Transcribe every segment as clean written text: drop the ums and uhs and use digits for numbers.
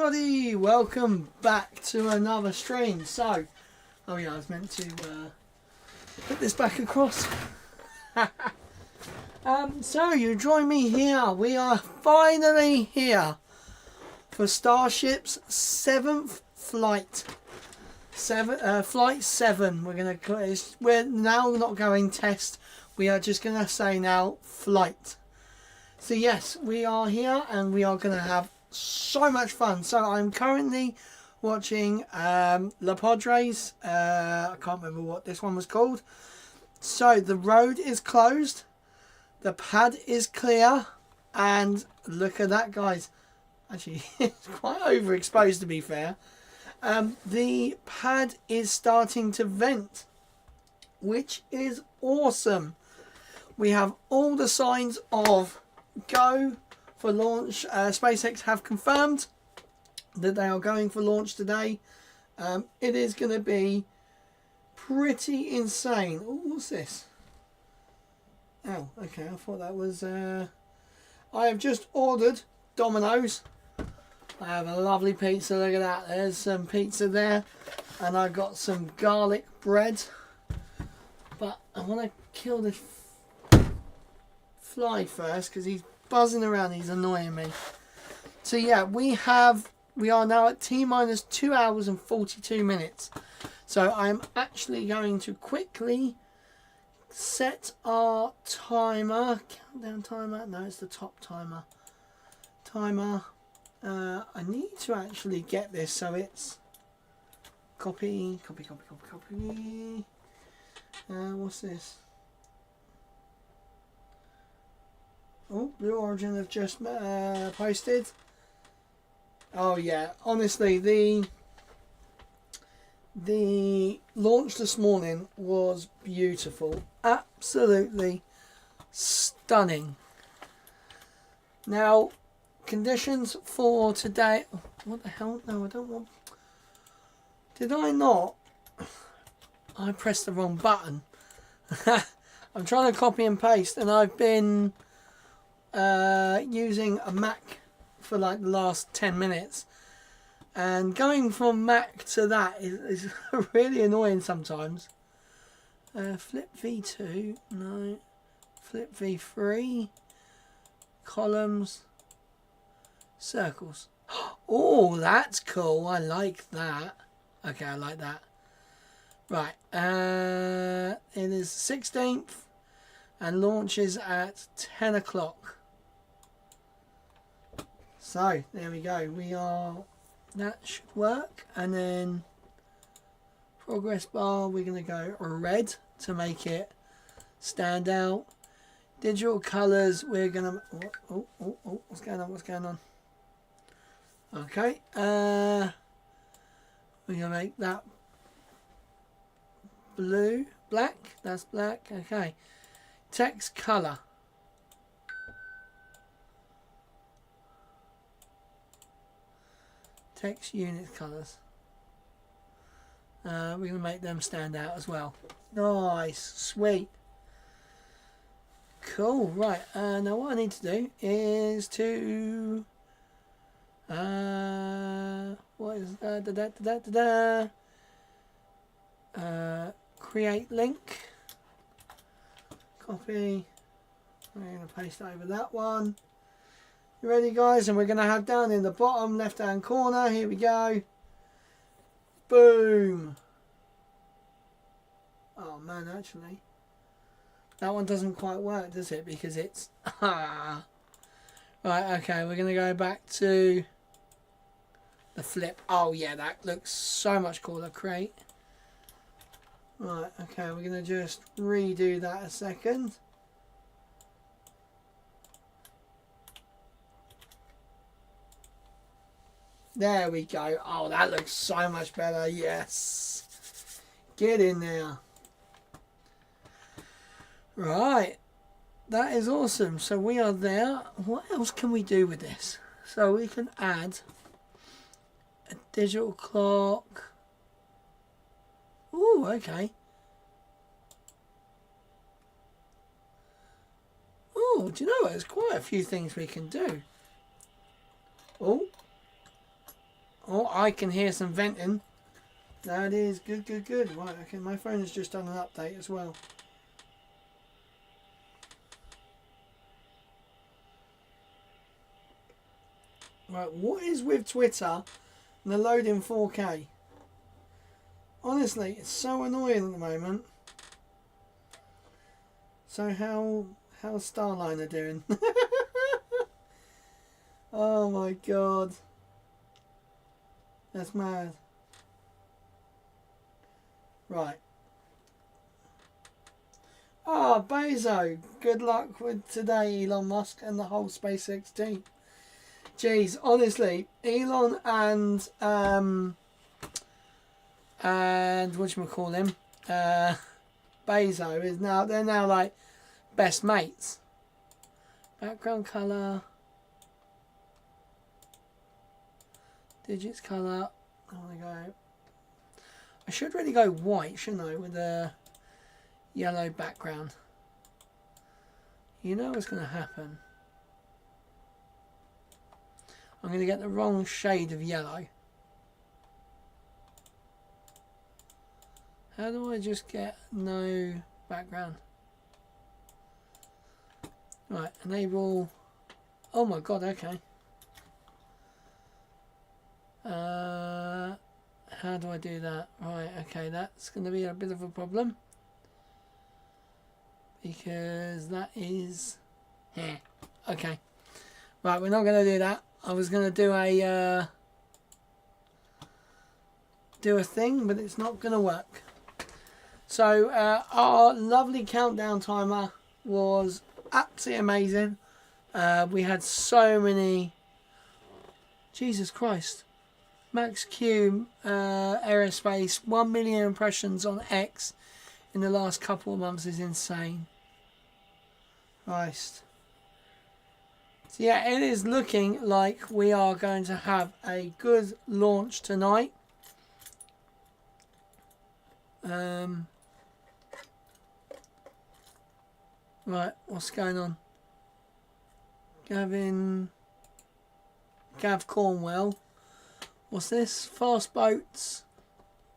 everybody, welcome back to another stream. So, oh yeah, I was meant to put this back across. So you join me here. We are finally here for Starship's 7th flight. Flight 7. We're now not going test. We are just gonna say now flight. So yes, we are here and we are gonna have so much fun. So I'm currently watching La Padres. I can't remember what this one was called. So the road is closed, the pad is clear, and look at that, guys. Actually, it's quite overexposed to be fair. The pad is starting to vent, which is awesome. We have all the signs of go for launch. SpaceX have confirmed that they are going for launch today. It is going to be pretty insane. Oh, what's this? Oh, okay. I thought that was... I have just ordered Domino's. I have a lovely pizza. Look at that. There's some pizza there. And I got some garlic bread. But I want to kill this fly first because he's buzzing around. He's annoying me. So yeah, we are now at T-minus 2 hours and 42 minutes. So I'm actually going to quickly set our timer. Countdown timer. No, it's the top timer. I need to actually get this so it's copy. What's this? Oh, Blue Origin have just posted. Oh yeah, honestly, the launch this morning was beautiful, absolutely stunning. Now, conditions for today. What the hell? No, I don't want. Did I not? I pressed the wrong button. I'm trying to copy and paste, and I've been using a Mac for like the last 10 minutes, and going from Mac to that is really annoying sometimes. Flip V2, no, flip V3, columns, circles. Oh, that's cool. I like that. Okay, I like that. Right, it is 16th and launches at 10 o'clock. So there we go. That should work. And then progress bar, we're going to go red to make it stand out. Digital colors, we're going to... Oh, what's going on? Okay. We're going to make that black. That's black. Okay. Text color. Text unit colors. We're going to make them stand out as well. Nice. Sweet. Cool. Right. Now what I need to do is to... what is create link. Copy. I'm going to paste over that one. You ready, guys? And we're going to have down in the bottom left hand corner. Here we go. Boom. Oh man, actually that one doesn't quite work, does it? Because it's right. Okay, we're going to go back to the flip. Oh yeah, that looks so much cooler. Create. Right. Okay, we're going to just redo that a second. There we go. Oh, that looks so much better. Yes. Get in there. Right. That is awesome. So we are there. What else can we do with this? So we can add a digital clock. Ooh, okay. Ooh, do you know what? There's quite a few things we can do. Oh. Oh, I can hear some venting. That is good, good, good. Right, okay, my phone has just done an update as well. Right, what is with Twitter and the load in 4K? Honestly, it's so annoying at the moment. So how's Starliner doing? Oh my god. That's mad. Right. Ah, Bezo. Good luck with today, Elon Musk and the whole SpaceX team. Jeez, honestly, Elon and whatchamacallit, Bezo is now, they're now like best mates. Background colour. Digits colour. I want to go. I should really go white, shouldn't I, with a yellow background. You know what's going to happen. I'm going to get the wrong shade of yellow. How do I just get no background? Right, enable. Oh my god, okay. How do I do that? Right, okay, that's going to be a bit of a problem. Because that is... Yeah. Okay. Right, we're not going to do that. I was going to do a thing, but it's not going to work. So, our lovely countdown timer was absolutely amazing. We had so many... Jesus Christ. Max Q Aerospace, 1 million impressions on X in the last couple of months is insane. Christ. So yeah, it is looking like we are going to have a good launch tonight. Right, what's going on? Gav Cornwell. What's this? Fast boats.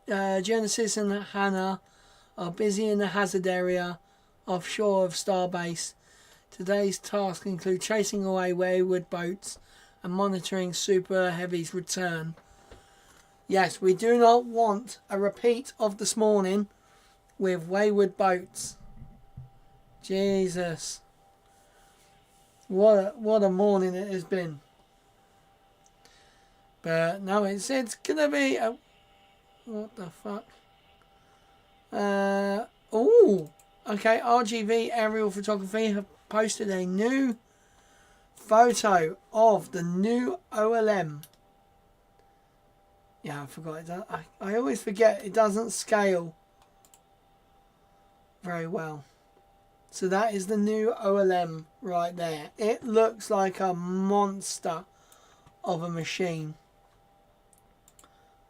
Genesis and Hannah are busy in the hazard area offshore of Starbase. Today's tasks include chasing away wayward boats and monitoring Super Heavy's return. Yes, we do not want a repeat of this morning with wayward boats. Jesus. What a morning it has been. But no, it's gonna be a... What the fuck? Oh, okay. RGV Aerial Photography have posted a new photo of the new OLM. Yeah, I forgot it. I always forget it doesn't scale very well. So that is the new OLM right there. It looks like a monster of a machine.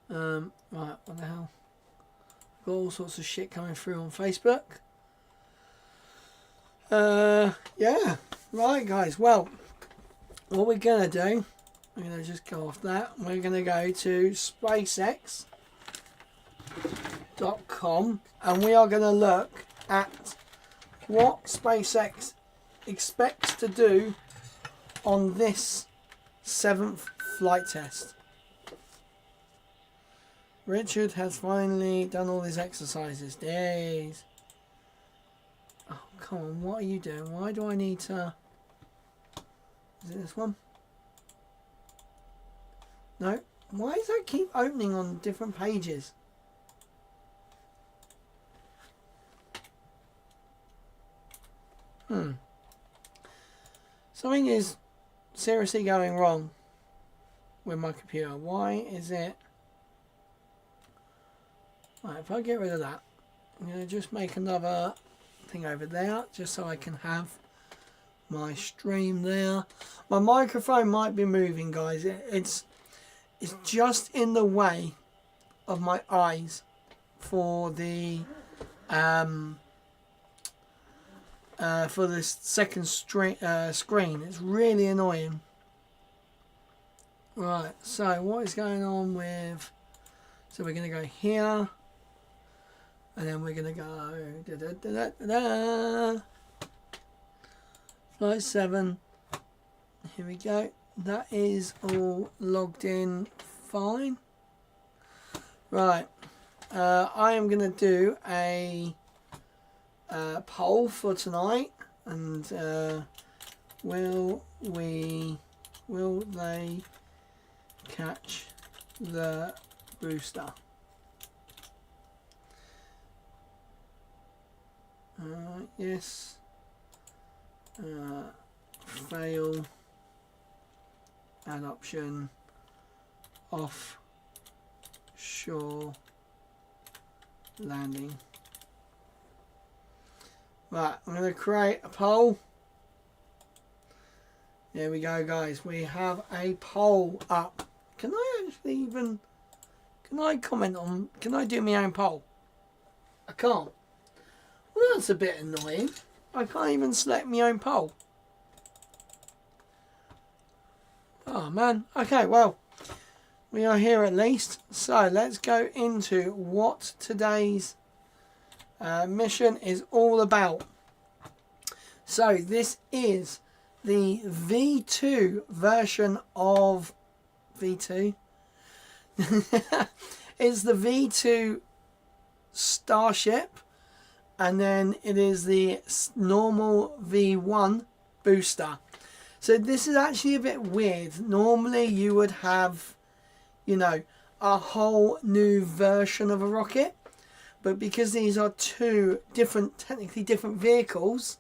Right, what the hell? Got all sorts of shit coming through on Facebook. Yeah. Right, guys. Well, what we're going to do, we're going to just go off that. We're going to go to SpaceX.com and we are going to look at what SpaceX expects to do on this 7th flight test. Richard has finally done all his exercises. Days. Oh, come on. What are you doing? Why do I need to... Is it this one? No. Why does that keep opening on different pages? Something is seriously going wrong with my computer. Why is it... Right, if I get rid of that, I'm going to just make another thing over there, just so I can have my stream there. My microphone might be moving, guys. It's just in the way of my eyes for the for this second screen. It's really annoying. Right, so what is going on with... So we're going to go here. And then we're going to go... Da, da, da, da, da. Flight 7. Here we go. That is all logged in fine. Right. I am going to do a poll for tonight. And will they catch the booster? Yes. Fail. Add option. Offshore landing. Right, I'm going to create a poll. There we go, guys. We have a poll up. Can I actually even... Can I comment on... Can I do my own poll? I can't. Well, that's a bit annoying. I can't even select my own poll. Oh, man. Okay, well. We are here at least. So, let's go into what today's mission is all about. So, this is the V2 version of V2. It's the V2 Starship, and then it is the normal V1 booster. So this is actually a bit weird. Normally you would have, you know, a whole new version of a rocket, but because these are two different, technically different vehicles,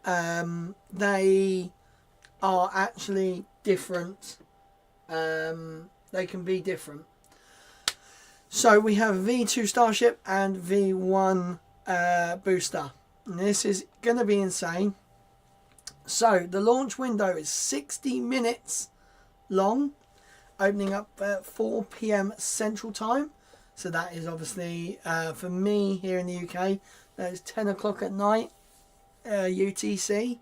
they are actually different. They can be different. So we have V2 Starship and V1 booster. And this is going to be insane. So the launch window is 60 minutes long, opening up at 4 p.m. Central Time. So that is obviously, for me here in the UK, that is 10 o'clock at night, UTC.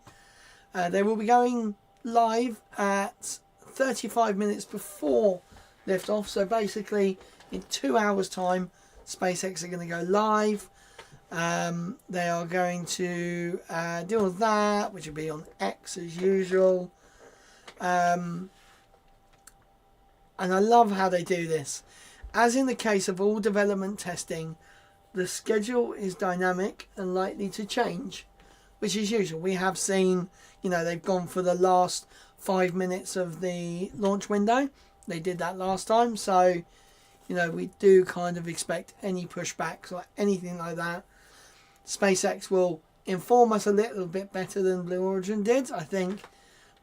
They will be going live at 35 minutes before liftoff. So basically, in 2 hours' time, SpaceX are going to go live. They are going to deal with that, which will be on X as usual. And I love how they do this. As in the case of all development testing, the schedule is dynamic and likely to change, which is usual. We have seen, you know, they've gone for the last 5 minutes of the launch window. They did that last time, so, you know, we do kind of expect any pushbacks or anything like that. SpaceX will inform us a little bit better than Blue Origin did. I think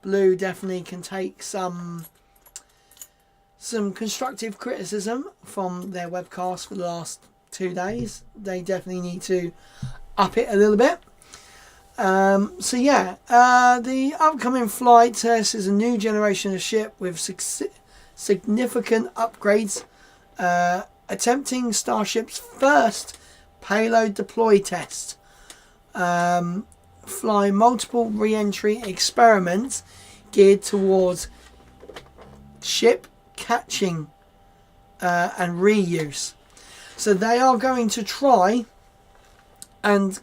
Blue definitely can take some constructive criticism from their webcast for the last 2 days. They definitely need to up it a little bit. So yeah, the upcoming flight test is a new generation of ship with significant upgrades, attempting Starship's first payload deploy test. Fly multiple re-entry experiments geared towards ship catching and reuse. So they are going to try and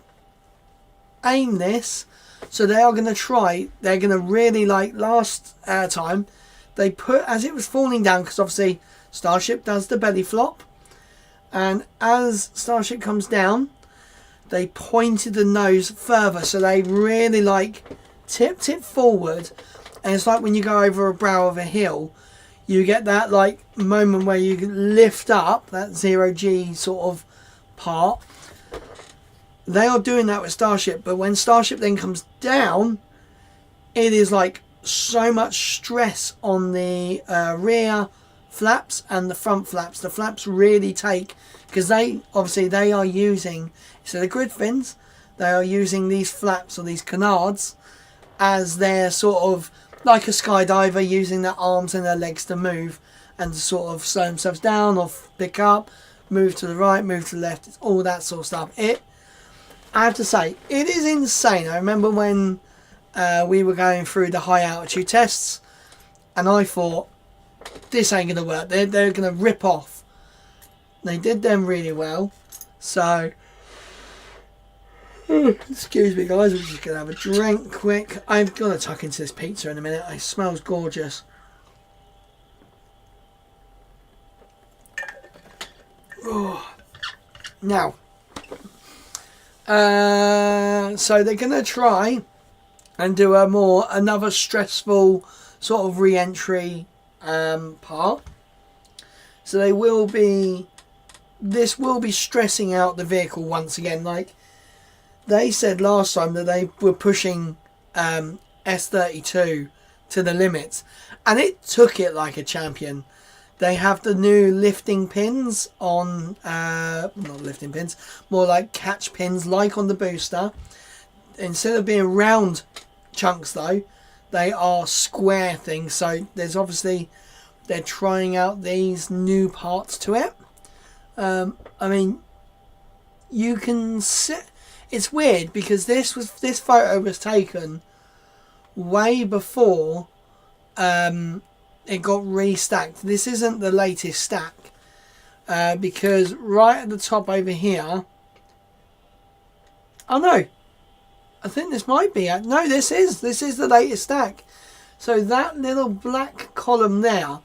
aim this. So they are going to try, they're going to really, like last time, they put, as it was falling down, because obviously Starship does the belly flop, and as Starship comes down, they pointed the nose further, so they really like tipped it forward. And it's like when you go over a brow of a hill, you get that like moment where you lift up, that 0G sort of part. They are doing that with Starship, but when Starship then comes down, it is like so much stress on the rear flaps and the front flaps. The flaps really take, because they are using, so the grid fins, they are using these flaps or these canards as their sort of like a skydiver, using their arms and their legs to move and to sort of slow themselves down or pick up, move to the right, move to the left. It's all that sort of stuff. I have to say, it is insane. I remember when we were going through the high altitude tests, and I thought, this ain't going to work. They're going to rip off. They did them really well. So, excuse me guys, we're just going to have a drink quick. I'm going to tuck into this pizza in a minute. It smells gorgeous. Oh. Now, so they're going to try and do another stressful sort of re-entry part. So this will be stressing out the vehicle once again. Like they said last time that they were pushing S32 to the limits, and it took it like a champion. They have the new lifting pins on, not lifting pins, more like catch pins like on the booster. Instead of being round chunks though, they are square things. So there's obviously, they're trying out these new parts to it. I mean, you can see, it's weird because this photo was taken way before it got restacked. This isn't the latest stack because right at the top over here, oh no, I think this might be no, this is the latest stack. So that little black column there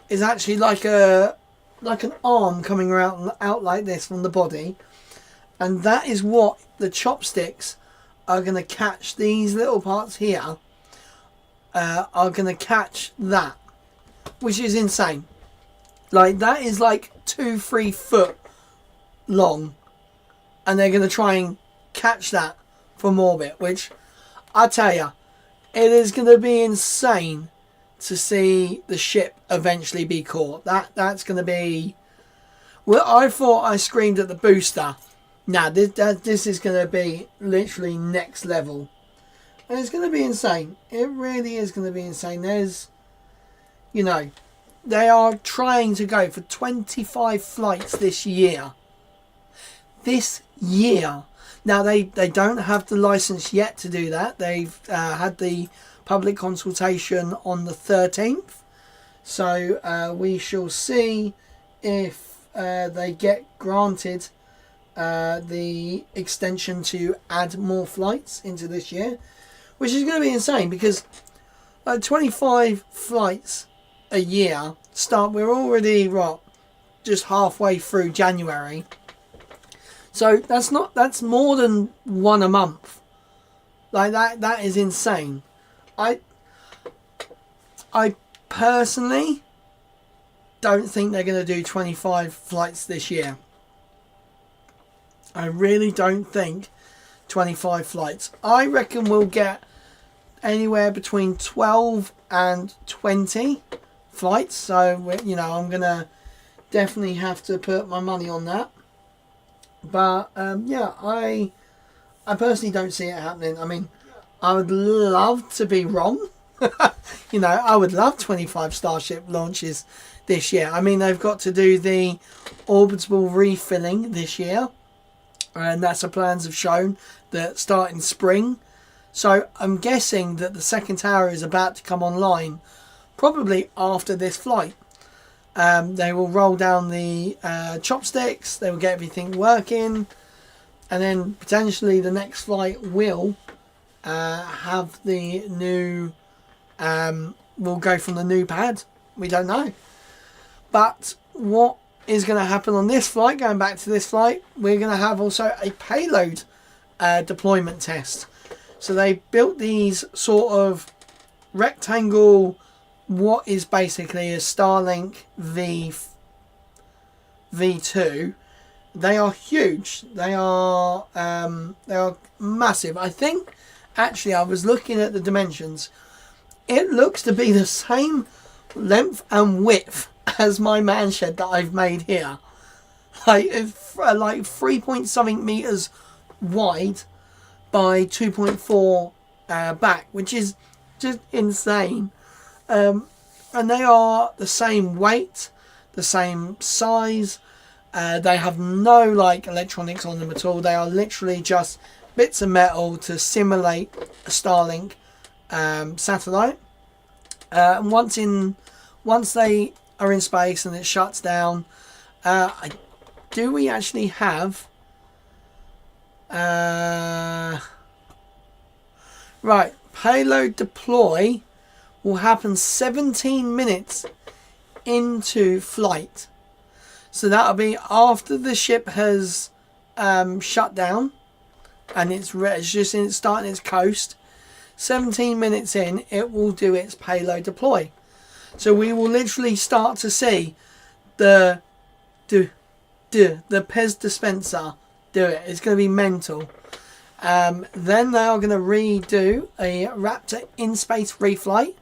is actually like an arm coming out like this from the body, and that is what the chopsticks are going to catch. These little parts here are going to catch that, which is insane. Like that is like 2-3 foot long, and they're going to try and catch that from orbit, which I tell you, it is going to be insane to see the ship eventually be caught. That's going to be, well, I thought I screamed at the booster. Now this is going to be literally next level, and it's going to be insane. It really is going to be insane. There's, you know, they are trying to go for 25 flights this year. This year. Now they don't have the license yet to do that. They've had the public consultation on the 13th. So we shall see if they get granted the extension to add more flights into this year, which is going to be insane because 25 flights a year we're already just halfway through January. So that's more than one a month. Like that is insane. I personally don't think they're going to do 25 flights this year. I really don't think 25 flights. I reckon we'll get anywhere between 12 and 20 flights. So, you know, I'm going to definitely have to put my money on that. But, yeah, I personally don't see it happening. I mean, I would love to be wrong. You know, I would love 25 Starship launches this year. I mean, they've got to do the orbital refilling this year. And NASA plans have shown that start in spring. So I'm guessing that the second tower is about to come online probably after this flight. They will roll down the chopsticks. They will get everything working. And then potentially the next flight will have the new... will go from the new pad. We don't know. But what is going to happen on this flight, going back to this flight, we're going to have also a payload deployment test. So they built these sort of rectangle, what is basically a Starlink V2. They are huge. They are massive. I think actually I was looking at the dimensions. It looks to be the same length and width as my man shed that I've made here. Like 3 point something meters wide by 2.4 back, which is just insane. And they are the same weight, the same size. They have no like electronics on them at all. They are literally just bits of metal to simulate a Starlink satellite. And once once they are in space and it shuts down, do we actually have... right, payload deploy will happen 17 minutes into flight. So that'll be after the ship has shut down and it's just starting its coast. 17 minutes in, it will do its payload deploy. So we will literally start to see the Pez dispenser do it. It's going to be mental. Then they are going to redo a Raptor in-space relight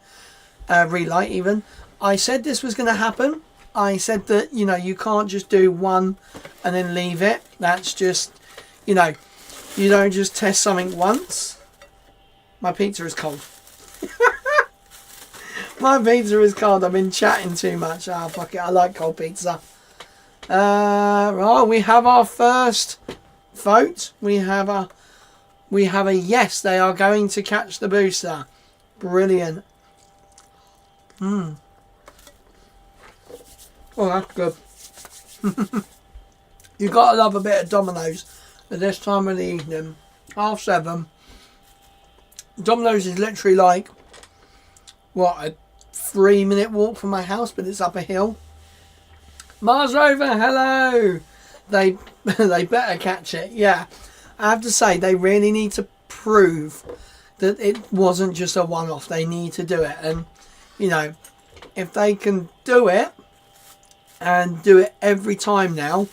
even. I said this was going to happen. I said that, you know, you can't just do one and then leave it. That's just, you know, you don't just test something once. My pizza is cold. My pizza is cold. I've been chatting too much. Ah, fuck it. I like cold pizza. Right, we have our first vote. We have a yes. They are going to catch the booster. Brilliant. Oh, that's good. You gotta love a bit of Domino's at this time of the evening. 7:30. Domino's is literally like, what, a 3-minute walk from my house, but it's up a hill. Mars Rover, hello! They better catch it. Yeah, I have to say, they really need to prove that it wasn't just a one-off. They need to do it. And, you know, if they can do it, and do it every time now,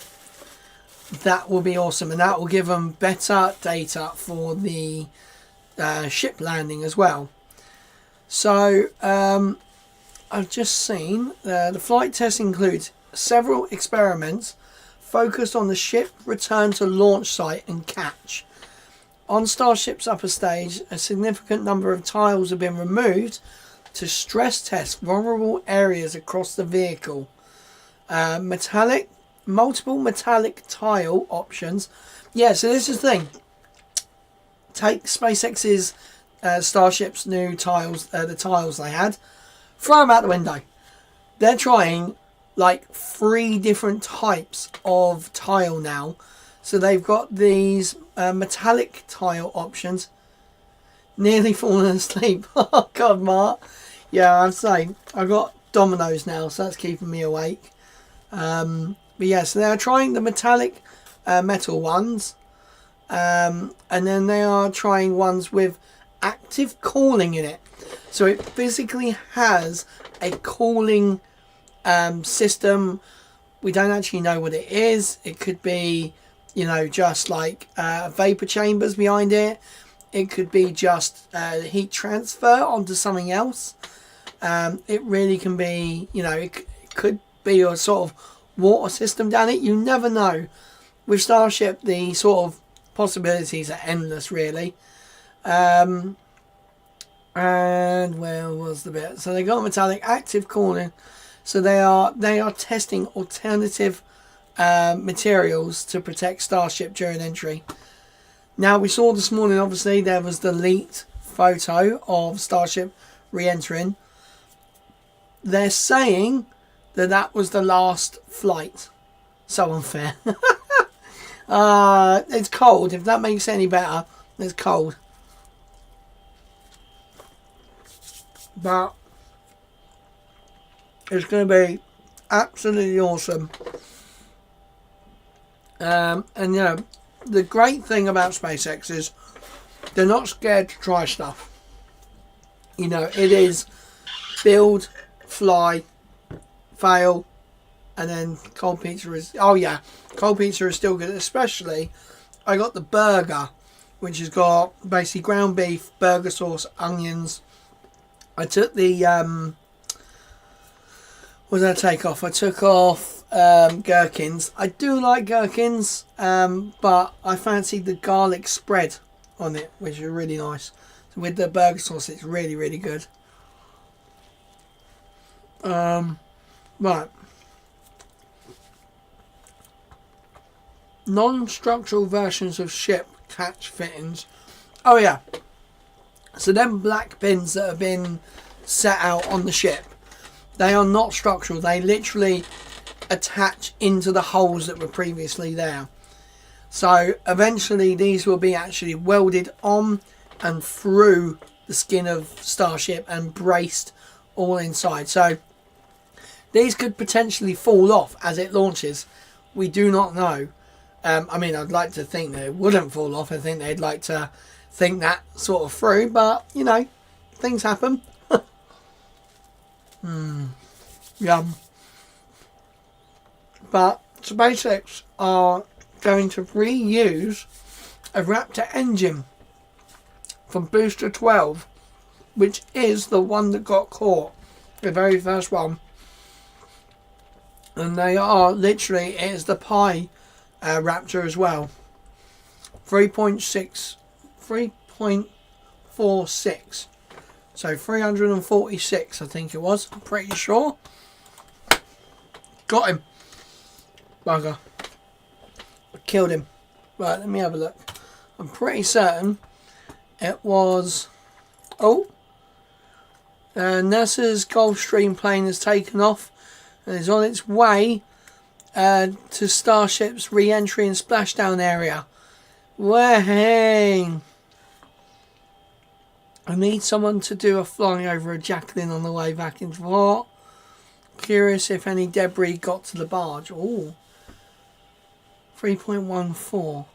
that will be awesome. And that will give them better data for the ship landing as well. So, I've just seen the flight test includes several experiments focused on the ship return to launch site and catch. On Starship's upper stage, a significant number of tiles have been removed to stress test vulnerable areas across the vehicle. Multiple metallic tile options. Yeah, so this is the thing. Take SpaceX's Starship's new tiles, the tiles they had, throw them out the window. They're trying like 3 different types of tile now. So they've got these metallic tile options. Nearly fallen asleep. Oh God, Mark. Yeah, I'd say I got Domino's now, so that's keeping me awake. But yeah, so they're trying the metallic metal ones. And then they are trying ones with active cooling in it. So it physically has a cooling system. We don't actually know what it is. It could be, you know, just like vapor chambers behind it. It could be just heat transfer onto something else. It really can be, you know, it could be a sort of water system down it. You never know. With Starship, the sort of possibilities are endless, really. And where was the bit? So they got metallic active cooling. So they are testing alternative materials to protect Starship during entry. Now, we saw this morning, obviously, there was the leaked photo of Starship re-entering. They're saying that that was the last flight. So unfair. It's cold. If that makes it any better, it's cold. But it's going to be absolutely awesome. And, you know, the great thing about SpaceX is they're not scared to try stuff. You know, it is build, fly, fail, and then cold pizza is... Oh, yeah. Cold pizza is still good. Especially, I got the burger, which has got basically ground beef, burger sauce, onions. I took the... what did I take off? I took off gherkins. I do like gherkins, but I fancied the garlic spread on it, which is really nice. So with the burger sauce, it's really, really good. Right. Non-structural versions of ship catch fittings. Oh yeah. So them black pins that have been set out on the ship, They are not structural. They literally attach into the holes that were previously there. So eventually these will be actually welded on and through the skin of Starship and braced all inside. So these could potentially fall off as it launches. We do not know. I mean, I'd like to think that it wouldn't fall off. I think they'd like to think that sort of through, but you know, things happen. Yum. But SpaceX are going to reuse a Raptor engine from Booster 12, which is the one that got caught, the very first one. And they are literally, it is the Pi Raptor as well. 3.46. So 346, I think it was. I'm pretty sure. Got him. Bugger. I killed him. Right, let me have a look. I'm pretty certain it was... Oh. NASA's Gulfstream plane has taken off and is on its way to Starship's re-entry and splashdown area. Wang! I need someone to do a flying over a Jacqueline on the way back into port. Curious if any debris got to the barge. Oh. 3.14.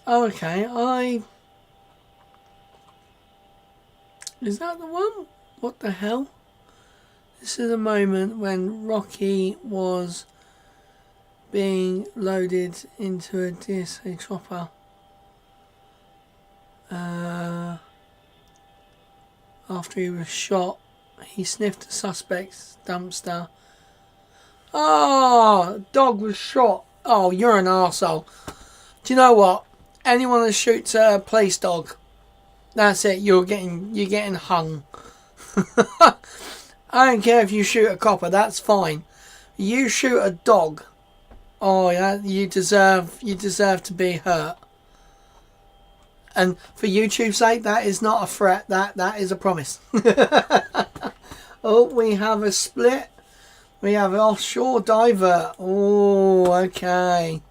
Oh, okay. Is that the one? What the hell? This is a moment when Rocky was being loaded into a DSA chopper. After he was shot, he sniffed the suspect's dumpster. Oh, dog was shot. Oh, you're an arsehole. Do you know what? Anyone that shoots a police dog, that's it. You're getting hung. I don't care if you shoot a copper. That's fine. You shoot a dog. Oh yeah, you deserve to be hurt. And for YouTube's sake, that is not a threat. That is a promise. Oh, we have a split. We have an offshore diver. Oh, okay.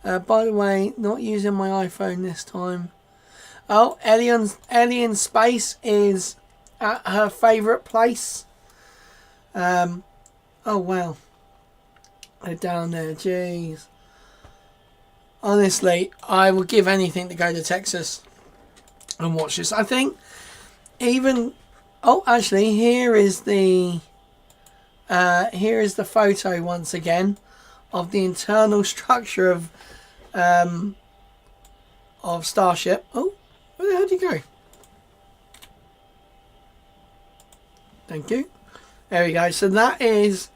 By the way, not using my iPhone this time. Oh, Alien Space is at her favourite place. Oh, wow. They're down there. Jeez. Honestly, I would give anything to go to Texas and watch this. I think even... Oh, actually, here is the photo once again of the internal structure of Starship. Oh, where the hell did you go? Thank you. There we go. So that is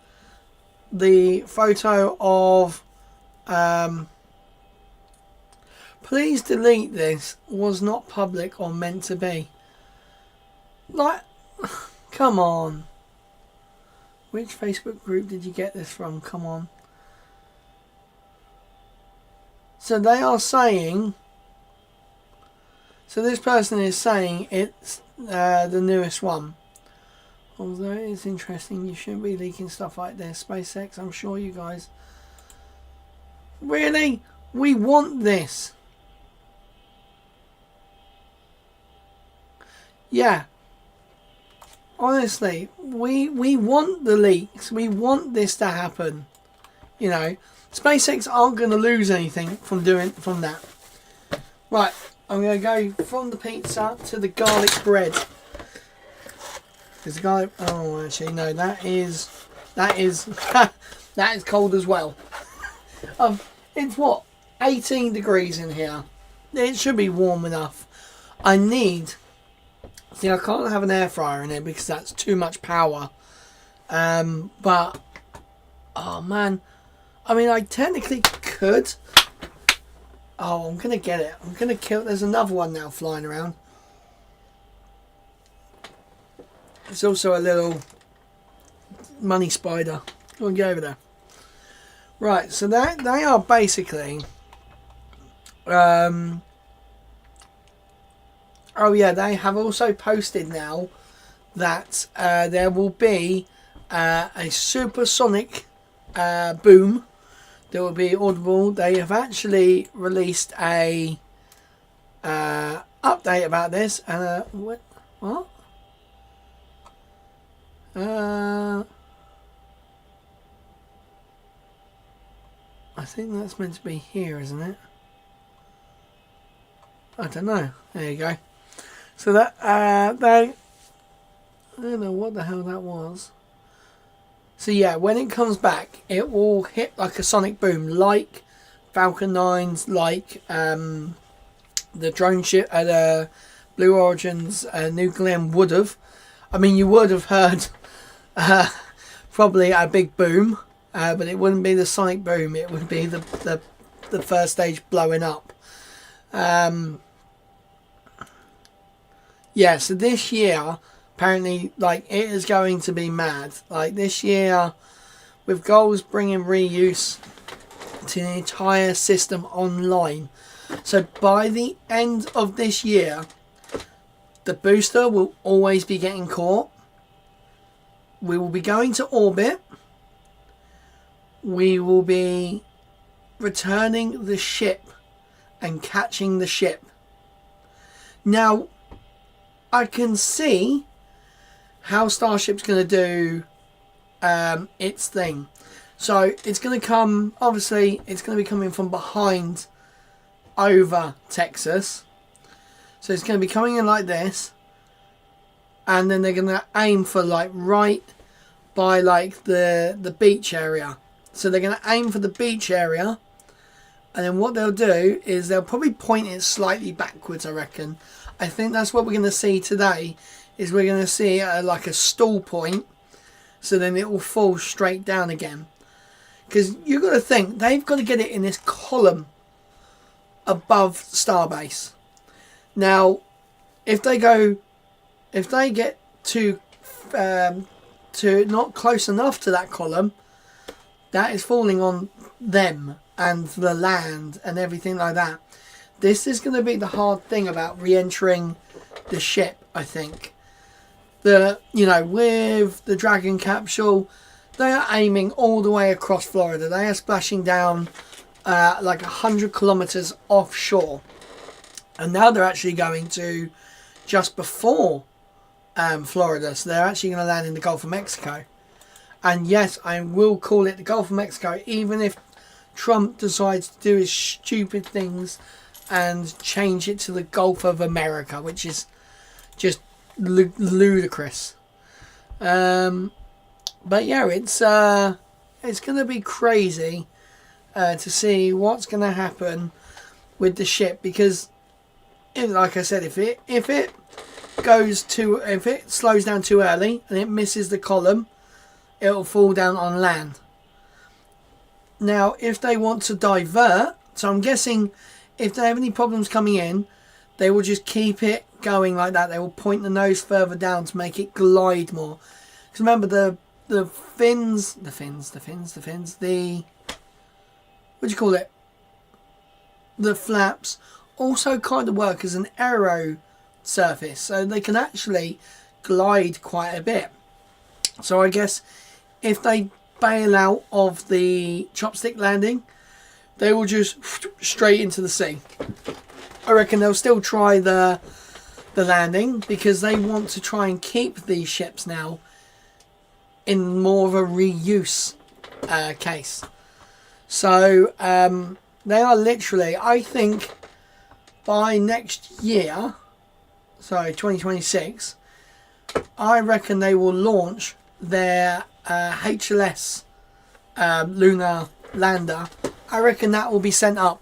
the photo of... please delete this. Was not public or meant to be. Like, come on. Which Facebook group did you get this from? Come on. So they are saying... So this person is saying it's the newest one. Although it is interesting, you shouldn't be leaking stuff like this. SpaceX, I'm sure you guys... Really? We want this. Yeah. Honestly, we want the leaks. We want this to happen. You know, SpaceX aren't going to lose anything from that. Right, I'm going to go from the pizza to the garlic bread. Is the garlic? Oh, actually, no. That is that is cold as well. It's what, 18 degrees in here. It should be warm enough. See, I can't have an air fryer in here because that's too much power. But, oh man. I mean, I technically could. Oh, I'm going to get it. I'm going to kill... There's another one now flying around. It's also a little money spider. Go on, get over there. Right, so they are basically... Oh yeah, they have also posted now that there will be a supersonic boom that will be audible. They have actually released a update about this, and what? I think that's meant to be here, isn't it? I don't know. There you go. So that I don't know what the hell that was. So yeah, when it comes back, it will hit like a sonic boom, like Falcon 9s, like the drone ship, the Blue Origin's New Glenn would have. I mean, you would have heard probably a big boom, but it wouldn't be the sonic boom. It would be the first stage blowing up. Yeah, so this year, apparently, like, it is going to be mad. Like, this year, with goals bringing reuse to the entire system online. So, by the end of this year, the booster will always be getting caught. We will be going to orbit. We will be returning the ship and catching the ship. Now, I can see how Starship's going to do its thing. So it's going to come, obviously, it's going to be coming from behind over Texas. So it's going to be coming in like this. And then they're going to aim for like right by like the beach area. So they're going to aim for the beach area. And then what they'll do is they'll probably point it slightly backwards, I reckon. I think that's what we're going to see today, is we're going to see like a stall point, so then it will fall straight down again. Because you've got to think, they've got to get it in this column above Starbase. Now, if they get to not close enough to that column, that is falling on them and the land and everything like that. This is going to be the hard thing about re-entering the ship, I think. With the Dragon capsule, they are aiming all the way across Florida. They are splashing down like 100 kilometers offshore. And now they're actually going to just before Florida. So they're actually going to land in the Gulf of Mexico. And yes, I will call it the Gulf of Mexico, even if Trump decides to do his stupid things and change it to the Gulf of America, which is just ludicrous. But yeah, it's going to be crazy to see what's going to happen with the ship, because, like I said, if it slows down too early and it misses the column, it'll fall down on land. Now, if they want to divert, so I'm guessing if they have any problems coming in, they will just keep it going like that. They will point the nose further down to make it glide more. Because remember, the fins, what do you call it? The flaps also kind of work as an aero surface, so they can actually glide quite a bit. So I guess if they bail out of the chopstick landing, they will just straight into the sea. I reckon they'll still try the landing, because they want to try and keep these ships now in more of a reuse case. So they are literally, I think, by next year, sorry, 2026, I reckon they will launch their HLS lunar lander. I reckon that will be sent up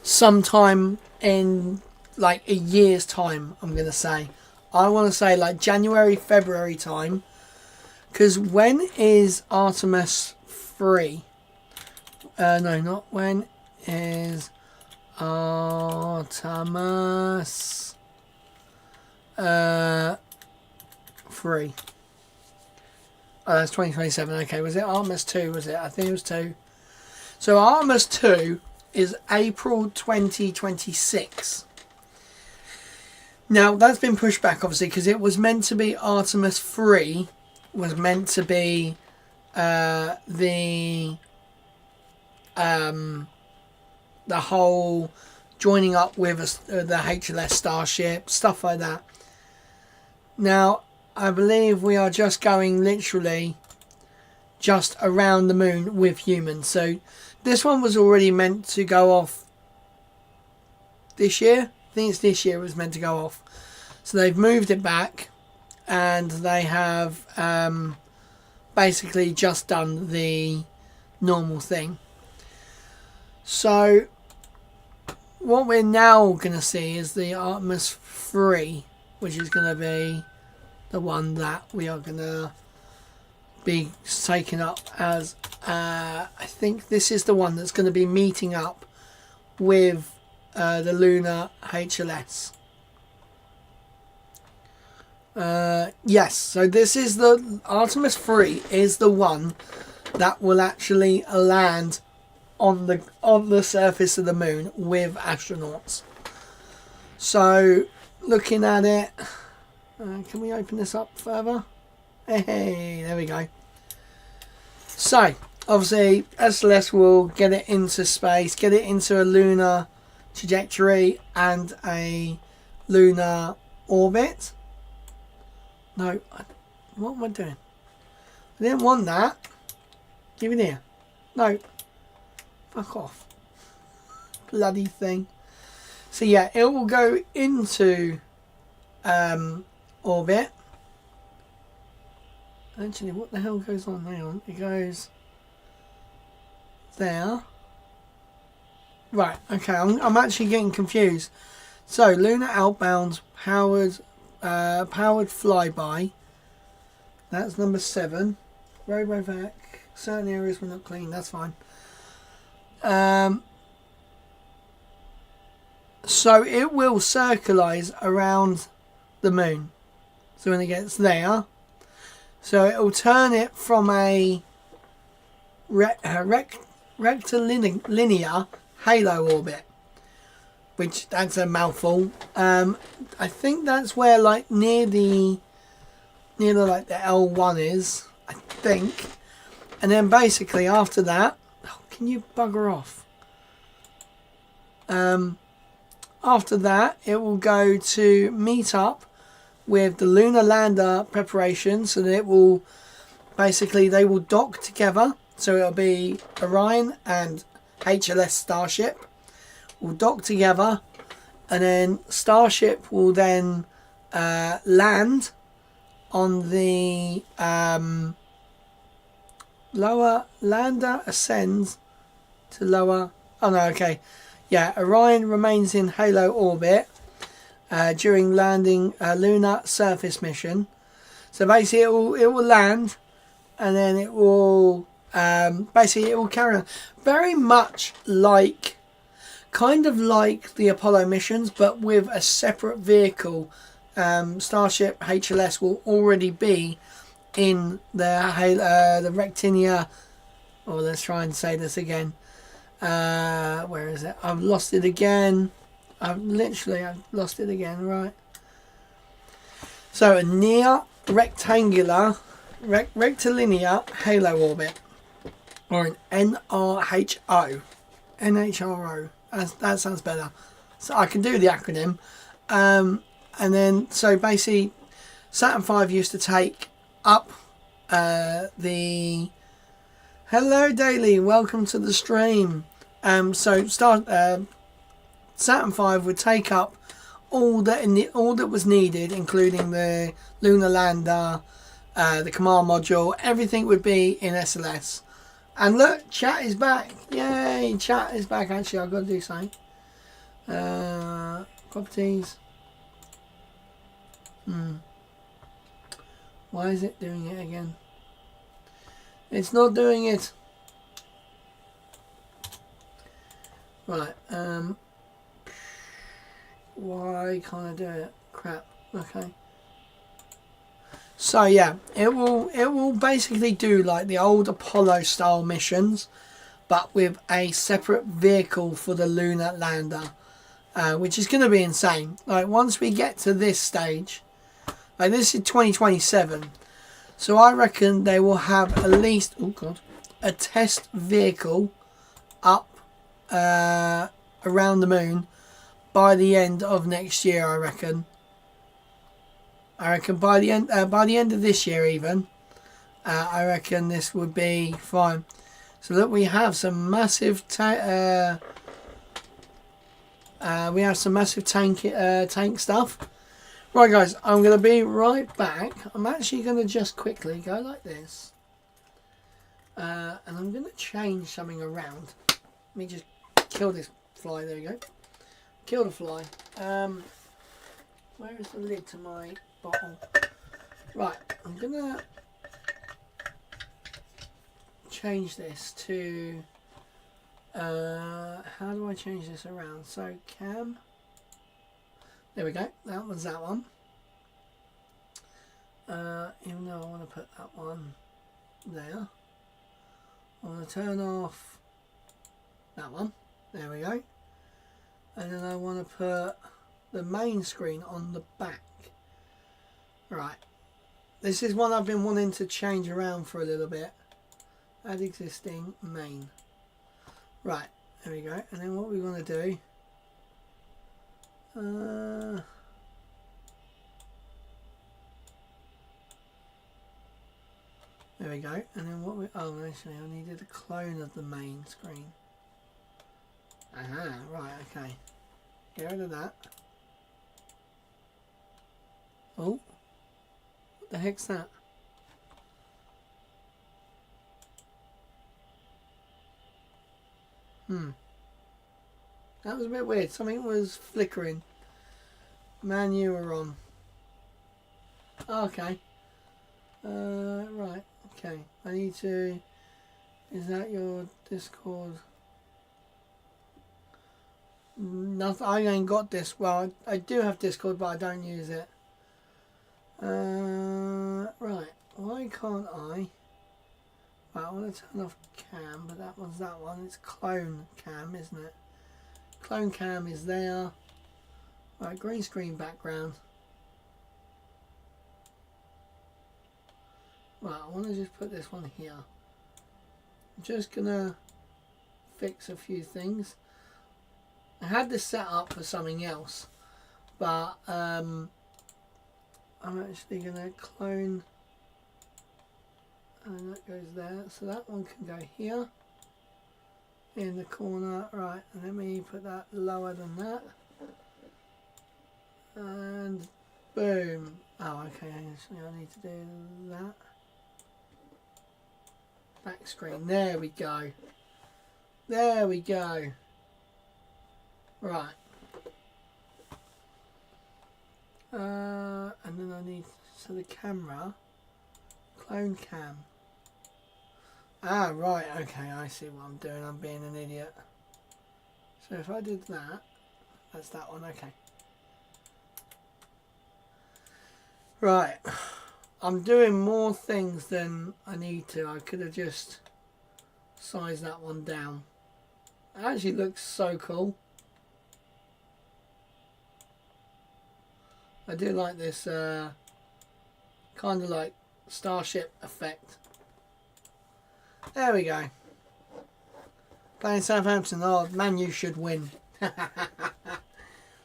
sometime in like a year's time, I'm going to say. I want to say like January, February time. Because when is Artemis 3? No, not when is Artemis 3. Oh, that's 2027. Okay, was it Artemis 2? Was it? I think it was 2. So Artemis 2 is April 2026. Now, that's been pushed back, obviously, because it was meant to be Artemis 3 was meant to be the whole joining up with the HLS Starship, stuff like that. Now, I believe we are just going literally just around the moon with humans. So this one was already meant to go off this year. I think it's this year it was meant to go off. So they've moved it back, and they have basically just done the normal thing. So what we're now going to see is the Artemis 3, which is going to be the one that we are going to be taken up as. I think this is the one that's going to be meeting up with the lunar HLS. Yes, so this is the Artemis 3 is the one that will actually land on the surface of the moon with astronauts. So looking at it, can we open this up further? Hey, there we go. So obviously SLS will get it into space, get it into a lunar trajectory and a lunar orbit. No, what am I doing? I didn't want that. Give it here. No. Fuck off. Bloody thing. So yeah, it will go into orbit. Actually, what the hell goes on? Hang on. It goes there. Right, okay, I'm actually getting confused. So, lunar outbound powered flyby. That's number 7. Robovac. Certain areas were not clean. That's fine. So it will circulise around the moon. So when it gets there, so it will turn it from a rectilinear halo orbit, which that's a mouthful. I think that's where like near the like the L1 is, I think. And then basically after that, oh, can you bugger off? After that, it will go to meet up with the lunar lander preparation, so that it will basically they will dock together. So it'll be Orion and HLS Starship will dock together, and then Starship will then land on the lower lander ascends to lower. Oh no, okay. Yeah, Orion remains in halo orbit during landing lunar surface mission. So basically it will land, and then it will basically it will carry on very much like kind of like the Apollo missions, but with a separate vehicle. Starship HLS will already be in the rectilinear. Oh, let's try and say this again. Where is it? I've lost it again. I've lost it again. Right. So a near rectangular, rectilinear halo orbit, or an NRHO. NHRO. That sounds better. So I can do the acronym. And then, so basically, Saturn V used to take up the... Hello, Daily. Welcome to the stream. So Saturn V would take up all that was needed, including the lunar lander, the command module. Everything would be in SLS. And look, chat is back. Yay, chat is back. Actually, I've got to do something. Properties. Why is it doing it again? It's not doing it. Right. Why can't I do it? Crap. Okay. So yeah, it will basically do like the old Apollo style missions, but with a separate vehicle for the lunar lander, which is going to be insane. Like once we get to this stage, like this is 2027, So I reckon they will have at least, oh God, a test vehicle up around the moon by the end of next year. I reckon by the end of this year even. I reckon this would be fine. So look, we have some massive tank stuff. Right, guys, I'm going to be right back. I'm actually going to just quickly go like this. And I'm going to change something around. Let me just kill this fly. There we go. Kill the fly. Where is the lid to my bottle? Right, I'm going to change this to... how do I change this around? So, cam... There we go. That was that one. Even though I want to put that one there. I want to turn off that one. There we go. And then I want to put the main screen on the back. Right. This is one I've been wanting to change around for a little bit. Add existing main. Right. There we go. And then what we want to do... there we go. And then what we... oh, actually, I needed a clone of the main screen. Aha, right, okay. Get rid of that. Oh. What the heck's that? That was a bit weird. Something was flickering. Man, you were on. Okay. Right. Okay. I need to... is that your Discord? Nothing. I ain't got this. Well, I do have Discord, but I don't use it. Right. Why can't I? Well, I want to turn off cam, but that one's that one. It's clone cam, isn't it? Clone cam is there. Right, green screen background. Right, I want to just put this one here. I'm just gonna fix a few things. I had this set up for something else, but I'm actually gonna clone, and that goes there. So that one can go here in the corner. Right, and let me put that lower than that. And boom. Oh, okay, actually I need to do that. Back screen. There we go. There we go. Right. And then I need, so the camera, clone cam. Ah, right, okay, I see what I'm doing. I'm being an idiot. So if I did that, that's that one, okay. Right. I'm doing more things than I need to. I could have just sized that one down. It actually looks so cool. I do like this kind of like Starship effect. There we go. Playing Southampton. Oh, Man U should win.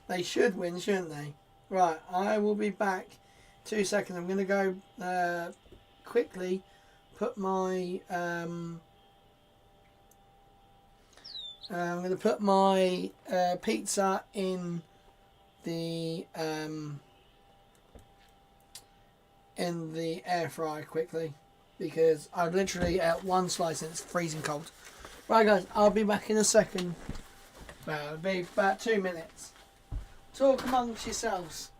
They should win, shouldn't they? Right, I will be back. 2 seconds. I'm going to go quickly put my I'm going to put my pizza in the air fryer quickly, because I've literally ate one slice and it's freezing cold. Right, guys, I'll be back in a second. Well, it'll be about 2 minutes. Talk amongst yourselves.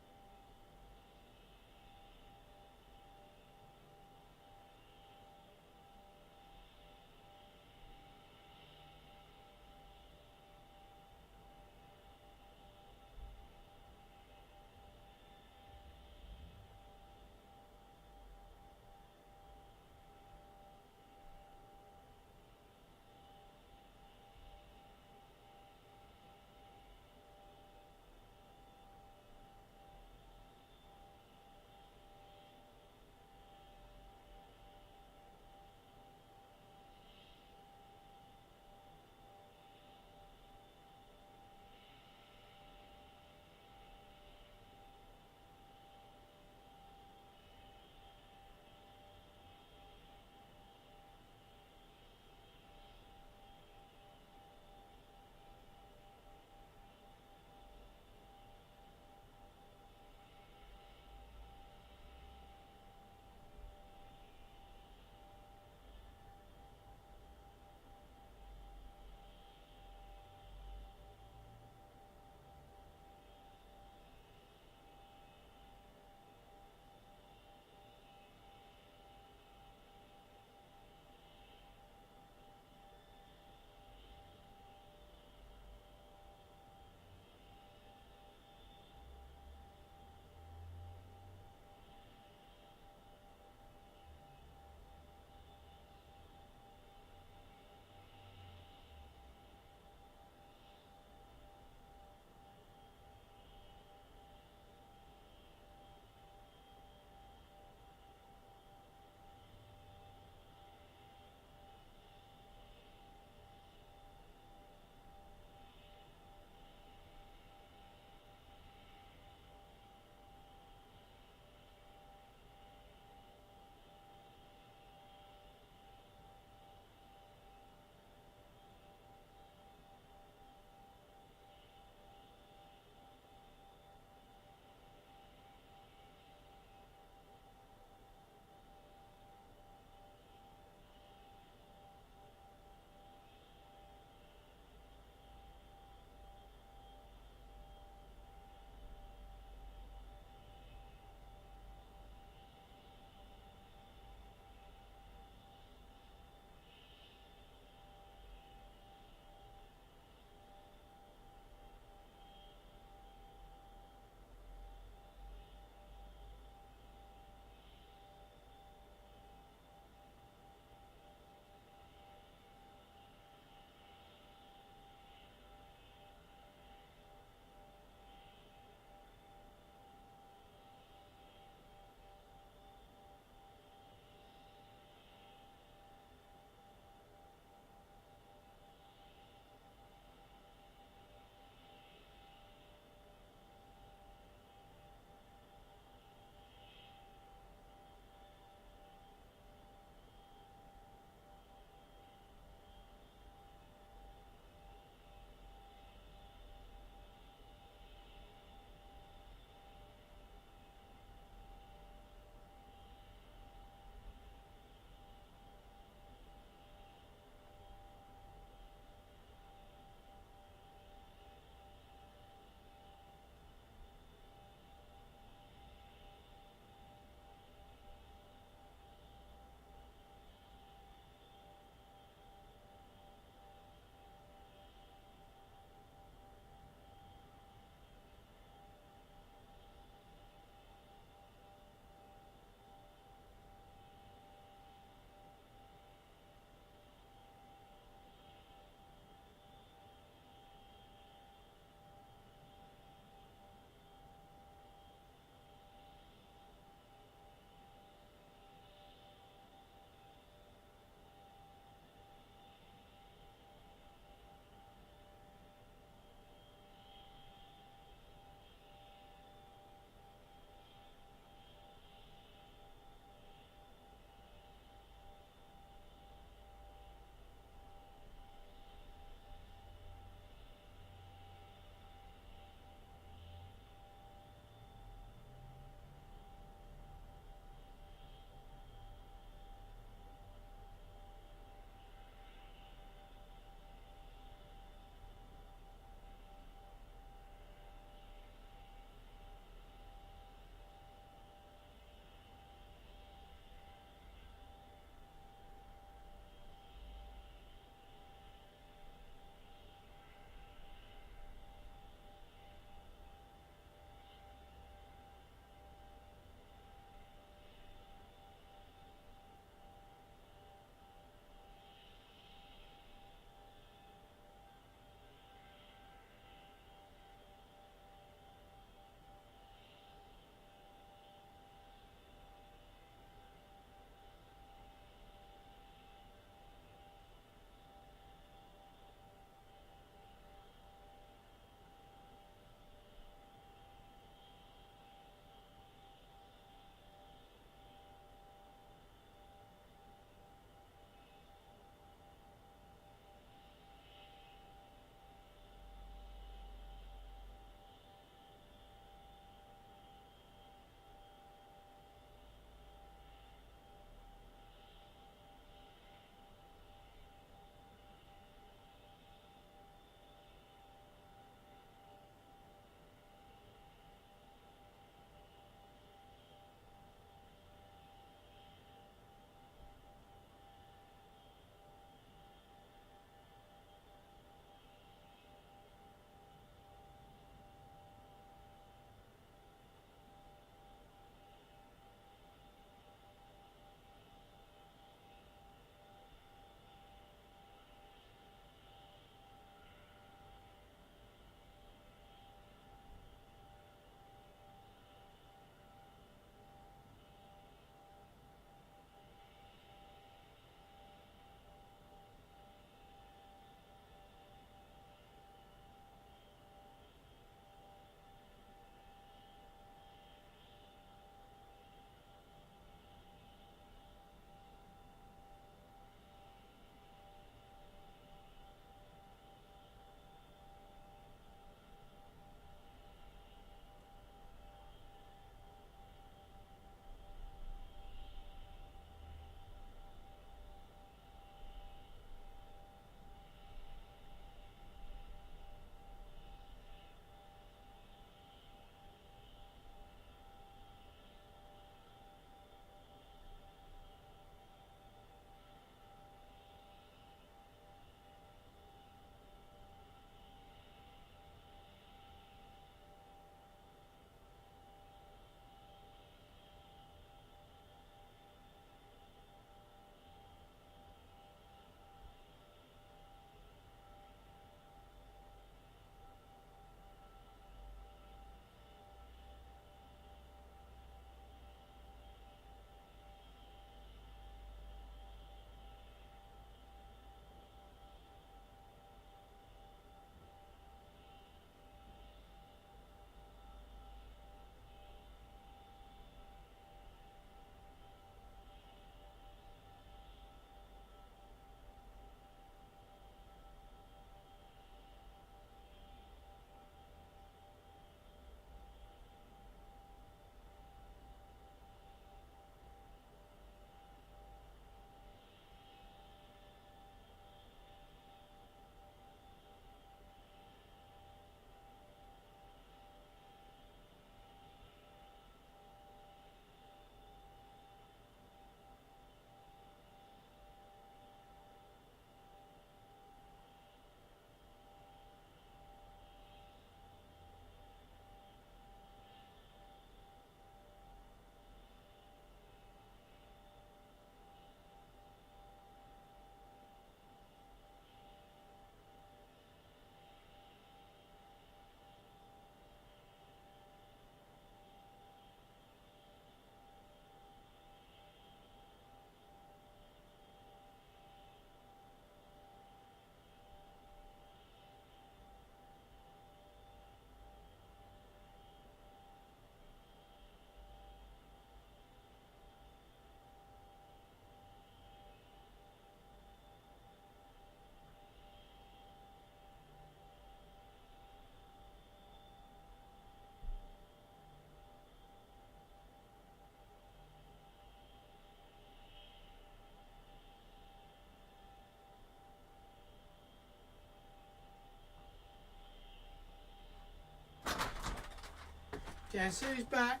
Guess who's back?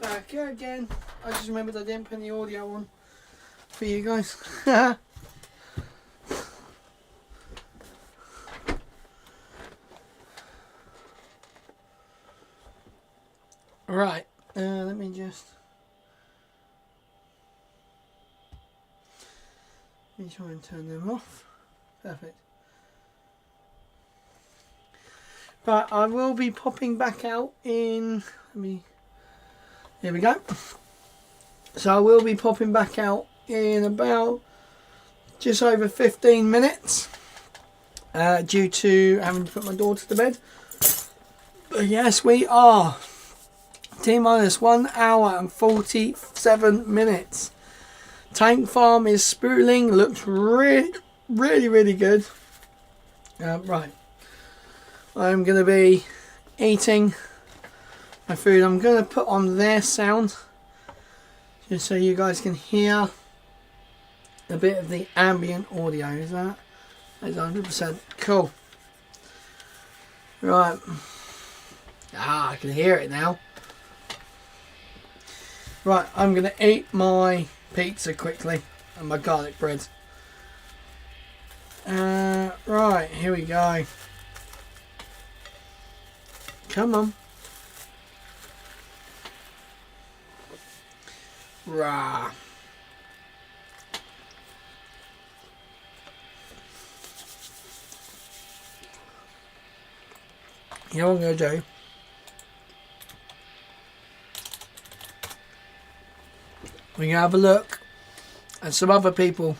Back here again. I just remembered I didn't put the audio on for you guys. Right, let me try and turn them off. Perfect. Right, I will be popping back out in, here we go. So I will be popping back out in about just over 15 minutes due to having to put my daughter to bed. But yes, we are T-minus 1 hour and 47 minutes. Tank farm is spooling, looks really good. Right, I'm going to be eating my food. I'm going to put on their sound just so you guys can hear a bit of the ambient audio. Is that? That's 100% cool. Right, I can hear it now. Right, I'm going to eat my pizza quickly and my garlic bread. Right, here we go. Come on. Rah. You know what I'm going to do? We can have a look at some other people.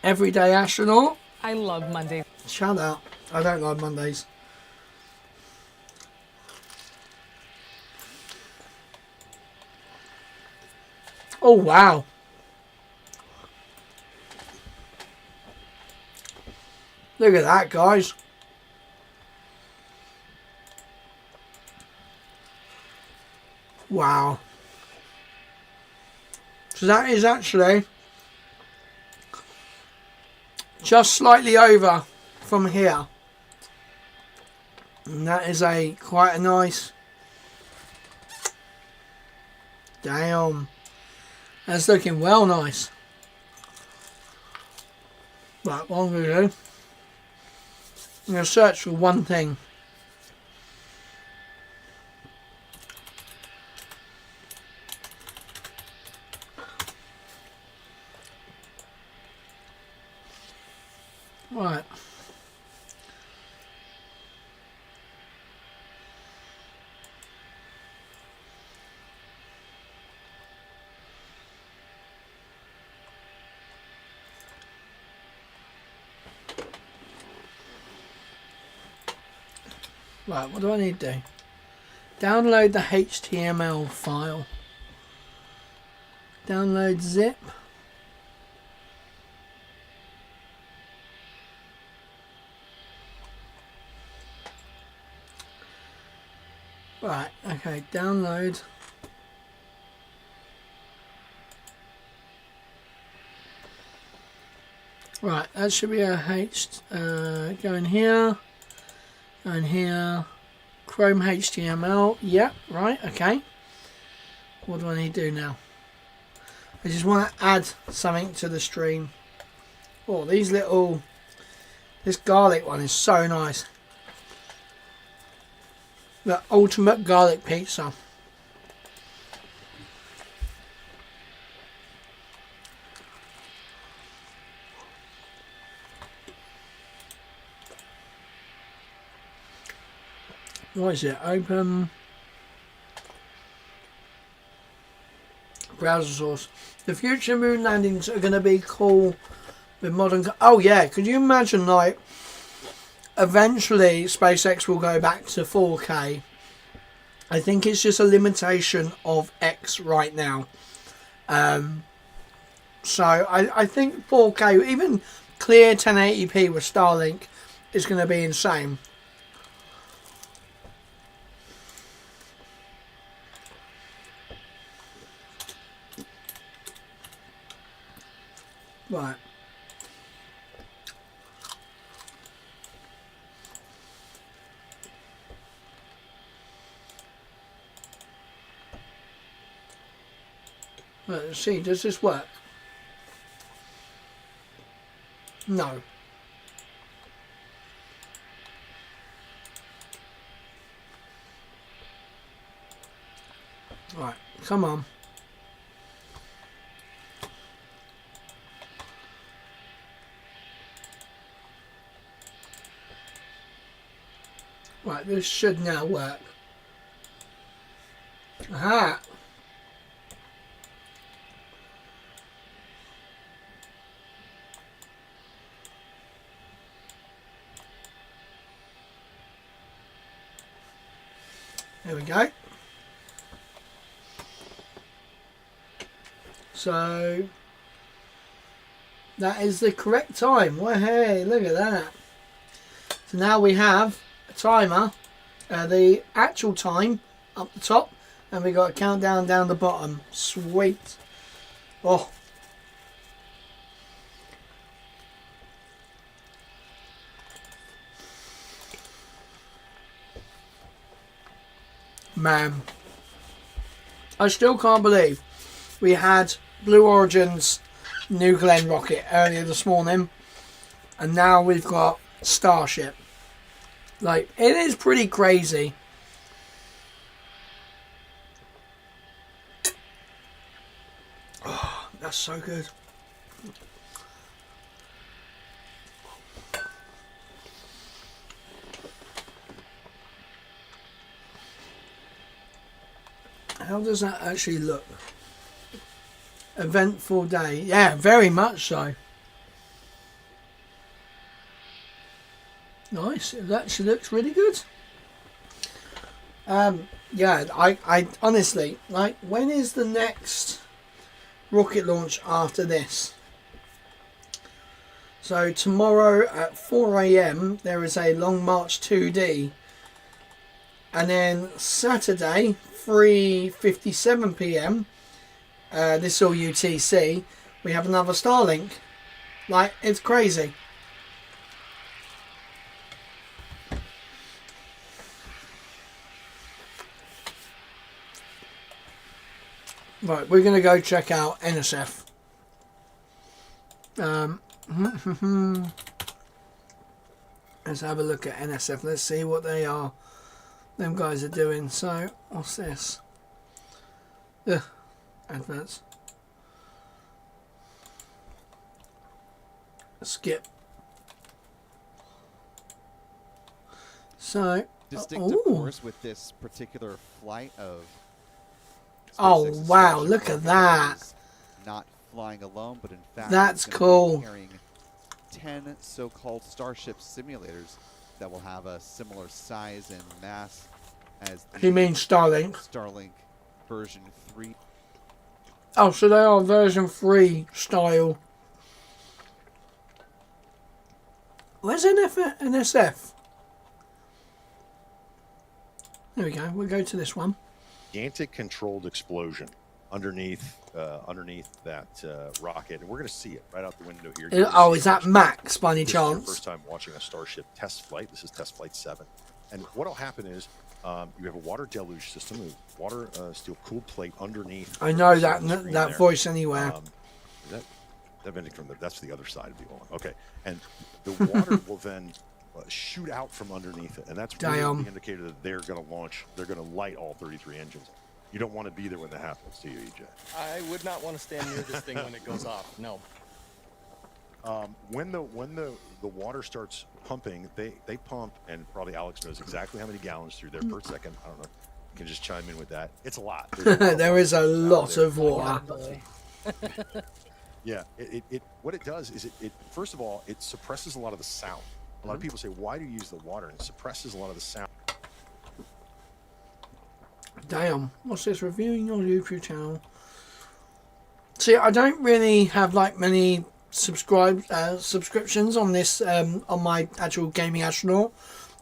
Everyday astronaut. I love Monday. Shut up. I don't like Mondays. Oh, wow. Look at that, guys. Wow. So that is actually just slightly over from here. And that is quite a nice. Damn. That's looking well nice. Right, what I'm going to do, I'm going to search for one thing. Right. Right, what do I need to do? Download the HTML file. Download zip. Right, okay, download. Right, that should be a go in here. Go in here. Chrome HTML. Yep, right, okay. What do I need to do now? I just want to add something to the stream. Oh, this garlic one is so nice. The ultimate garlic pizza. What is it? Open browser source. The future moon landings are going to be cool with modern. Oh yeah, could you imagine like eventually SpaceX will go back to 4K. I think it's just a limitation of X right now. So I think 4K, even clear 1080p with Starlink, is going to be insane. Right. Let's see, does this work? No. Right, come on. Right, this should now work. Aha! There we go. So that is the correct time. Well, hey, look at that. So now we have a timer, the actual time up the top, and we got a countdown down the bottom. Sweet. Oh. Man. I still can't believe we had Blue Origin's New Glenn rocket earlier this morning, and now we've got Starship. Like, it is pretty crazy. Oh, that's so good. How does that actually look? Eventful day. Yeah, very much so. Nice. It actually looks really good. Yeah, I honestly, like, when is the next rocket launch after this? So tomorrow at 4 AM there is a Long March 2D, and then Saturday 3:57 PM, this is all UTC, we have another Starlink. Like, it's crazy. Right, we're going to go check out NSF. Let's have a look at NSF. Let's see what they are. Them guys are doing. So, what's this? Adverts. Skip. So, Distinct, of course, with this particular flight of oh SpaceX's wow, Starship look at rocket that. is not flying alone, but in fact That's it's gonna cool. be carrying 10 so-called Starship simulators that will have a similar size and mass as the You mean Starlink? Starlink version 3. Oh, so they are version 3 style. Where's NSF? There we go. We'll go to this one. Gigantic controlled explosion underneath that rocket, and we're going to see it right out the window here. Oh, is that Max by any This is your chance? first time watching a Starship test flight. This is test flight 7, and what'll happen is you have a water deluge system, a water steel cooled plate underneath. I know that there. voice anywhere. Is that vending from that's the other side of the oil. Okay, and the water will then shoot out from underneath it, and that's really the indicator that they're going to launch. They're going to light all 33 engines. You don't want to be there when that happens, do you, EJ? I would not want to stand near this thing when it goes off. No. When the water starts pumping, they pump, and probably Alex knows exactly how many gallons through there per second. I don't know. You can just chime in with that. It's a lot. There is a lot of water. Yeah. It what it does is it first of all, it suppresses a lot of the sound. A lot of people say, why do you use the water? And it suppresses a lot of the sound. Damn, what's this? Reviewing your YouTube channel. See, I don't really have like many subscriptions on this on my actual Gaming Astronaut.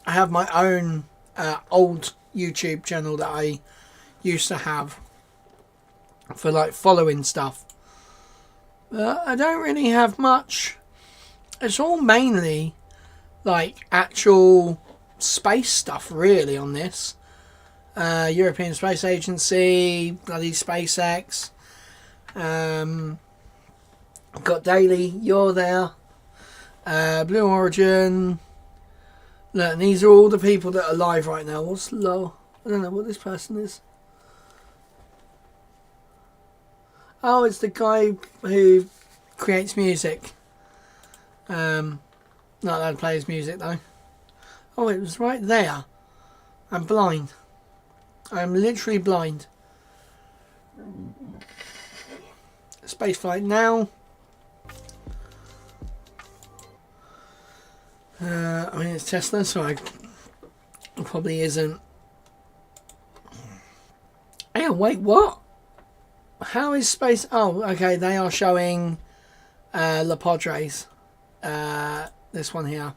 I have my own old YouTube channel that I used to have for like following stuff. I don't really have much. It's all mainly like actual space stuff really on this. European Space Agency, bloody SpaceX, Got Daily, you're there. Blue Origin. Look, and these are all the people that are live right now. What's low? I don't know what this person is. Oh, it's the guy who creates music. Not allowed to play his music though. Oh, it was right there. I'm blind. I'm literally blind. Spaceflight now. I mean, it's Tesla, so it probably isn't. Hey, wait, what? How is space? Oh, okay, they are showing La Padres. This one here.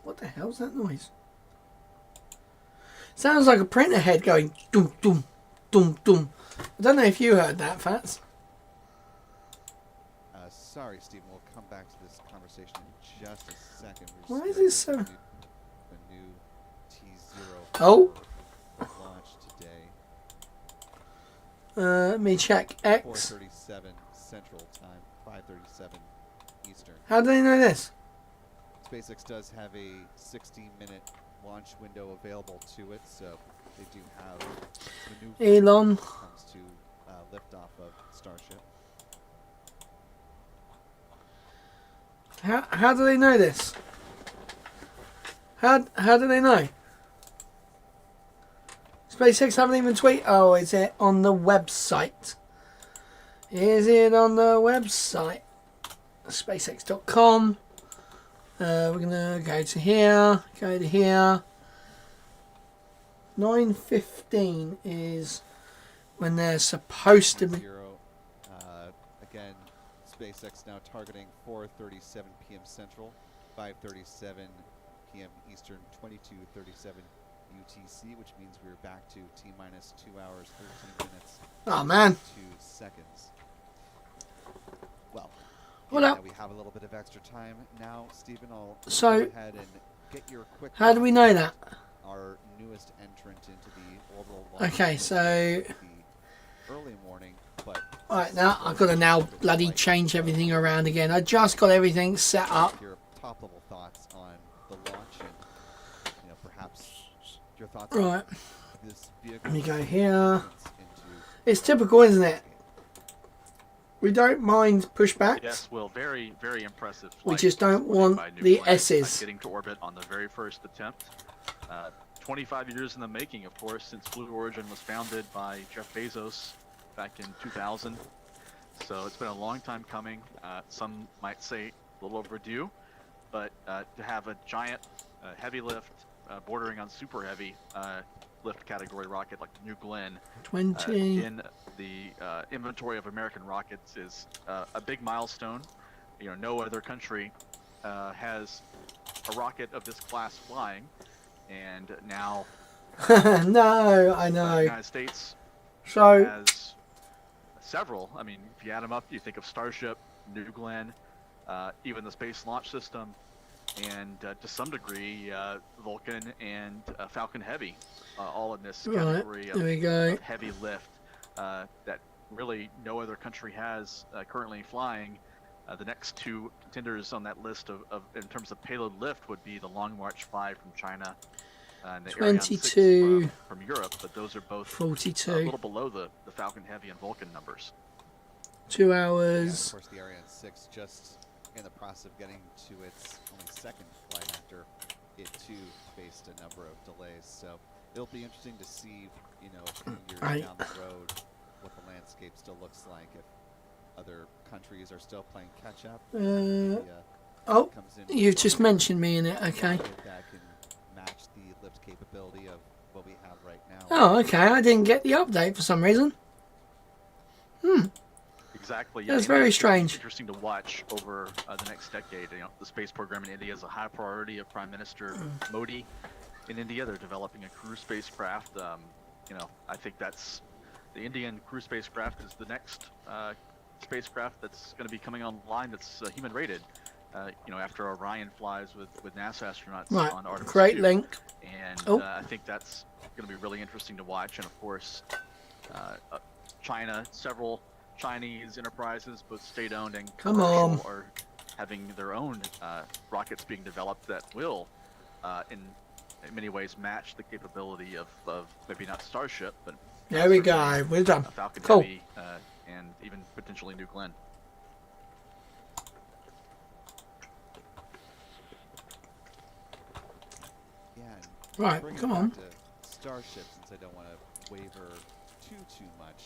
What the hell's that noise? Sounds like a printer head going dum dum dum dum. I don't know if you heard that, Fats. Sorry, Stephen. We'll come back to this conversation in just a second. Why is this so? The new T0 Oh. launch today. Let me check X. 4:37 Central Time, 5:37 Eastern. How do they know this? SpaceX does have a 60-minute launch window available to it, so they do have maneuver Elon. when it comes to liftoff of Starship. How do they know this? How do they know? SpaceX haven't even tweeted. Oh, is it on the website? Is it on the website? SpaceX.com. We're gonna go to here. Go to here. 9:15 is when they're supposed to be. Again, SpaceX now targeting 4:37 p.m. Central, 5:37 p.m. Eastern, 22:37 UTC, which means we're back to T-minus 2 hours, 13 minutes, Oh man. 2 seconds. Well, What up? we have a little bit of extra time now, Stephen. I'll So, go ahead and get your quick. how do we know that? Our newest entrant into the orbital launch. Okay, so the early morning, but alright, now I've got to now bloody change everything around again. I just got everything set up. Your top level thoughts on the launch and perhaps your thoughts Right. on this vehicle. Let me go here. Into It's typical, isn't it? We don't mind pushbacks. Yes, Will, very, very impressive. We flight just don't supported want by New the Glenn, S's. getting to orbit on the very first attempt. 25 years in the making, of course, since Blue Origin was founded by Jeff Bezos back in 2000. So it's been a long time coming. Some might say a little overdue, but to have a giant heavy lift, bordering on super heavy lift category rocket like the New Glenn 20. in the inventory of American rockets is a big milestone. No other country has a rocket of this class flying, and now No, I the know. United States So, has several. I mean, if you add them up, you think of Starship, New Glenn, even the Space Launch System, and to some degree Vulcan and Falcon Heavy, all in this right, category there we go. of heavy lift that really no other country has currently flying. The next two contenders on that list of in terms of payload lift would be the Long March 5 from China and the Ariane 6 22, from Europe, but those are both a 42, little below the Falcon Heavy and Vulcan numbers. 2 yeah, of hours. course, the Ariane 6 just in the process of getting to its only second flight after it too faced a number of delays. So it'll be interesting to see, a few years Right. down the road, what the landscape still looks like if other countries are still playing catch up. Oh, Comes in you've with just mentioned me in it, okay. rocket that can match the lift capability of what we have right now. Oh, okay, I didn't get the update for some reason. Exactly. That's India very is strange. Interesting to watch over the next decade. The space program in India is a high priority of Prime Minister Modi. In India, they're developing a crew spacecraft. I think that's the Indian crew spacecraft is the next spacecraft that's going to be coming online that's human rated. After Orion flies with NASA astronauts Right, on Artemis great 2. link. And Oh. I think that's going to be really interesting to watch. And of course, China, several Chinese enterprises, both state-owned and Come commercial, on. are having their own rockets being developed that will, in many ways, match the capability of maybe not Starship, but There we certainly, go. We're done. Falcon Cool. Heavy, and even potentially New Glenn. Yeah, and Right, bringing come it on. back to Starship, since I don't want to waver too much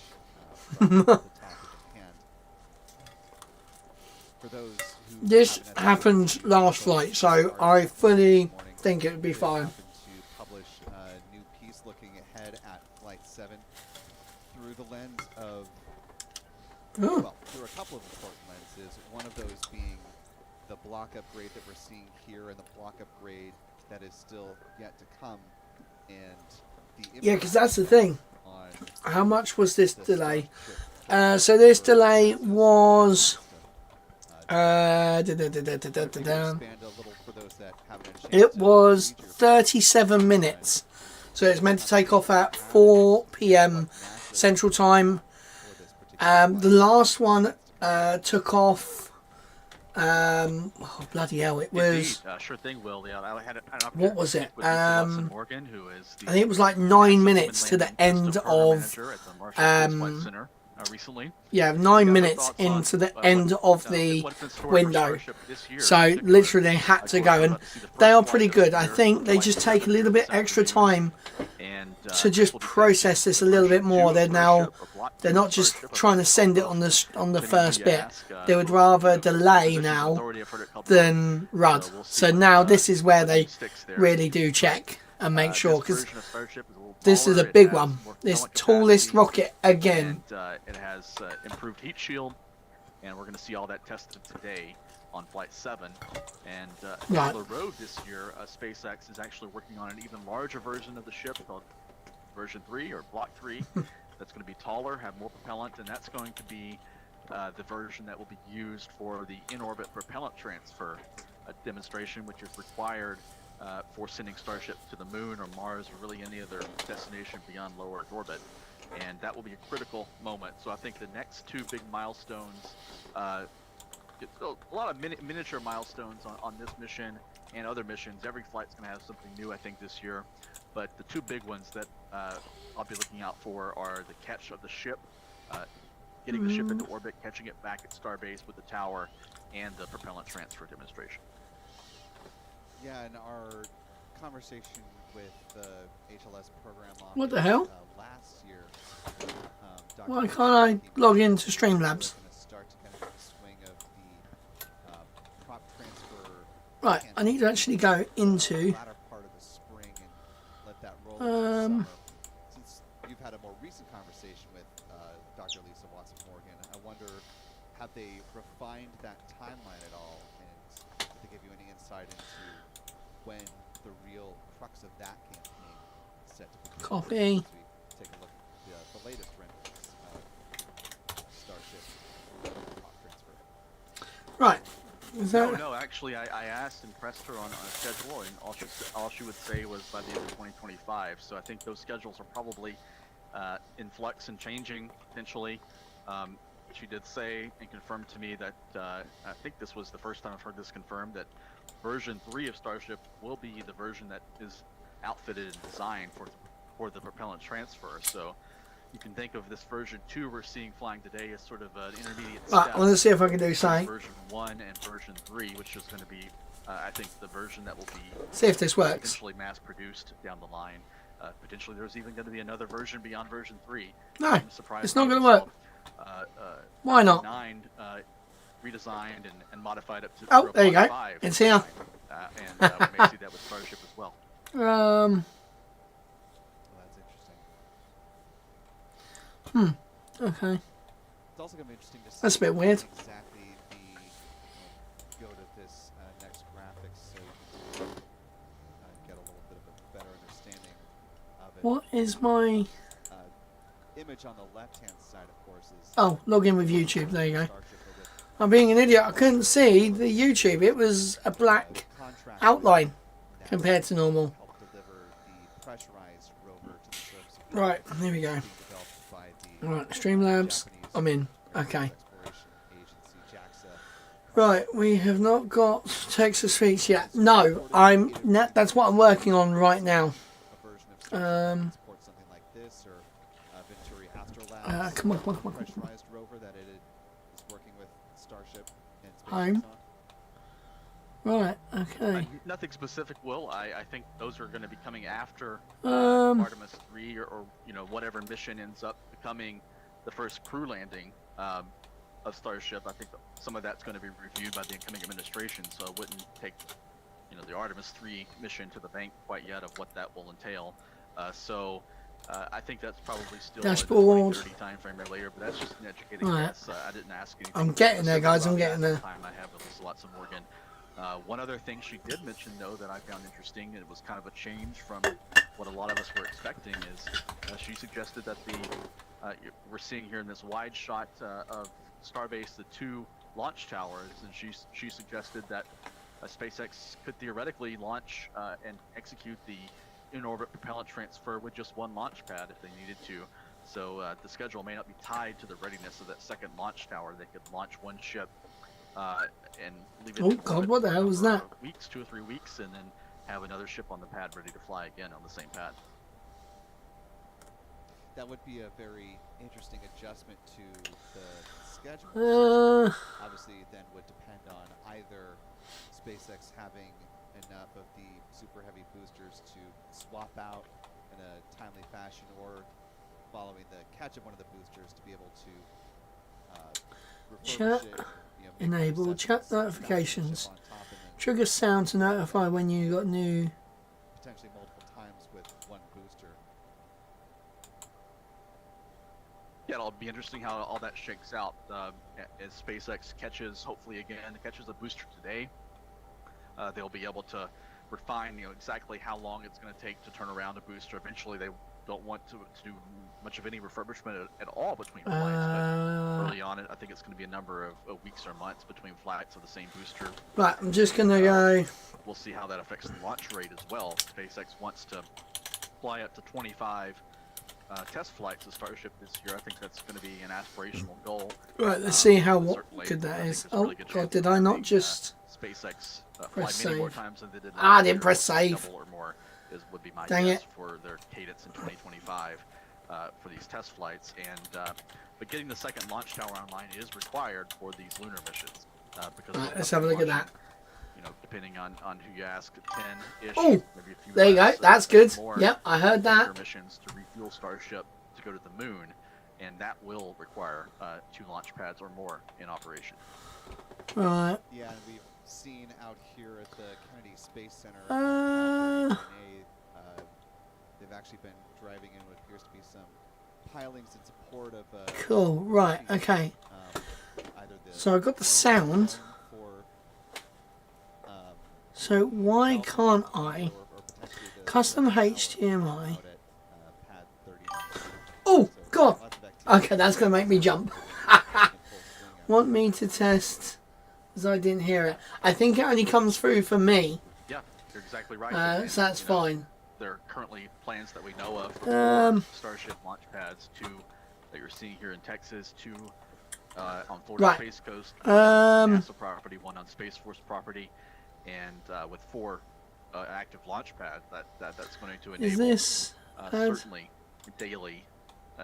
from the topic at hand. For those who This haven't had the happened opportunity to last follow flight, so Starship I this fully morning, think it would be they fine. happened to publish a new piece looking ahead at Flight 7 through the lens of, Oh, well, through a couple of important lenses. One of those being the block upgrade that we're seeing here and the block upgrade that is still yet to come. And the yeah, because that's the thing. on How much was this the delay? Starship So this for delay massive was system. Uh, Maybe expand a little for those that haven't had a chance it to was read your 37 minutes. So it's meant to take off at 4 p.m. Central Time. for this particular The last one took off. Oh bloody hell! It was. Indeed, sure thing, Will. Yeah, I had an What was it? with Mr. Watson Morgan, who is the I think it was like 9 NASA minutes to Human the Landing end System Program of. Manager at the Marshall Space Flight Center recently. Yeah, You 9 got minutes thoughts on, into the what- end of what's the in store for window. Starship this year in So particular? literally they had Of to course, go, we're and about to see the they first are flight pretty of good. the I year, think they Flight just 7 take a little bit this extra afternoon. time And, to this just will be process this a little bit version more. 2 They're of now Starship, or Block they're 2 not of just Starship, trying to send it on the first bit. They would rather delay now than run. So we'll see So what, now this is where what they sticks there. really do check and make sure, This because version of Starship is a little this is a taller, it big has one. more This propellant tallest capacity, rocket again. and it has improved heat shield, and we're going to see all that tested today on Flight 7. And Right. down the road this year, SpaceX is actually working on an even larger version of the ship called version 3 or Block 3. That's going to be taller, have more propellant, and that's going to be the version that will be used for the in-orbit propellant transfer demonstration, which is required for sending Starship to the moon or Mars or really any other destination beyond low Earth orbit. And that will be a critical moment. So I think the next two big milestones, it's a lot of miniature milestones on this mission and other missions. Every flight's going to have something new, I think, this year. But the two big ones that I'll be looking out for are the catch of the ship, getting the ship into orbit, catching it back at Starbase with the tower, and the propellant transfer demonstration. Yeah, in our conversation with the HLS program office, What the hell? Last year, Why can't I log into Streamlabs? Start to kind of get the swing of the prop transfer. Right, I need to actually go into. Latter part of the spring and let that roll into the summer. Since you've had a more recent conversation with Dr. Lisa Watson Morgan, I wonder, have they refined that timeline at all, and did they give you any insight into when the real crux of that campaign is set to begin? Copy. As we take a look at the latest renderings of Starship prop transfer. Right. Is that, No, actually, I asked and pressed her on a schedule, and all she would say was by the end of 2025. So I think those schedules are probably in flux and changing potentially. She did say and confirm to me that I think this was the first time I've heard this confirmed, that version 3 of Starship will be the version that is outfitted and designed for the propellant transfer. So you can think of this version 2 we're seeing flying today as sort of an intermediate right, step. I want to see if I can do between something. Version 1 and version 3, which is going to be, I think, the version that will be See if this works. potentially mass-produced down the line. Potentially, there's even going to be another version beyond version 3. No, I'm surprised it's not by going to work. itself. Why not? 9 redesigned and modified up to Oh, there you go. 0.5 It's here. and we may see that with Starship as well. Well, that's interesting. Okay. It's also going to be interesting to see That's a bit weird. exactly the go to this next graphics so you can get a little bit of a better understanding of it. What is my... Image on the left-hand side, of course, is Oh, log in with YouTube. There you go. Starship, but with I'm being an idiot. I couldn't see the YouTube. It was a black contract outline with NASA compared to normal. help deliver the pressurized rover to the surface of the Right, Earth there we go. being developed by Right, Streamlabs. Japanese I'm in. Okay. Exploration Agency, JAXA. Right, we have not got Texas Speech yet. No, that's what I'm working on right now. A version of Starship that supports something like this, or Venturi Astrolabs, Come on. pressurized rover that it is working with Starship and Home. SpaceX on. Right, okay. Nothing specific, Will. I think those are going to be coming after Um, Artemis 3 or whatever mission ends up becoming the first crew landing of Starship. I think some of that's going to be reviewed by the incoming administration, so I wouldn't take the Artemis 3 mission to the bank quite yet of what that will entail. I think that's probably still Dashboard. in the 2030 time frame or later, but that's just an educated Right. guess. I didn't ask anything. I'm getting there, specific guys, I'm about getting that there. at the time I have with Lots of Morgan. One other thing she did mention, though, that I found interesting, and it was kind of a change from what a lot of us were expecting, is she suggested that we're seeing here in this wide shot of Starbase the 2 launch towers, and she suggested that SpaceX could theoretically launch and execute the in-orbit propellant transfer with just one launch pad if they needed to. So the schedule may not be tied to the readiness of that second launch tower. They could launch one ship and leave it. Oh in God, orbit what the for a hell was number that? of weeks, 2 or 3 weeks, and then have another ship on the pad ready to fly again on the same pad. That would be a very interesting adjustment to the schedule. Obviously, then would depend on either SpaceX having enough of the super heavy boosters to swap out in a timely fashion, or following the catch of one of the boosters to be able to Chat. refurbish it, make Enable interceptions, chat mount the notifications. ship on top, and then Trigger sound to notify when you got new. potentially multiple times with one booster. Yeah, it'll be interesting how all that shakes out as SpaceX catches a booster today. They'll be able to refine, exactly how long it's going to take to turn around a booster. Eventually, they don't want to do much of any refurbishment at all between flights. But early on, I think it's going to be a number of weeks or months between flights of the same booster. Right, I'm just gonna go. We'll see how that affects the launch rate as well. SpaceX wants to fly up to 25 test flights of Starship this year. I think that's going to be an aspirational goal. Right, let's see how Certainly, good I that think is. there's a Oh really good God, chance did of I not having, just? SpaceX fly Press many more save. times than they did I last didn't year, press save. double or more would be my Dang guess it. for their cadence in 2025 for these test flights. And but getting the second launch tower online is required for these lunar missions because Right, they'll let's to have a be look at launching, that. depending on who you ask, 10-ish, Oh, maybe a few There you go. less, That's good. more Yep, I heard that. tanker missions to refuel Starship to go to the moon, and that will require 2 launch pads or more in operation. Right. Yeah, and we've seen out here at the Kennedy Space Center, they've actually been driving in what appears to be some pilings in support of Cool. Right. Okay. either the So I got the sound. for, So why can't I or potentially the custom tower HDMI? out at pad 39. Oh So God. lots of activity Okay, that's gonna make me jump. in full swing out Want me to test? Because I didn't hear it. I think it only comes through for me. Yeah, you're exactly right. And, So that's fine. There are currently plans that we know of for Starship launch pads, 2 that you're seeing here in Texas, 2 on Florida Right. Space Coast, 1 on NASA property, 1 on Space Force property, and with 4 active launch pads, that's going to enable Is this? certainly daily,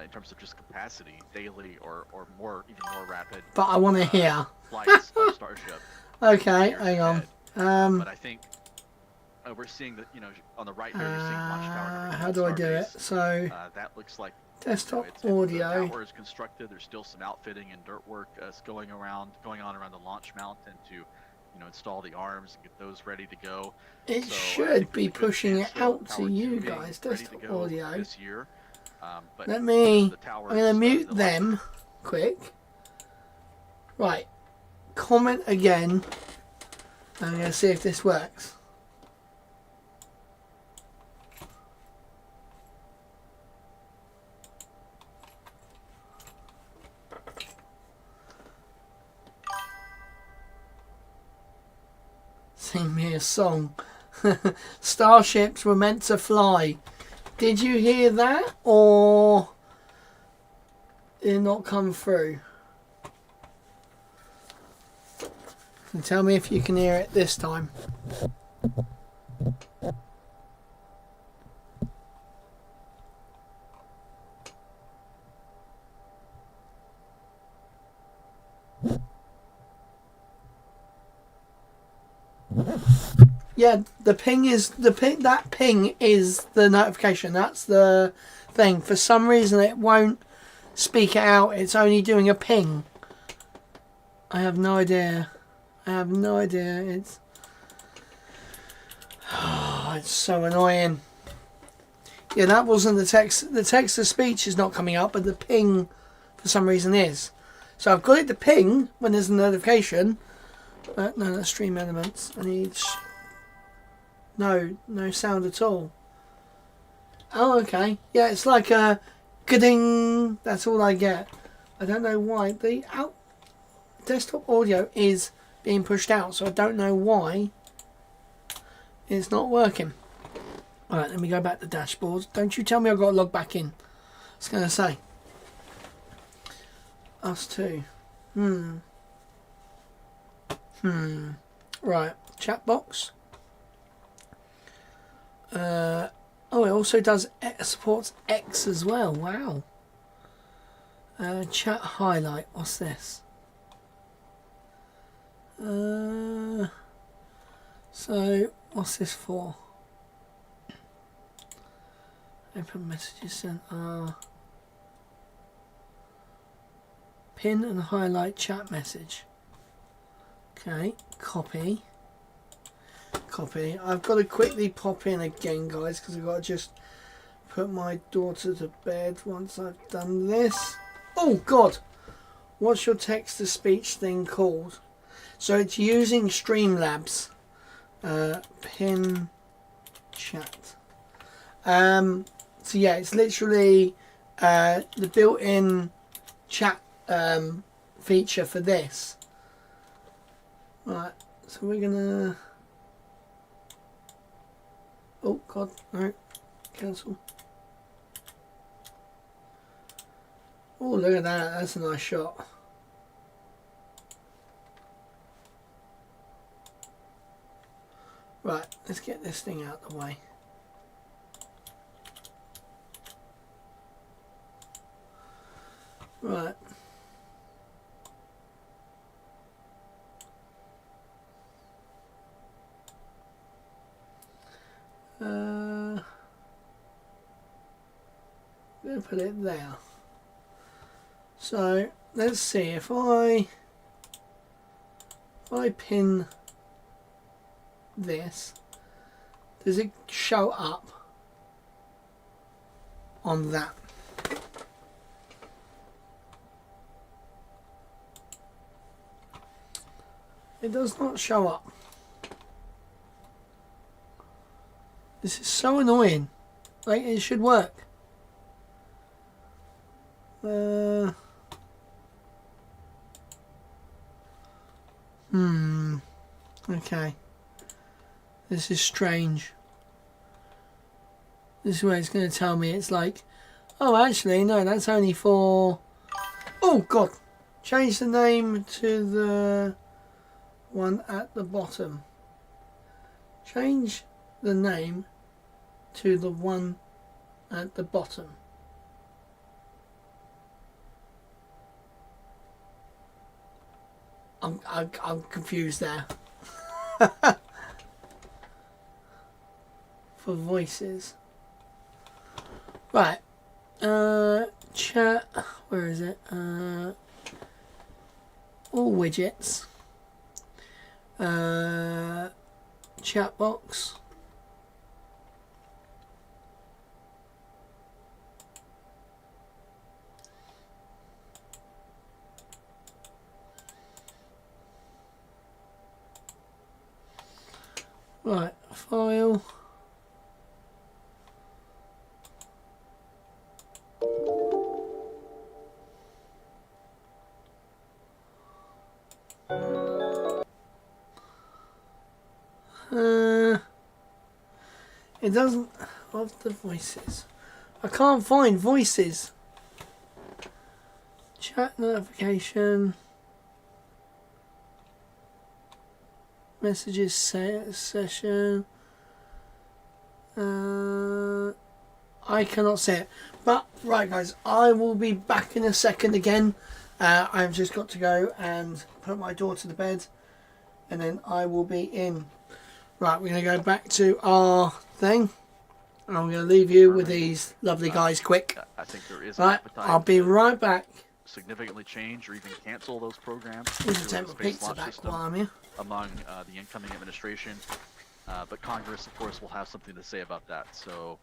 in terms of just capacity, daily or more, even more rapid. But I want to hear. Flights of Starship. Okay, years hang on. ahead. But I think we're seeing that, on the right there, you're seeing launch tower number 2 How on do I do it? Starbase. So That looks like desktop the audio. tower is constructed. There's still some outfitting and dirt work going on around the launch mount, and to install the arms and get those ready to go. It So, I should think be there's a good pushing chance it for out to Tower 2 you being guys. ready to Desktop go audio. this year. But Let me. the I'm towers, gonna mute the them quick. Right. Comment again. I'm gonna see if this works. Sing me a song. Starships were meant to fly. Did you hear that? Or did it not come through? And tell me if you can hear it this time. Yeah, the ping is that ping is the notification. That's the thing. For some reason it won't speak it out. It's only doing a ping. I have no idea. It's it's so annoying. Yeah, that wasn't the text. The text to speech is not coming up, but the ping for some reason is. So I've got it to ping when there's a notification. But no, that's stream elements. I need no sound at all. Oh, okay. Yeah, it's like a ga-ding. That's all I get. I don't know why the desktop audio is being pushed out, so I don't know why it's not working. Alright, let me go back to dashboard. Don't you tell me I've got to log back in. I was going to say. Us too. Right, chat box. Oh, it also does supports X as well. Wow. Chat highlight. What's this? So what's this for? Open messages sent. Pin and highlight chat message. Okay, copy. I've got to quickly pop in again, guys, because I've got to just put my daughter to bed once I've done this. Oh God, what's your text to speech thing called? So it's using Streamlabs. Pin chat. So yeah, it's literally the built-in chat feature for this. Right, so we're gonna. Oh God, no, cancel. Oh, look at that, that's a nice shot. Right, let's get this thing out of the way. Right. I'm going to put it there. So let's see if I pin this, does it show up on that? It does not show up. This is so annoying. Like, it should work. Okay. This is strange. This is where it's going to tell me. It's like, oh, actually, no, that's only for... Oh, God. Change the name to the one at the bottom. Change the name to the one at the bottom. I'm confused there. For voices. Right. Chat. Where is it? All widgets. Chat box. Right, file. It doesn't of the voices. I can't find voices. Chat notification. Messages session. I cannot see it. But, right guys, I will be back in a second again. I've just got to go and put my daughter to bed. And then I will be in. Right, we're going to go back to our thing. I'm going to leave you with these lovely guys quick. I think there is Right, an appetite I'll be to right back. significantly change or even cancel those programs Need to through take the my space pizza launch back system while I'm here. among the incoming administration. But Congress, of course, will have something to say about that. So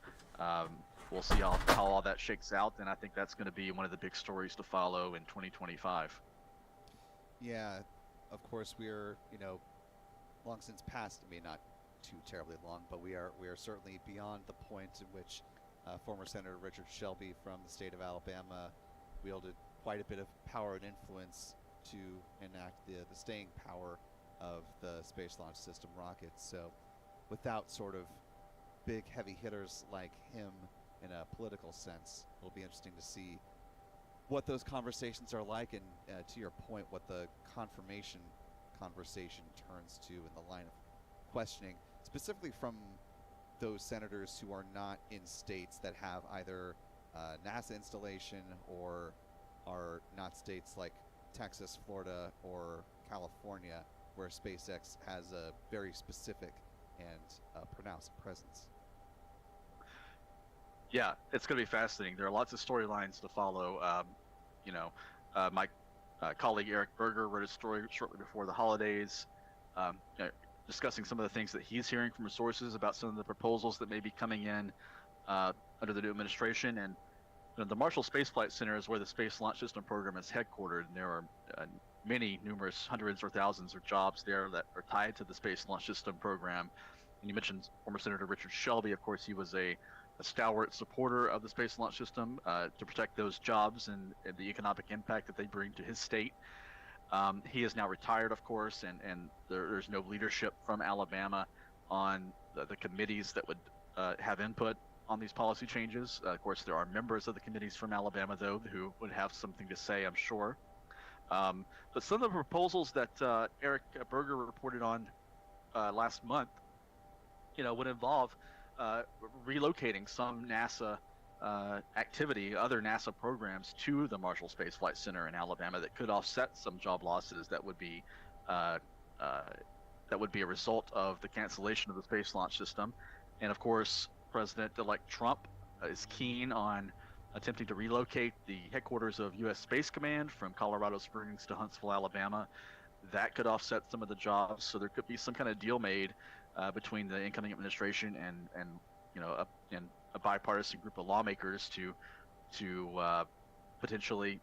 we'll see how all that shakes out. And I think that's going to be one of the big stories to follow in 2025. Yeah, of course we are, long since past. I mean, not too terribly long, but we are certainly beyond the point in which former Senator Richard Shelby from the state of Alabama wielded quite a bit of power and influence to enact the staying power of the Space Launch System rockets. So without sort of big heavy hitters like him in a political sense, it'll be interesting to see what those conversations are like, and to your point, what the confirmation conversation turns to in the line of questioning, specifically from those senators who are not in states that have either NASA installation or are not states like Texas, Florida, or California, where SpaceX has a very specific and pronounced presence. Yeah, it's going to be fascinating. There are lots of storylines to follow. My colleague Eric Berger wrote a story shortly before the holidays, discussing some of the things that he's hearing from sources about some of the proposals that may be coming in under the new administration. And the Marshall Space Flight Center is where the Space Launch System program is headquartered, and there are numerous hundreds or thousands of jobs there that are tied to the Space Launch System program. And you mentioned former Senator Richard Shelby. Of course, he was a stalwart supporter of the Space Launch System to protect those jobs and the economic impact that they bring to his state. He is now retired, of course, and there's no leadership from Alabama on the committees that would have input on these policy changes. Of course, there are members of the committees from Alabama, though, who would have something to say, I'm sure. But some of the proposals that Eric Berger reported on last month, would involve relocating some NASA activity, other NASA programs, to the Marshall Space Flight Center in Alabama that could offset some job losses that would be a result of the cancellation of the Space Launch System. And of course, President-elect Trump is keen on attempting to relocate the headquarters of U.S. Space Command from Colorado Springs to Huntsville, Alabama. That could offset some of the jobs, so there could be some kind of deal made between the incoming administration and a bipartisan group of lawmakers to potentially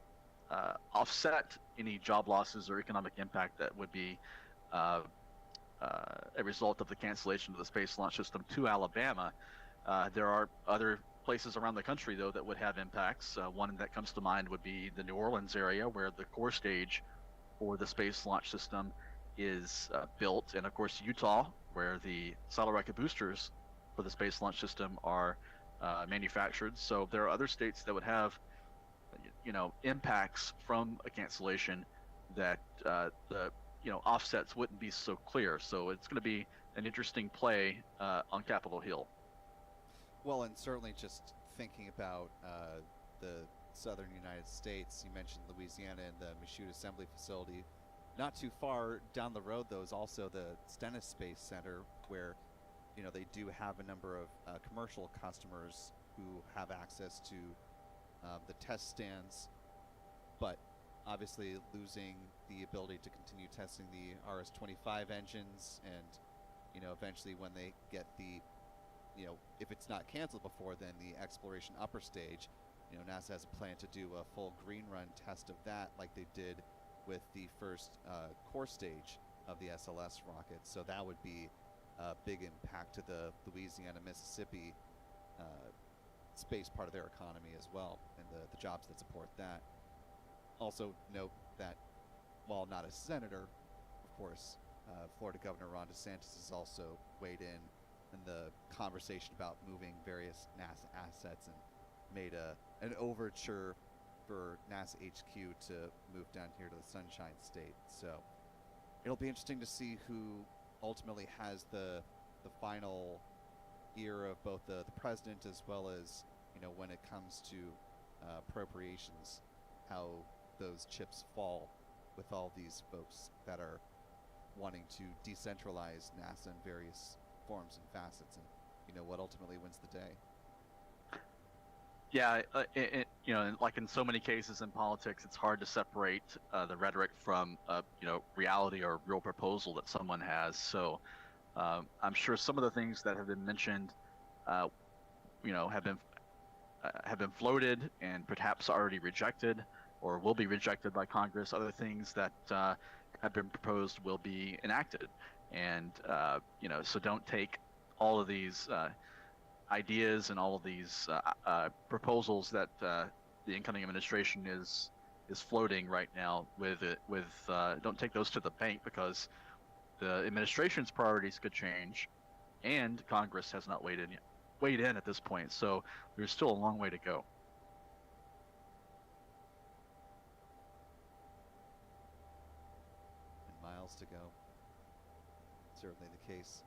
offset any job losses or economic impact that would be a result of the cancellation of the Space Launch System to Alabama. There are other places around the country, though, that would have impacts. One that comes to mind would be the New Orleans area, where the core stage for the Space Launch System is built, and of course Utah, where the solid rocket boosters for the Space Launch System are manufactured. So there are other states that would have, impacts from a cancellation that the offsets wouldn't be so clear. So it's going to be an interesting play on Capitol Hill. Well, and certainly just thinking about the southern United States, you mentioned Louisiana and the Michoud Assembly Facility. Not too far down the road, though, is also the Stennis Space Center, where they do have a number of commercial customers who have access to the test stands, but obviously losing the ability to continue testing the RS-25 engines, and eventually when they get the if it's not canceled before then the exploration upper stage, NASA has a plan to do a full green run test of that, like they did with the first core stage of the SLS rocket. So that would be a big impact to the Louisiana, Mississippi space part of their economy as well, and the jobs that support that. Also note that while not a senator, of course, Florida Governor Ron DeSantis has also weighed in the conversation about moving various NASA assets and made an overture for NASA HQ to move down here to the Sunshine State. So it'll be interesting to see who ultimately has the final ear of both the president, as well as, you know, when it comes to appropriations, how those chips fall with all these folks that are wanting to decentralize NASA in various forms and facets, and, you know, what ultimately wins the day. Yeah, you know, like in so many cases in politics, it's hard to separate the rhetoric from, you know, reality or real proposal that someone has. So I'm sure some of the things that have been mentioned, you know, have been floated and perhaps already rejected or will be rejected by Congress. Other things that have been proposed will be enacted. And, you know, so don't take all of these ideas and all of these proposals that the incoming administration is floating right now don't take those to the bank, because the administration's priorities could change and Congress has not weighed in at this point. So there's still a long way to go. And miles to go. Certainly the case.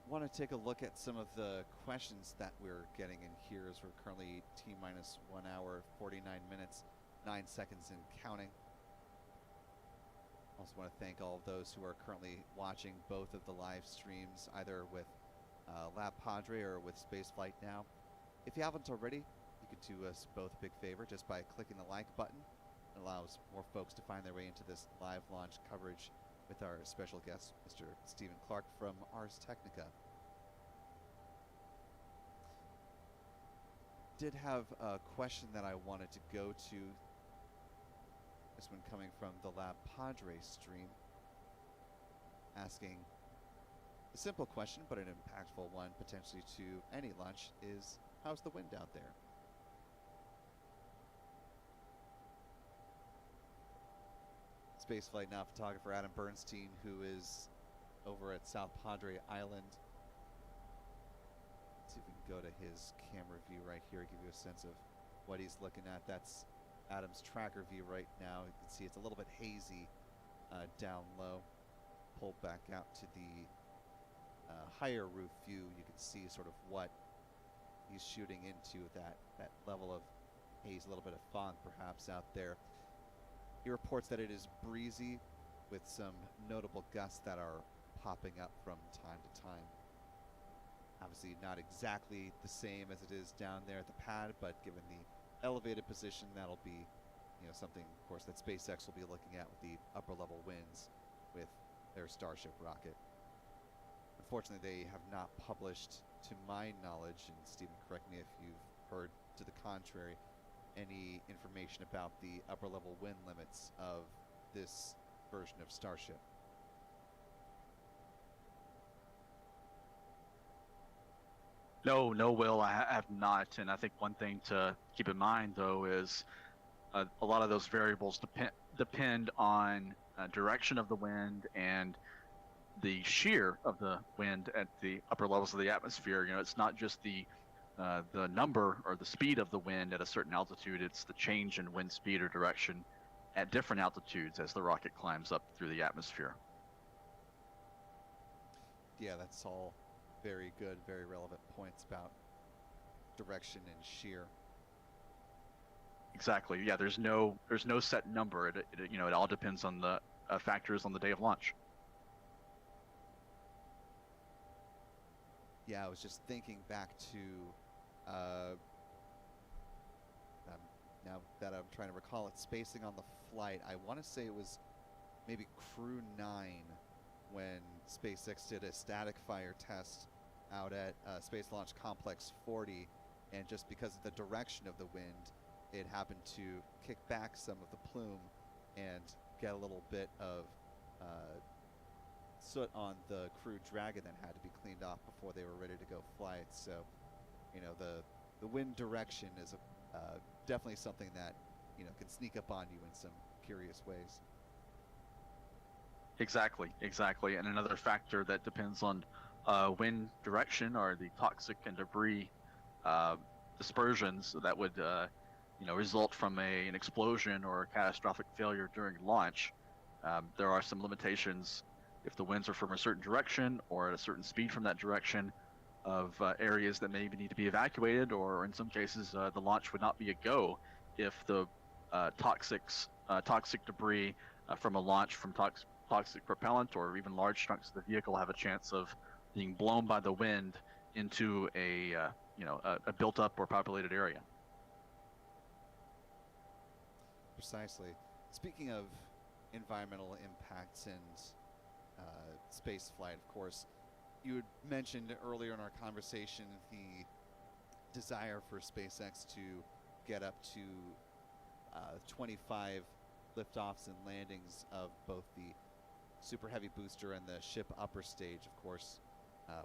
Want to take a look at some of the questions that we're getting in here, as we're currently T-minus 1 hour, 49 minutes, 9 seconds and counting. Also want to thank all of those who are currently watching both of the live streams, either with Lab Padre or with Spaceflight Now. If you haven't already, you could do us both a big favor just by clicking the like button. It allows more folks to find their way into this live launch coverage with our special guest, Mr. Stephen Clark from Ars Technica. Did have a question that I wanted to go to. This one coming from the Lab Padre stream, asking a simple question, but an impactful one potentially to any launch, is how's the wind out there? Spaceflight Now photographer Adam Bernstein, who is over at South Padre Island. Let's see if we can go to his camera view right here, give you a sense of what he's looking at. That's Adam's tracker view right now. You can see it's a little bit hazy down low. Pull back out to the higher roof view. You can see sort of what he's shooting into with that level of haze, a little bit of fog perhaps out there. He reports that it is breezy with some notable gusts that are popping up from time to time. Obviously not exactly the same as it is down there at the pad, but given the elevated position, that'll be, you know, something, of course, that SpaceX will be looking at with the upper level winds with their Starship rocket. Unfortunately, they have not published, to my knowledge, and Stephen, correct me if you've heard to the contrary, any information about the upper level wind limits of this version of Starship. No, Will, I have not. And I think one thing to keep in mind, though, is a lot of those variables depend on direction of the wind and the shear of the wind at the upper levels of the atmosphere. You know, it's not just the number or the speed of the wind at a certain altitude, it's the change in wind speed or direction at different altitudes as the rocket climbs up through the atmosphere. Yeah, that's all very good, very relevant points about direction and shear. Exactly. Yeah, there's no set number. It all depends on the factors on the day of launch. Yeah, I was just thinking back to now that I'm trying to recall it, spacing on the flight. I want to say it was maybe Crew 9 when SpaceX did a static fire test out at Space Launch Complex 40, and just because of the direction of the wind, it happened to kick back some of the plume and get a little bit of soot on the Crew Dragon that had to be cleaned off before they were ready to go fly it. So, you know, the wind direction is definitely something that, you know, can sneak up on you in some curious ways. Exactly. And another factor that depends on wind direction are the toxic and debris dispersions that would result from an explosion or a catastrophic failure during launch. There are some limitations if the winds are from a certain direction or at a certain speed from that direction of areas that maybe need to be evacuated, or in some cases the launch would not be a go if the toxic debris from a launch from toxic propellant or even large chunks of the vehicle have a chance of being blown by the wind into a built up or populated area. Precisely. Speaking of environmental impacts and space flight, of course, you had mentioned earlier in our conversation the desire for SpaceX to get up to 25 liftoffs and landings of both the Super Heavy booster and the ship upper stage. Of course,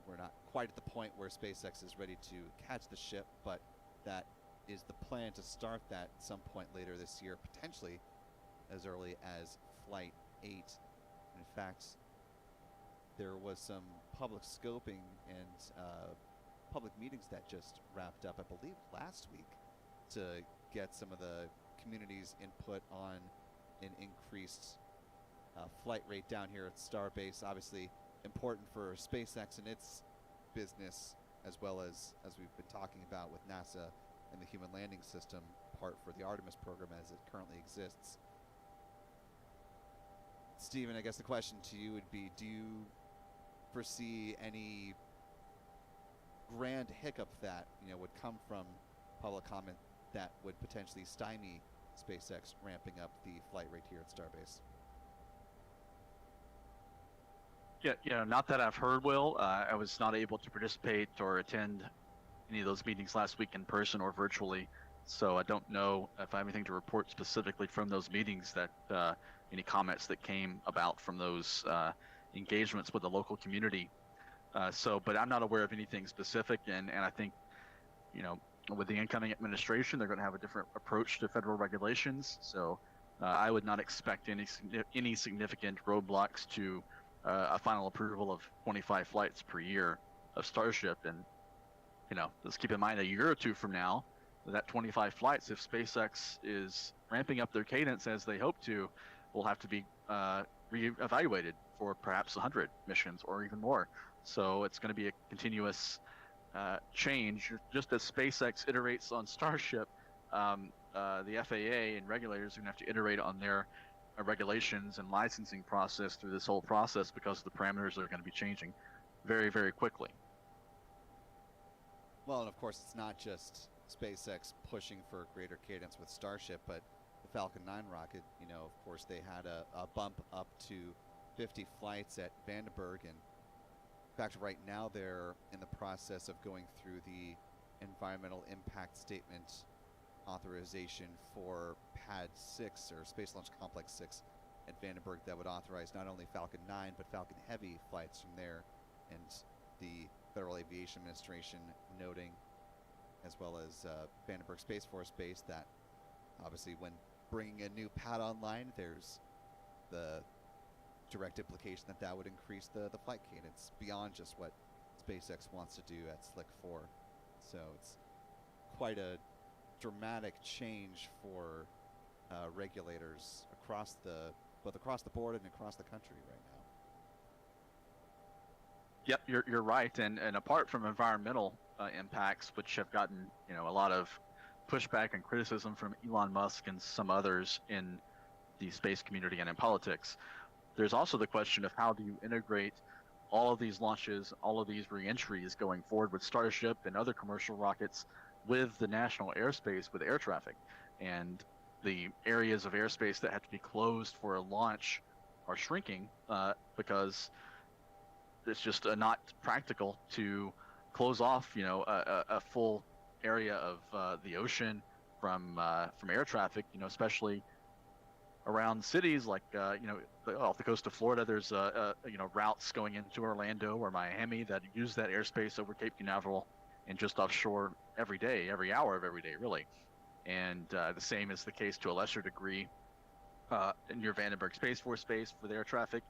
we're not quite at the point where SpaceX is ready to catch the ship, but that is the plan to start that some point later this year, potentially as early as Flight 8. In fact, there was some public scoping and public meetings that just wrapped up, I believe, last week to get some of the community's input on an increased flight rate down here at Starbase. Obviously important for SpaceX and its business, as well as we've been talking about with NASA and the Human Landing System part for the Artemis program as it currently exists. Stephen, I guess the question to you would be, do you foresee any grand hiccup that would come from public comment that would potentially stymie SpaceX ramping up the flight rate here at Starbase? Yeah, not that I've heard, Will. I was not able to participate or attend any of those meetings last week in person or virtually, so I don't know if I have anything to report specifically from those meetings, that any comments that came about from those engagements with the local community. But I'm not aware of anything specific, and I think, with the incoming administration, they're going to have a different approach to federal regulations. So I would not expect any significant roadblocks to a final approval of 25 flights per year of Starship. And let's keep in mind, a year or two from now, that 25 flights, if SpaceX is ramping up their cadence as they hope to, will have to be reevaluated for perhaps 100 missions or even more. So it's going to be a continuous change. Just as SpaceX iterates on Starship, the FAA and regulators are going to have to iterate on their regulations and licensing process through this whole process, because the parameters are going to be changing very, very quickly. Well, and of course, it's not just SpaceX pushing for greater cadence with Starship, but the Falcon 9 rocket, of course, they had a bump up to 50 flights at Vandenberg. And in fact, right now they're in the process of going through the environmental impact statement authorization for Pad 6, or Space Launch Complex 6 at Vandenberg, that would authorize not only Falcon 9 but Falcon Heavy flights from there, and the Federal Aviation Administration noting, as well as Vandenberg Space Force Base, that obviously when bringing a new pad online, there's the direct implication that would increase the flight cadence beyond just what SpaceX wants to do at Slick 4. So it's quite a dramatic change for regulators both across the board and across the country right now. Yep, you're right. And apart from environmental impacts, which have gotten a lot of pushback and criticism from Elon Musk and some others in the space community and in politics, there's also the question of how do you integrate all of these launches, all of these re-entries going forward with Starship and other commercial rockets with the national airspace, with air traffic. And the areas of airspace that have to be closed for a launch are shrinking because it's just not practical to close off, a full area of the ocean from air traffic, especially around cities like, off the coast of Florida. There's routes going into Orlando or Miami that use that airspace over Cape Canaveral and just offshore every day, every hour of every day, really. And the same is the case to a lesser degree in your Vandenberg Space Force Base for the air traffic,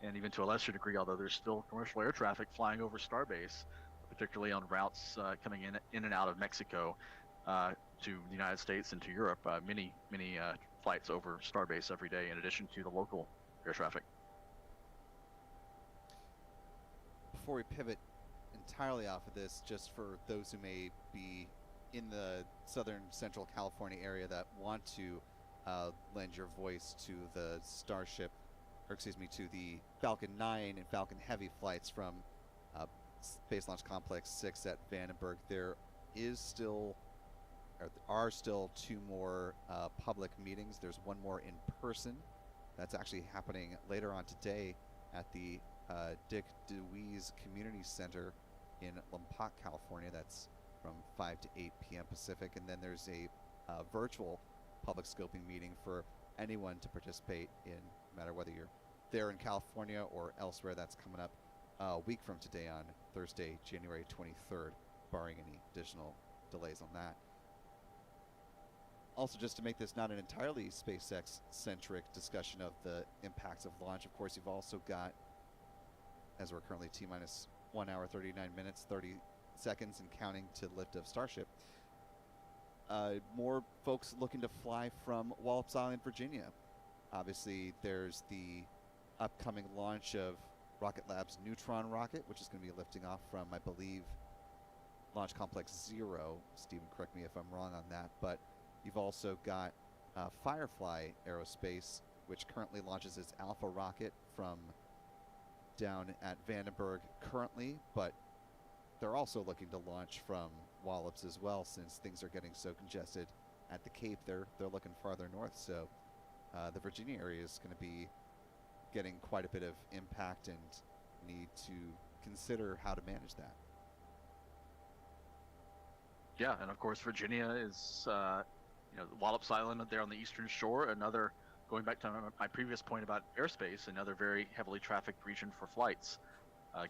and even to a lesser degree, although there's still commercial air traffic flying over Starbase, particularly on routes coming in and out of Mexico. to the United States and to Europe. Many flights over Starbase every day, in addition to the local air traffic. Before we pivot entirely off of this, just for those who may be in the southern central California area that want to lend your voice to the Starship, or excuse me, to the Falcon 9 and Falcon Heavy flights from Space Launch Complex 6 at Vandenberg, there are still 2 more public meetings. There's one more in person. That's actually happening later on today at the Dick DeWeese Community Center in Lompoc, California. That's from 5 to 8 p.m. Pacific. And then there's a virtual public scoping meeting for anyone to participate in, no matter whether you're there in California or elsewhere. That's coming up a week from today on Thursday, January 23rd, barring any additional delays on that. Also, just to make this not an entirely SpaceX-centric discussion of the impacts of launch, of course, you've also got, as we're currently T-minus 1 hour, 39 minutes, 30 seconds and counting to lift of Starship, more folks looking to fly from Wallops Island, Virginia. Obviously, there's the upcoming launch of Rocket Lab's Neutron rocket, which is going to be lifting off from, I believe, Launch Complex 0. Stephen, correct me if I'm wrong on that. But you've also got Firefly Aerospace, which currently launches its Alpha rocket from down at Vandenberg currently, but they're also looking to launch from Wallops as well, since things are getting so congested at the Cape. They're looking farther north, so the Virginia area is going to be getting quite a bit of impact and need to consider how to manage that. Yeah, and of course Virginia is, Wallops Island there on the eastern shore. Another, going back to my previous point about airspace, another very heavily trafficked region for flights,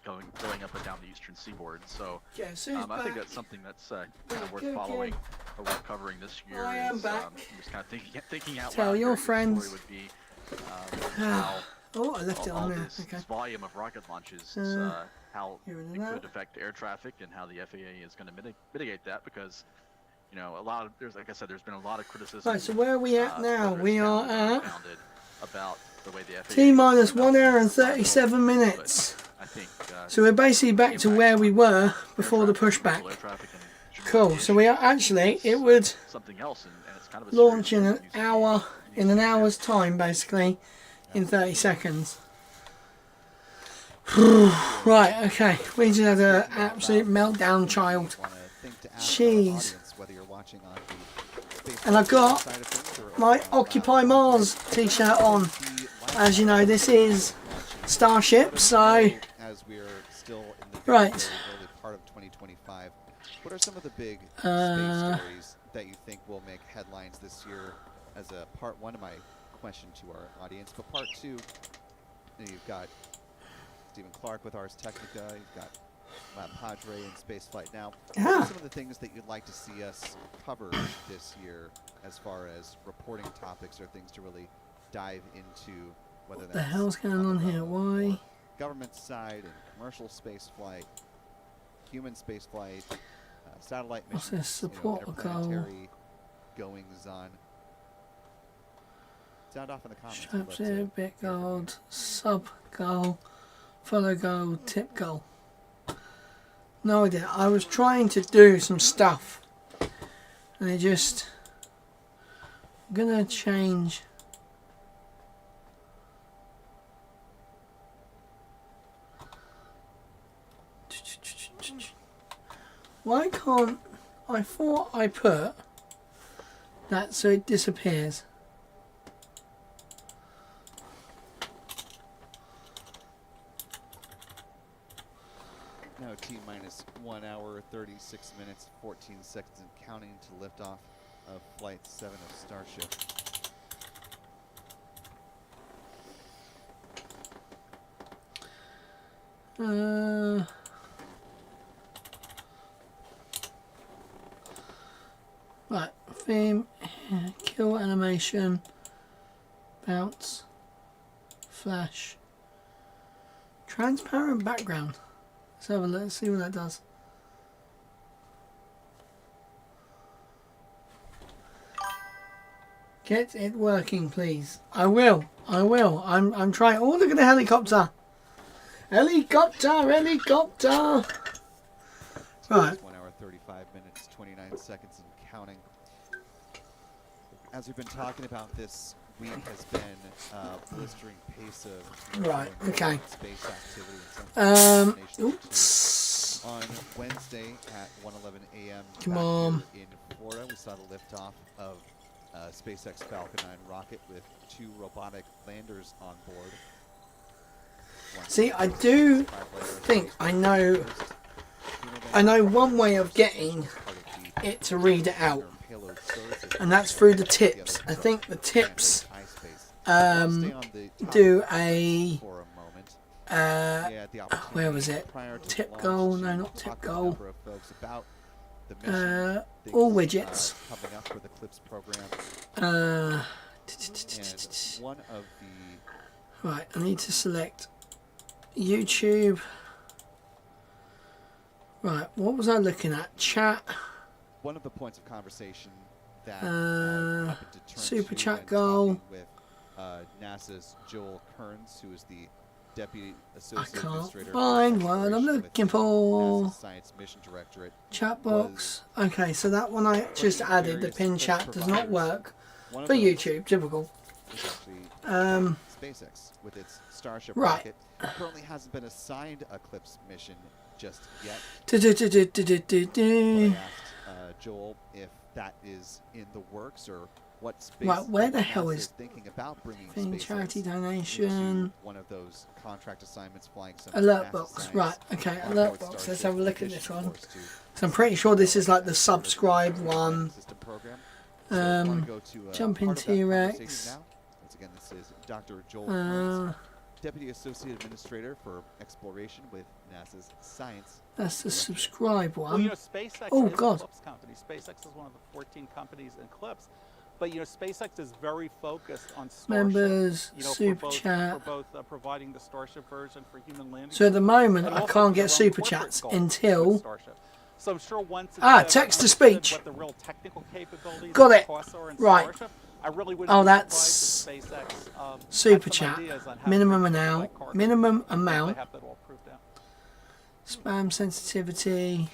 going up and down the eastern seaboard. So I think that's something that's kind of worth following or worth covering this year. I am back. I'm just kind of thinking out Tell loud. your here, friends. the story would be how Oh, I left it all on there. this Okay. volume of rocket launches, how Here it and that. could affect air traffic, and how the FAA is going to mitigate that, because like I said, there's been a lot of criticism. Right, so where are we at now? whether it's We are founded or at unfounded, about the way the FAA T-minus is going 1 hour and about 37 but minutes. I think, So we're basically back to where we were before the pushback. Cool. So we are actually, it would something else, and it's kind of a launch in serious an thing. hour, in an hour's time, basically, in 30 seconds. Right, okay. We just had an absolute meltdown, child. Jeez. And I've got my Occupy Mars t-shirt on. As you know, this is Starship, so... Right. Part of 2025. What are some of the big space stories that you think will make headlines this year as a part one of my question to our audience? But part two, you've got Stephen Clark with Ars Technica, you've got Lab Padre and Spaceflight Now. What are some of the things that you'd like to see us cover this year as far as reporting topics or things to really dive into? Whether What the hell's going on here? Why? Government side and commercial space flight, human space flight, satellite missions, What's this? Support interplanetary goings on. Sound off in the comments. Straps here, bit gold, sub goal, follow goal, tip goal. No idea. I was trying to do some stuff and it just... I'm gonna change... Why can't... I thought I put that so it disappears. Now T-minus 1 hour, 36 minutes, 14 seconds and counting to lift off of Flight 7 of Starship. Right, theme, kill animation, bounce, flash, transparent background. Let's have a look, see what that does. Get it working, please. I will. I will. I'm trying. Oh, look at the helicopter. Helicopter, helicopter. Right. 1 hour 35 minutes 29 seconds and counting. As we've been talking about, this week has been blistering pace of Right. Okay. space activity. Oops. On Wednesday at 1:11 a.m. Come back on. here in Florida, we saw the liftoff of SpaceX Falcon 9 rocket with 2 robotic landers on board. See, I do think I know one way of getting it to read it out, and that's through the tips. I think the tips do a where was it? Tip goal? No, not tip goal. All widgets. One of the Right, I need to select YouTube. Right, what was I looking at? Chat. one of the points of conversation that happened to turn super to chat when goal. talking with NASA's Joel Kearns, who is the Deputy I Associate can't Administrator find for what I'm Exploration with looking for. NASA's Science Mission Directorate. Chat box. Okay, so that one I just added. The pin chat does not work for YouTube. Typical. Is actually SpaceX with its Starship Right. rocket. Currently hasn't been assigned a CLIPS mission just yet. Do. But I asked Joel if that is in the works or what space Right, where the NASA hell is thinking about bringing thing? SpaceX Charity into donation. one of those contract assignments, flying some Alert NASA box. science Right, okay, on alert board box. Let's Starship have a look at mission this one. course to So I'm pretty sure this is like the subscribe one. system program. So I wanna go to, jump part in of that T-Rex. conversation now. Once again, this is Dr. Joel Kearns, Uh, Deputy Associate Administrator for Exploration with NASA's Science. that's the subscribe Well, you know, one. SpaceX Oh, is God. a CLIPS company. SpaceX is one of the 14 companies in CLIPS. But, you know, SpaceX is very focused on Starship. Members, you know, super for chat. both providing the Starship version for human landing. So at the moment, and I also can't for get their own super corporate chats goals with until. Starship. So I'm sure once it's Text to understood speech. what the real technical capabilities Got and it. costs are in Right. Starship, I really wouldn't Oh, be that's surprised if SpaceX super had some chat. ideas on how to Minimum bring people amount. like cargo. Minimum They amount. have that all proved out. Spam sensitivity.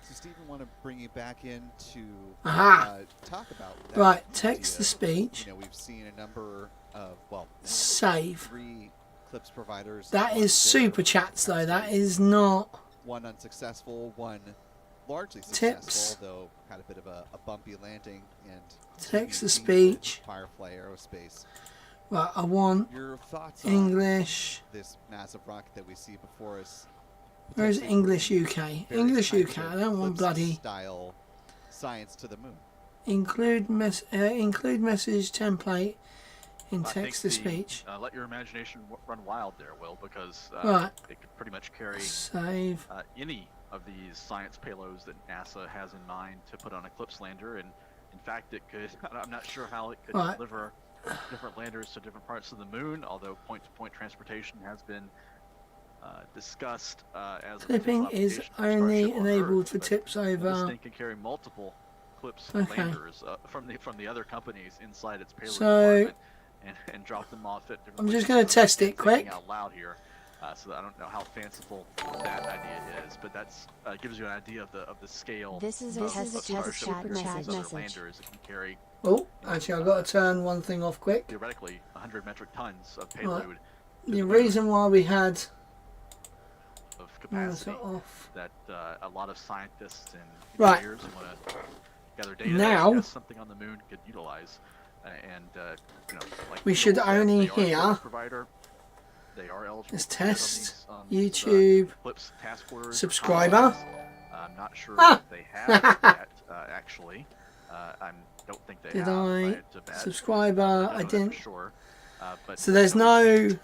So Stephen, want to bring you back in to Aha. talk about that Right, text idea. to speech. You know, we've seen a number of, well, Save. 3 CLIPS providers. That one is super failure, chats though. That is not. one unsuccessful, one largely Tips. successful, though had a bit of a bumpy landing and Text to TBD speech. with Firefly Aerospace. Right, I want Your thoughts on English. this massive rocket that we see before us? Where's potentially English bringing UK? various English types UK. of I don't want CLIPS bloody. style science to the moon. Include message template in I text think to speech. let your imagination run wild there, Will, because Right. it could pretty much carry Save. any of these science payloads that NASA has in mind to put on a CLIPS lander, and in fact, it could. I'm not sure how it could Right. deliver different landers to different parts of the moon, although point-to-point transportation has been discussed as a Clipping potential is application for only Starship on enabled Earth, for but tips this over. thing can carry multiple CLIPS Okay. landers from the other companies inside its payload So- compartment and drop them off at different I'm just places. gonna I'm test it thinking quick. out loud here, so that I don't know how fanciful that idea is, but that's gives you an idea of the scale. This is of a test Starship chat versus message. other landers that can carry Oh, actually, I've got to turn one thing off quick. theoretically 100 metric tons of payload The reason why we had of that capacity off. that a lot of scientists and Right. engineers who want to gather data Now- that something on the moon could utilize, and you know, like We Joel should said, only they are a hear- service provider. They are eligible Let's to get on test these, YouTube CLIPS task orders. subscriber. I'm not sure Ah! if they have yet, actually. I don't think they Did have. I? if had to bet. Subscriber, don't I know that didn't. For sure. But So there's we've no seen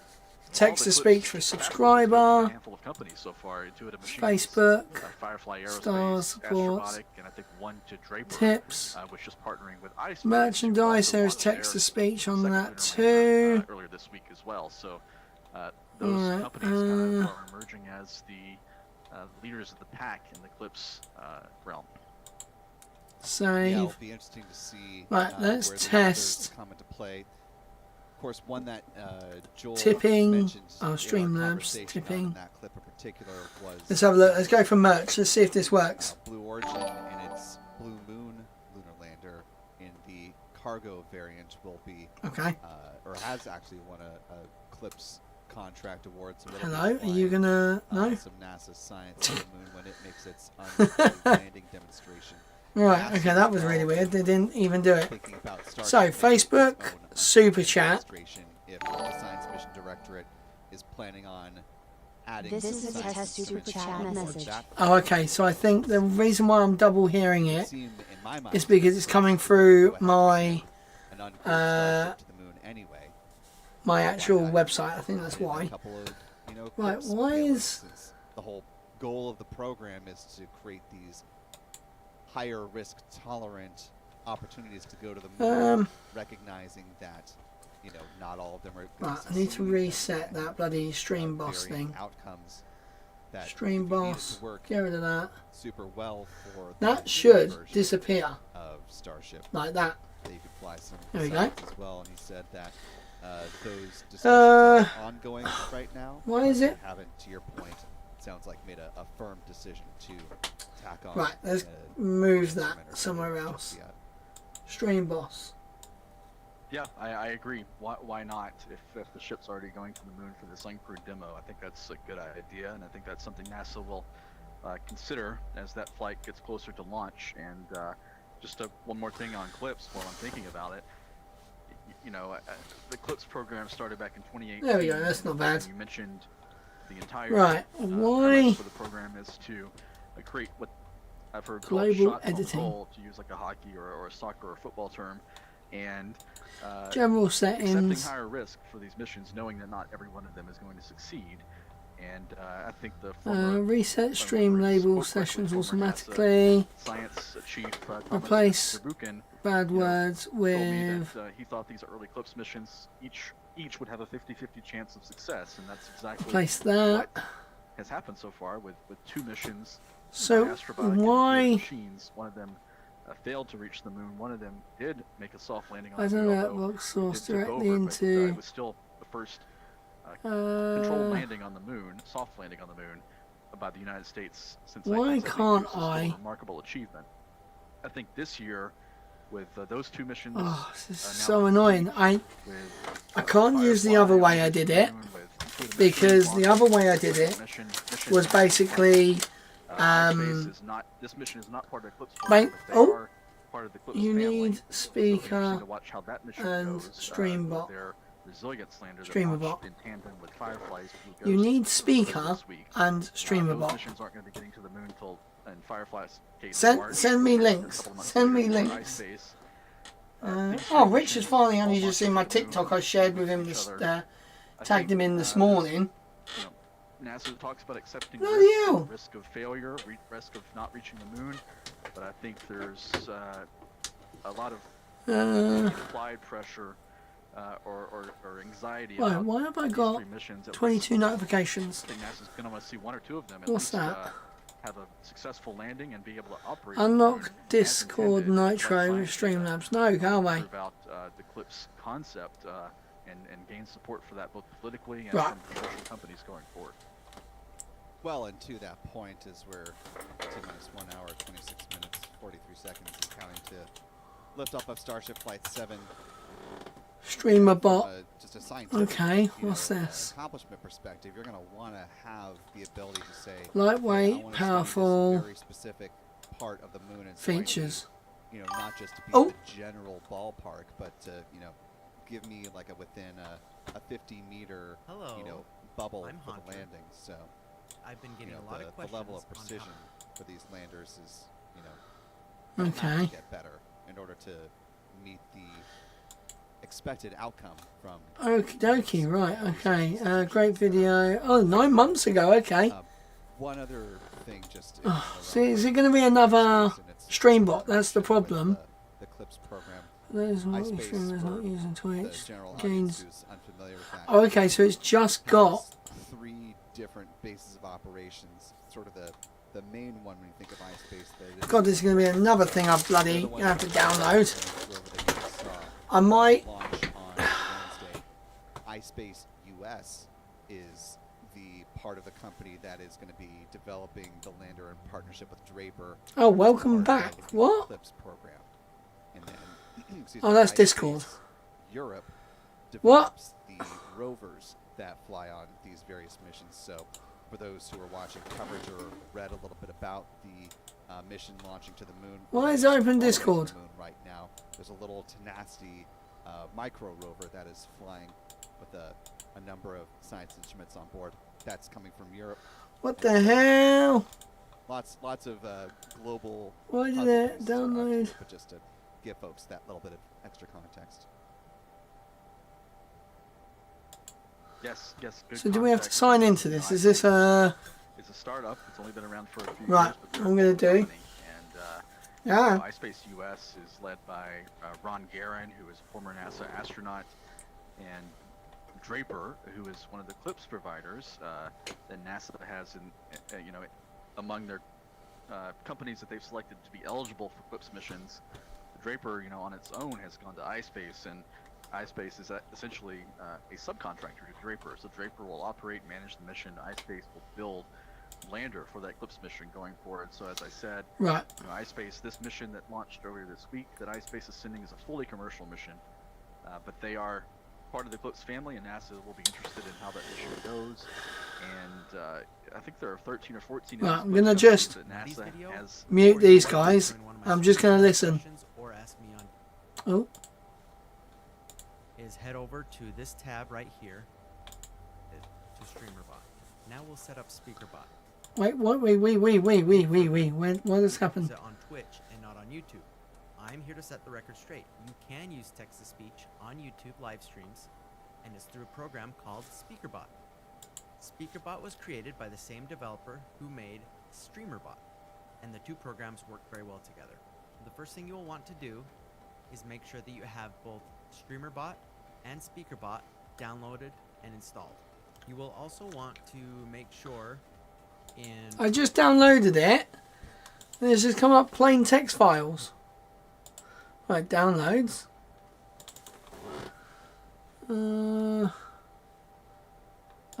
text to all the speech CLIPS for task orders go to subscriber. A handful of companies so far. Intuitive Machines, Facebook, Firefly Star Aerospace, Supports, Astrobotic, and I think one to Draper, tips, which is partnering with iSpace. merchandise. who also There's launched text to their speech on second that lunar too. lander, earlier this week as well. So those Alright, companies kind of are emerging as the leaders of the pack in the CLIPS realm. Save. Yeah, it'll be interesting to see Right, let's where the test. others come into play. Of course, one that Joel Tipping. mentioned Oh, in our Streamlabs, conversation, not tipping. in that clip in particular, was Let's have a look. Let's go for merch. Let's see if this works. Blue Origin and its Blue Moon lunar lander in the cargo variant will be, Okay. or has actually won a CLIPS contract award. So it'll be Hello. Are flying, you gonna? No. some NASA science on the moon when it makes its unmanned landing demonstration. Right. Okay. That was really weird. They didn't even do it. Thinking about So Starship making its Facebook own super unmanned chat. demonstration if the Science Mission Directorate is planning on adding This some is a science test super instruments chat on board message. that. Oh, okay. So I think the reason why I'm double hearing it Seem, in my mind, is because it's coming through my an uncrewed Starship to the moon anyway. my actual Why not website. I think that's put in a why. couple of, Right, clips why payloads, is- since the whole goal of the program is to create these higher risk tolerant opportunities to go to the moon, recognizing that not all of them are gonna Right. I need to succeed, reset and, that bloody stream boss varying thing. outcomes that Stream if you need it boss. to work Get rid of that. super well for the That should version disappear of Starship. like that. That you could fly some There we go. science as well, and he said that those discussions are ongoing right now. Why is but it? they haven't, to your point, sounds like made a firm decision to tack on. Right. Let's a move that instrument or somewhere something else. just yet. Stream boss. Yeah, I agree. Why not? If the ship's already going to the moon for this uncrewed demo, I think that's a good idea, and I think that's something NASA will consider as that flight gets closer to launch. And just one more thing on CLIPS while I'm thinking about it. The CLIPS program started back in 2018. There we go, that's not bad. And you mentioned the entire Right. Why? premise for the program is to create what I've heard called Global shots on editing. goal, to use like a hockey or a soccer or football term, and General accepting settings. higher risk for these missions, knowing that not every one of them is going to succeed. And I think the former Reset stream former- label spoke correctly, sessions former NASA automatically. science chief Thomas Replace Zurbuchen Bad you know, words told me with. that he thought these early CLIPS missions each would have a 50-50 chance of success, and that's exactly Replace that. what has happened so far with two missions. So by Astrobotic and why? Intuitive Machines. One of them failed to reach the moon. One of them did make a soft landing on I the don't moon. know. although Box source it took directly over, but, into. it was still the first controlled Uh, landing on the moon, soft landing on the moon, by the United States since Why 1972, can't so it's still I- a remarkable achievement. I think this year, with those two missions, oh, this is now so annoying. I with can't use the other way I did it because the other way I did it was basically this mission is not part of the CLIPS Mate, program, but they oh, are part of the CLIPS you family. need So it'll be speaker interesting to watch how that mission and goes, Streambot. with their resilience lander that Streambot. launched in tandem with Firefly's Blue You Ghost need earlier speaker this week. and Those streamer missions aren't going to be getting to the moon till in Firefly's case Send- March, send me and a links. couple months Send me later in links. iSpace. Oh, These two Rich has missions finally all only launch just seen my to the moon TikTok I shared with him. each This, other. I tagged think, him in this there's, morning. you know, NASA talks about accepting Bloody risk, hell. risk of failure, risk of not reaching the moon, but I think there's a lot of implied pressure or anxiety Right, about why have I these got three missions. At 22 least notifications? I think NASA's going to want to see one or two of them at What's least that? have a successful landing and be able to operate the moon Unlock as Discord intended. Nitro Let with science Streamlabs. No, go away. prove out the CLIPS concept and gain support for that both politically and Right. from commercial companies going forward. Well, and to that point is where T-minus 1 hour, 26 minutes, 43 seconds is counting to lift off of Starship Flight 7. Streamer From bot. just a scientific, Okay, what's this? accomplishment perspective, you're going to want to have the ability to say, Lightweight, I wanna study this powerful very specific part of the moon, and so I need, features. not just to be Oh. in the general ballpark, but to, give me like within a 50-meter, Hello, bubble I'm for Hunter. the landing. So, I've been getting a lot of the questions level of on precision how- for these landers is, gonna have to Okay. get better in order to meet the expected outcome from. Okie dokie, right, okay. Great video. Oh, 9 months ago, okay. One other thing, just See, is it going to be another Streambot? That's the problem. The CLIPS program. There's not iSpace streamers not for using the Twitch. general Gains. audience who's unfamiliar with that. Oh, okay, so it's just got. has 3 different bases of operations, sort of the the main one when you think of iSpace. That God, this is going to be another thing I bloody the one have to that- download. rover that you just saw I might. launch on Wednesday. iSpace US is the part of the company that is going to be developing the lander in partnership with Draper. Oh, as welcome part back. of the What? Eclipse program. And then, excuse Oh, me, that's iSpace Discord. Europe What? develops the rovers that fly on these various missions. So, for those who are watching coverage or read a little bit about the mission launching to the moon, Why is all the way open to Discord? the moon right now, there's a little Tenacity micro rover that is flying with a number of science instruments on board. That's coming from Europe. What the hell? Lots of global. Why did puzzle it pieces are up to download? it, but just to give folks that little bit of extra context. Yes, yes. Good So do we have to context. sign into this? Is this a... It's a startup. It's only been around for a few Right, years. But they're I'm a gonna global do. company. And Yeah. iSpace US is led by Ron Garan, who is a former NASA astronaut, and Draper, who is one of the CLIPS providers that NASA has in, among their companies that they've selected to be eligible for CLIPS missions. Draper, on its own has gone to iSpace, and iSpace is essentially a subcontractor to Draper. So Draper will operate, manage the mission. iSpace will build lander for that Eclipse mission going forward. So as I said, Right. iSpace, this mission that launched earlier this week that iSpace is sending is a fully commercial mission, but they are part of the Eclipse family, and NASA will be interested in how that mission goes. And I think there are 13 or 14. Right, I'm Eclipse gonna companies just that NASA has. mute these guys. I'm just going to listen. Or ask me on Oh, is head over to this tab right here to StreamerBot. Now we'll set up SpeakerBot. wait, what? Wait. What has happened? Use it on Twitch and not on YouTube. I'm here to set the record straight. You can use text-to-speech on YouTube live streams, and it's through a program called SpeakerBot. SpeakerBot was created by the same developer who made StreamerBot, and the two programs work very well together. The first thing you will want to do is make sure that you have both StreamerBot and SpeakerBot downloaded and installed. You will also want to make sure I just downloaded it. And it's just come up plain text files. Right, downloads. Oh,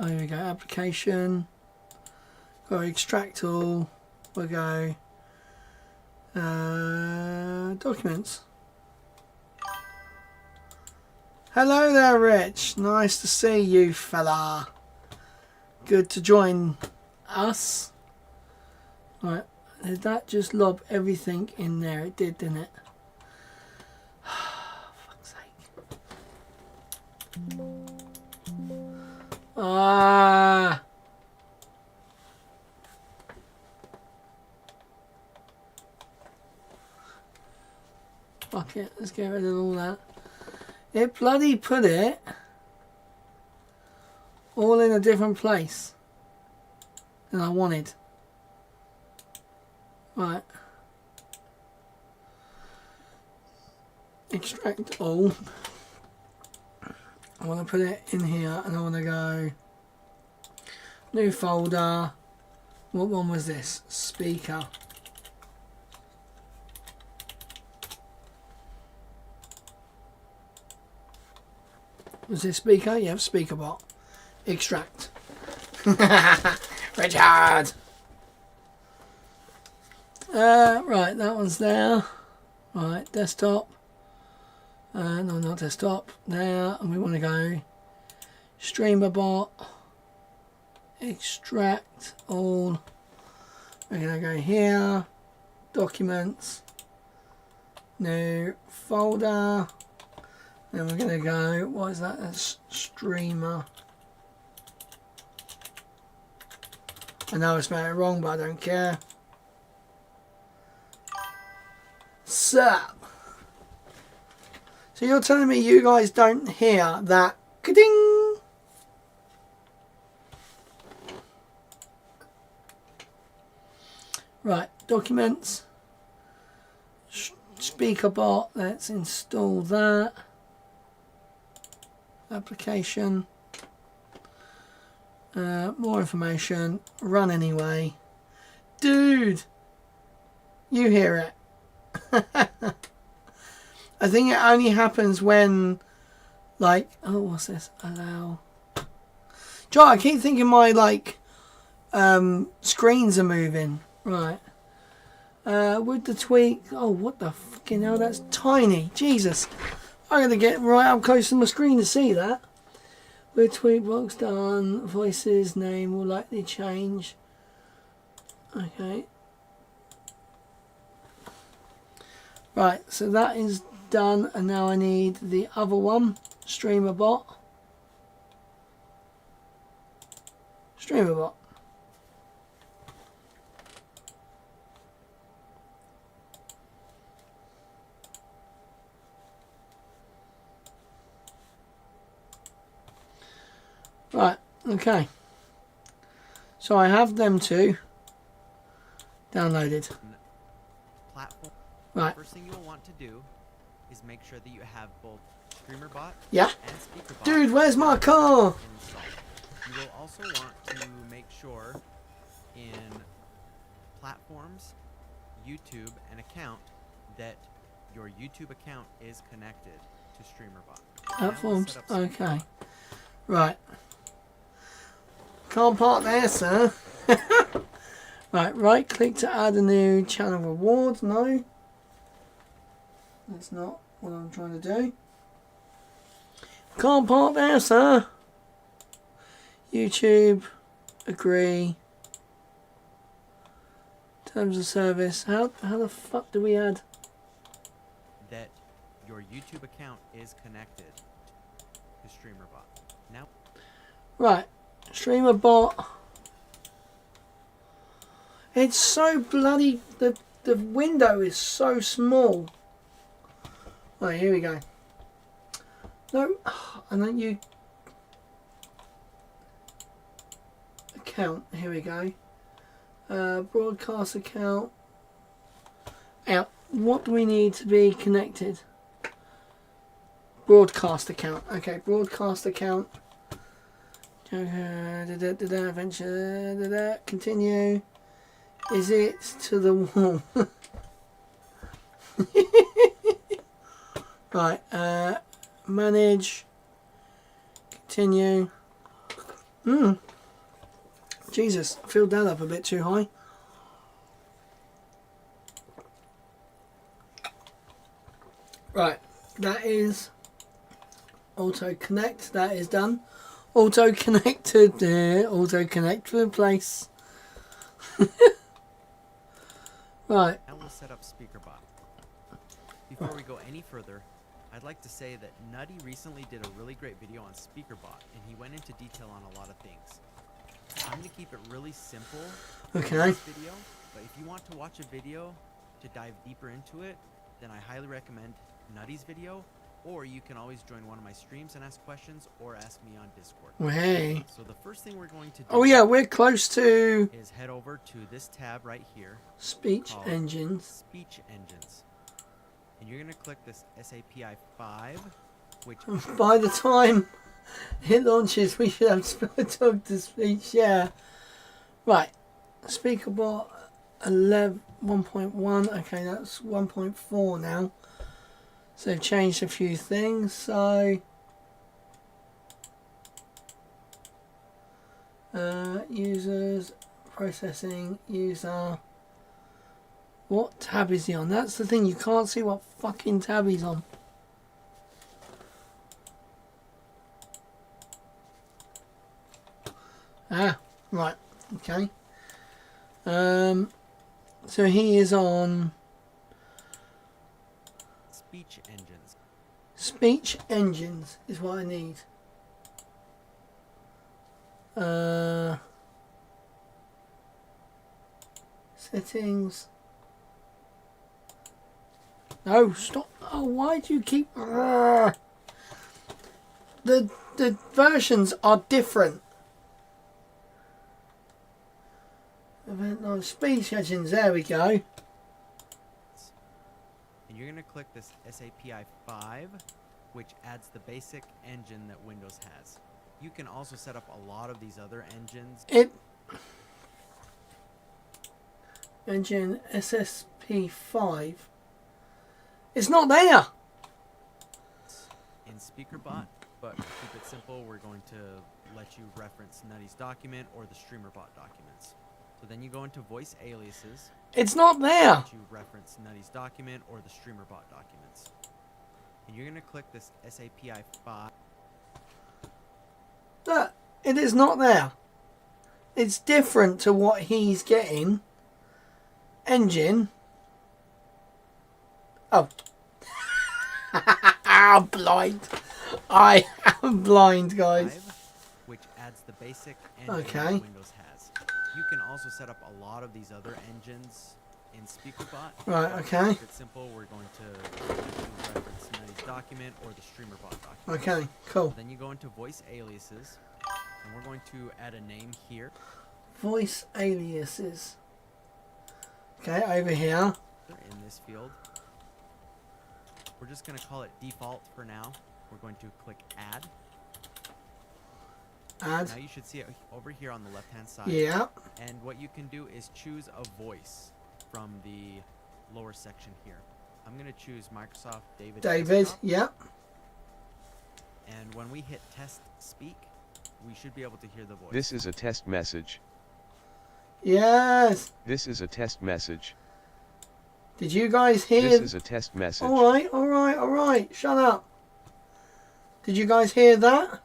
here we go. Application. Go extract all. We'll go. Documents. Hello there, Rich. Nice to see you, fella. Good to join us. Right, did that just lob everything in there? It did, didn't it? Fuck's sake. Ah. Fuck it, let's get rid of all that. It bloody put it all in a different place than I wanted. Right. Extract all. I want to put it in here and I want to go new folder. What one was this? Speaker. Was this speaker? Yeah, speaker bot. Extract. Richard! Right, that one's there. Right, desktop. No, not desktop. There, and we want to go streamer bot. Extract all. We're going to go here. Documents. New folder. Then we're going to go, what is that? That's streamer. I know I spelled it wrong, but I don't care. So you're telling me you guys don't hear that ka-ding? Right, documents. Speaker bot, let's install that. Application. More information. Run anyway. dude. You hear it. I think it only happens when, like, oh, what's this? Allow. Joe, I keep thinking my, like, screens are moving. Right. With the tweak. Oh, what the fucking hell? That's tiny. Jesus. I'm going to get right up close to my screen to see that. With tweak box done. Voices name will likely change. Okay. Right, so that is done, and now I need the other one, streamer bot. Streamer bot. Right, okay. So I have them two downloaded. Platform. Right. First thing you will want to do is make sure that you have both StreamerBot Yeah. and SpeakerBot. Dude, where's my car? Installed. You will also want to make sure in platforms, YouTube, and account that your YouTube account is connected to StreamerBot. Platforms. Okay. Right. Can't park there, sir. Right click to add a new channel reward. No. That's not what I'm trying to do. Can't park there, sir. YouTube. Agree. Terms of service. How the fuck do we add? That your YouTube account is connected to StreamerBot. Now. Right. Streamer bot. It's so bloody... The window is so small. Right, here we go. No, and then you... Account, here we go. Broadcast account. Out. What do we need to be connected? Broadcast account. Okay, broadcast account. Adventure. Continue. Is it to the wall? Right. Manage. Continue. Jesus, I filled that up a bit too high. Right. That is auto connect. That is done. Auto connected there. Auto connect to the place. Right. Now we'll set up SpeakerBot. Before we go any further, I'd like to say that Nutty recently did a really great video on SpeakerBot, and he went into detail on a lot of things. I'm going to keep it really simple in Okay. this video, but if you want to watch a video to dive deeper into it, then I highly recommend Nutty's video, or you can always join one of my streams and ask questions, or ask me on Discord. Well, hey. So the first thing we're going to do Oh yeah, we're close to is head over to this tab right here, speech called engines. Speech Engines. And you're going to click this SAPI 5, which By the time it launches, we should have talk to speech. Yeah. Right. SpeakerBot 1.1. Okay, that's 1.4 now. So they've changed a few things. So users, processing, user. What tab is he on? That's the thing, you can't see what fucking tab he's on. Ah, right, okay. So he is on Speech Engines. speech engines is what I need. Settings. No, stop. Oh, why do you keep... The versions are different. Event no speech engines, there we go. And you're going to click this SAPI 5, which adds the basic engine that Windows has. You can also set up a lot of these other engines. Engine SSP5. It's not there. In SpeakerBot, but to keep it simple, we're going to let you reference Nutty's document or the StreamerBot documents. So then you go into voice aliases. It's not there. Let you reference Nutty's document or the StreamerBot documents. And you're going to click this SAPI 5. Look, it is not there. It's different to what he's getting. Engine. Oh. I'm blind. I am blind, guys. 5, which adds the basic engine Okay. that Windows has. You can also set up a lot of these other engines in SpeakerBot. Right, To okay. keep it simple, we're going to reference Nutty's document or the StreamerBot document. Okay, cool. Then you go into voice aliases, and we're going to add a name here. Voice aliases. Okay, over here. In this field. We're just going to call it default for now. We're going to click add. Add. Now you should see it over here on the left hand side. Yeah. And what you can do is choose a voice from the lower section here. I'm going to choose Microsoft David. David. Desktop. Yep. And when we hit test speak, we should be able to hear the voice. This is a test message. Yes. This is a test message. Did you guys hear? This is a test message. All right, all right, all right. Shut up. Did you guys hear that?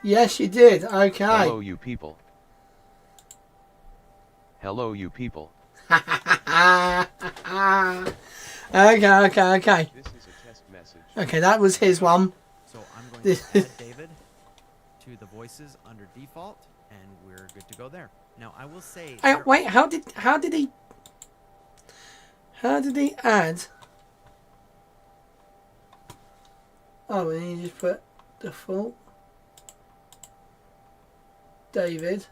Yes, you did. Okay. Hello, you people. Hello, you people. Okay, okay. This is a test message. Okay, that was his one. So I'm going to add David to the voices under default, and we're good to go there. Now I will say. Hey, wait, how did he add? Oh, and he just put default David.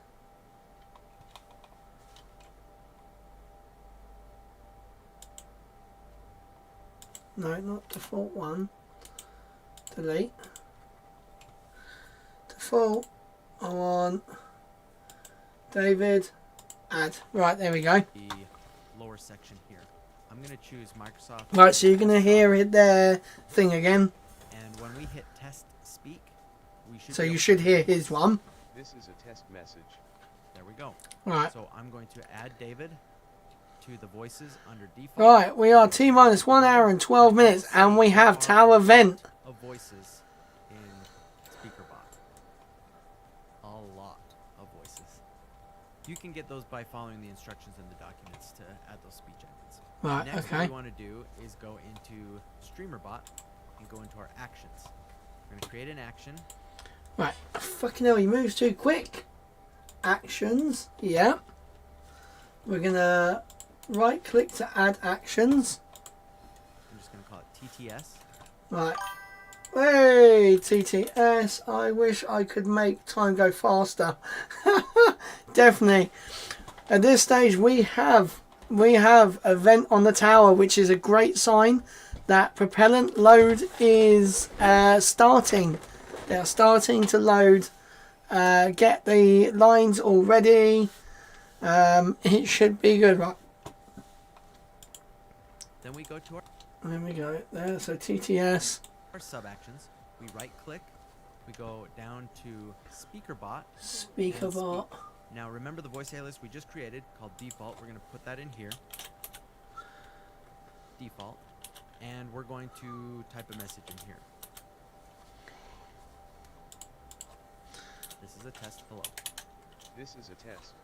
No, not default one. Delete. Default. I want David. Add. Right, there we go. The lower section here. I'm going to choose Microsoft. Right, so you're going to hear it there thing again. And when we hit test speak, we should. So be you able should to hear his one. This is a test message. There we go. Right. So I'm going to add David to the voices under default. Right, we are T-minus 1 hour and 12 minutes, and we have Tower Vent. Of voices in SpeakerBot. A lot of voices. You can get those by following the instructions in the documents to add those speech engines. Right, Next, okay. what we want to do is go into StreamerBot and go into our actions. We're going to create an action. Right, fucking hell, he moves too quick. Actions, yeah. We're going to right-click to add actions. I'm just going to call it TTS. Right. Hey, TTS. I wish I could make time go faster. Definitely. At this stage, we have a vent on the tower, which is a great sign that propellant load is starting. They are starting to load. Get the lines all ready. It should be good, right? Then we go to our There we go. There. So TTS. sub actions. We right click. We go down to SpeakerBot. Speaker bot. Now remember the voice alias we just created called default. We're going to put that in here. Default. And we're going to type a message in here. This is a test. Hello. This is a test.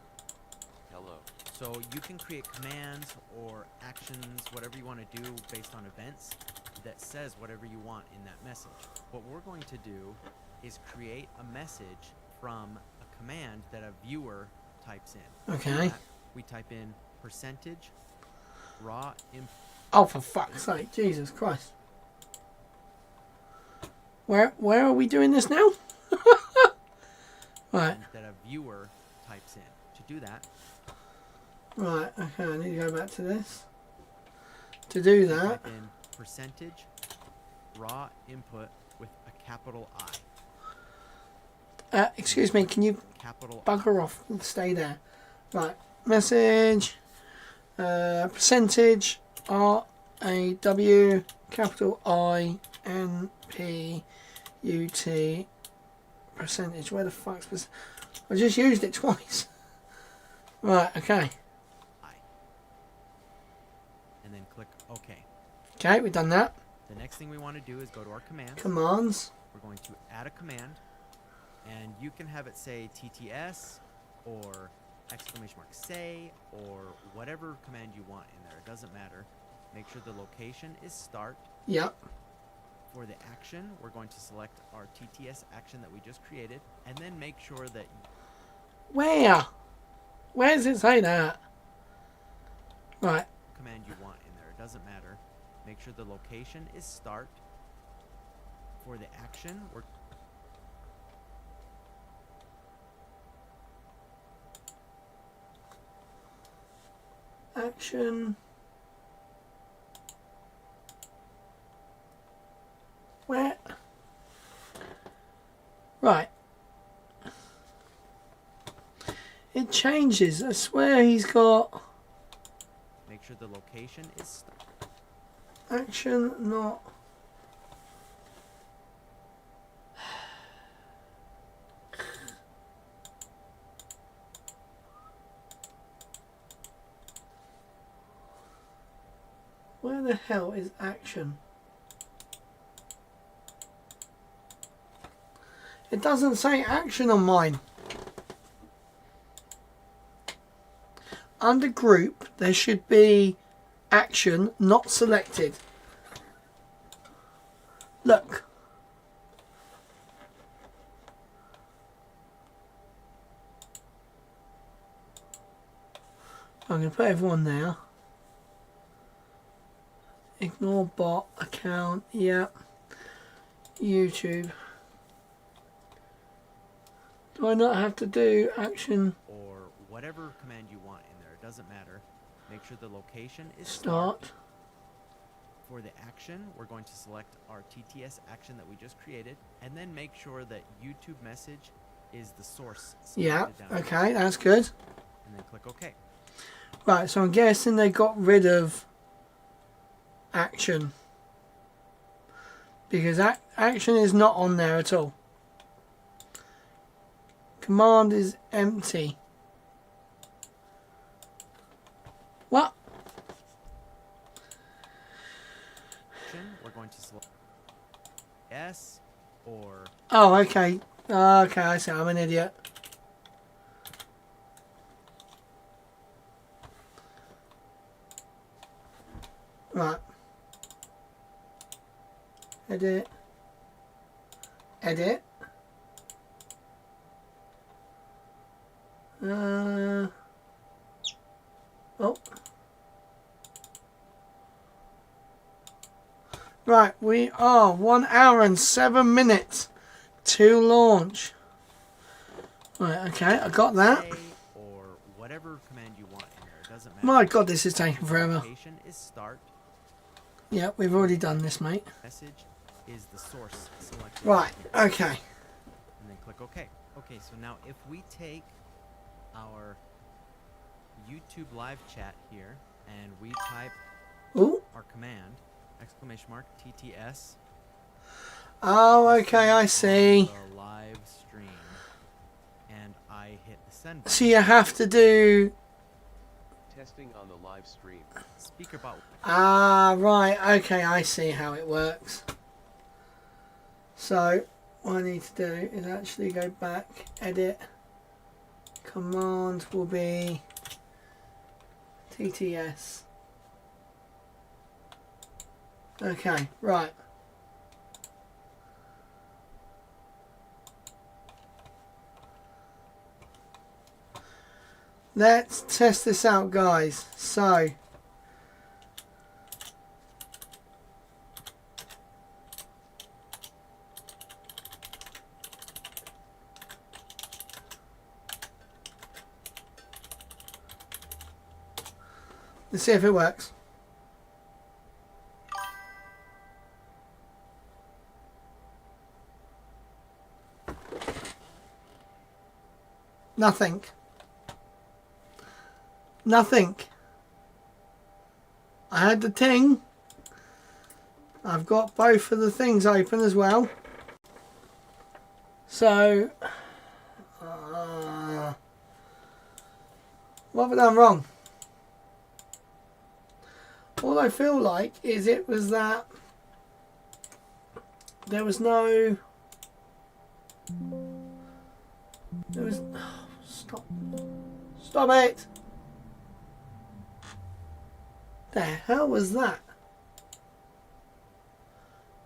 Hello. So you can create commands or actions, whatever you want to do based on events that says whatever you want in that message. What we're going to do is create a message from a command that a viewer types in. Okay. We type in percentage raw input. Oh, for fuck's sake. Jesus Christ. Where are we doing this now? Right. That a viewer types in. To do that, Right. Okay, I need to go back to this. To do that. type in percentage raw input with a capital I. Excuse me, can you Capital bugger off and stay there? Right, message, percentage, R-A-W, capital I-N-P-U-T, percentage. Where the fuck's percentage? I just used it twice. Right, okay. I. And then click OK. Okay, we've done that. The next thing we want to do is go to our commands. Commands. We're going to add a command, and you can have it say TTS or exclamation mark say or whatever command you want in there. It doesn't matter. Make sure the location is start. Yep. For the action, we're going to select our TTS action that we just created, and then make sure that Where? Where does it say that? Right. command you want in there. It doesn't matter. Make sure the location is start. For the action, we're Action. Where? Right. It changes. I swear he's got make sure the location is start. action, not. Where the hell is action? It doesn't say action on mine. Under group, there should be action not selected. Look. I'm going to put everyone there. Ignore bot account. Yeah. YouTube. Do I not have to do action Or whatever command you want in there. It doesn't matter. Make sure the location is start? For the action, we're going to select our TTS action that we just created, and then make sure that YouTube message is the source. Yeah. selected down here, Okay, that's good. and then click OK. Right, so I'm guessing they got rid of action. Because action is not on there at all. Command is empty. What? Action, we're going to select S or Oh, okay. Okay, I see. I'm an idiot. Right. Edit. Edit. Oh. Right, we are 1 hour and 7 minutes to launch. Right, okay, I got that. say or whatever command you want in there. It doesn't matter. My God, this is taking forever. Location is start. Yeah, we've already done this, mate. Message is the source selected. Right, okay. And then click OK. Okay, so now if we take our YouTube live chat here and we type Ooh. our command, exclamation mark, TTS. Oh, okay, I see. The live stream. And I hit the send button. So you have to do... Testing on the live stream. Speaker bot. Ah, right, okay, I see how it works. So, what I need to do is actually go back, edit. Command will be TTS. Okay, right. Let's test this out, guys. So, let's see if it works. Nothing. Nothing. I had the ting. I've got both of the things open as well. So, what have I done wrong? All I feel like is it was that there was no... There was... Stop. Stop it! The hell was that?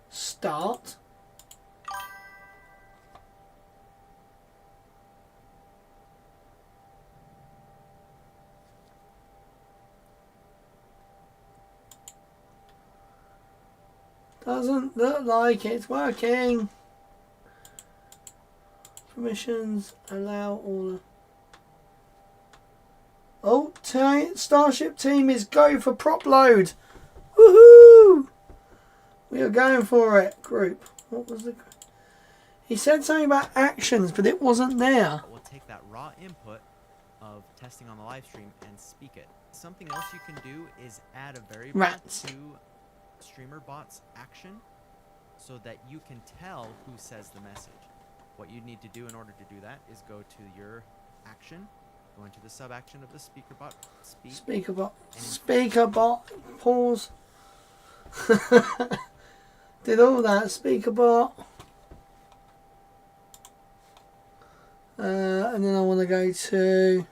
Start. Doesn't look like it's working. Permissions allow all. Oh, Starship team is go for prop load. Woohoo! We are going for it. Group. What was the? He said something about actions, but it wasn't there. We'll take that raw input of testing on the live stream and speak it. Something else you can do is add a variable Rats. to StreamerBot's action so that you can tell who says the message. What you need to do in order to do that is go to your action, go into the sub action of the SpeakerBot, speak. SpeakerBot. SpeakerBot. Pause. Did all that. SpeakerBot. And then I want to go to...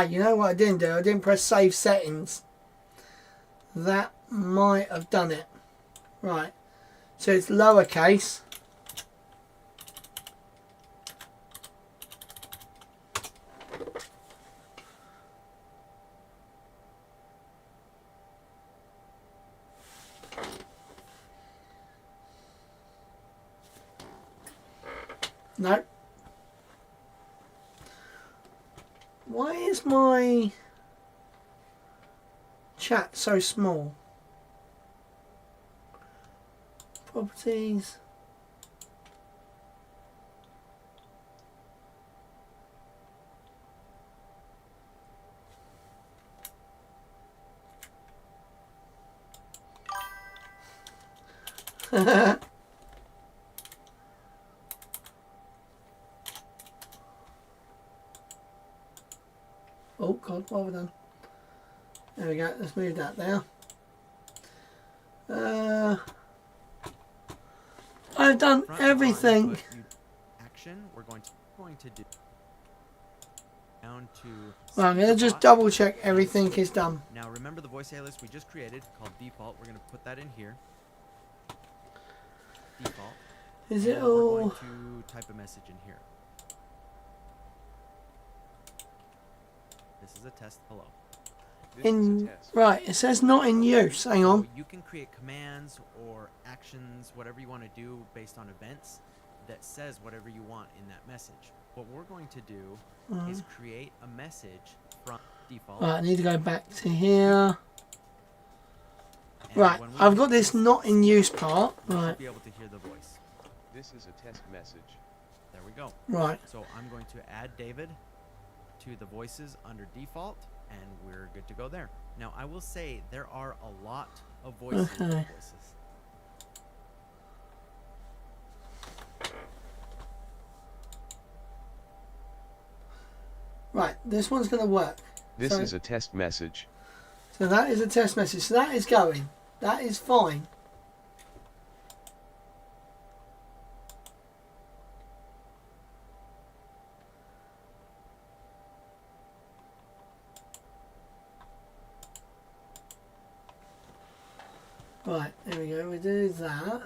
you know what I didn't do? I didn't press save settings. That might have done it. Right. So it's lowercase. No. Why is my chat so small? Properties. Oh God, what have I done? There we go, let's move that there. I've done Front and bottom everything. input, action, we're going to do down to Well, I'm going to just SpeakerBot. double check everything is done. Now remember the voice alias we just created called default. We're going to put that in here. Default. Is it And we're going all... to type a message in here. This is a test. Hello. This is In... a test. Right, it says not in use. Hang So on. you can create commands or actions, whatever you want to do based on events that says whatever you want in that message. What we're going to do is create a message from default. Right, I need to go back to here. and Right, when we I've hit got this not in use part. we should Right, be able to hear the voice. This is a test message. There we go. right. So I'm going to add David to the voices under default, and we're good to go there. Now I will say there are a lot of voices. Okay. Right, this one's going to work. This So- is a test message. So that is a test message. So that is going. That is fine. Right, there we go. We do that.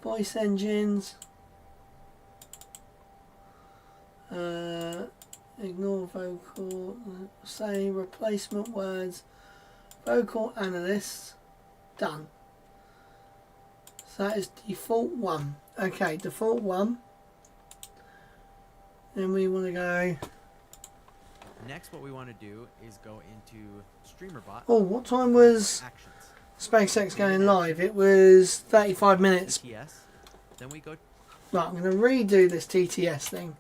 Voice engines. Ignore vocal. Say replacement words. Vocal analysts. Done. So that is default 1. Okay, default 1. Then we want to go. Next, what we want to do is go into StreamerBot. Oh, what time was Actions. SpaceX going live? It was 35 minutes. ETS. Then we go. Right, I'm going to redo this TTS thing.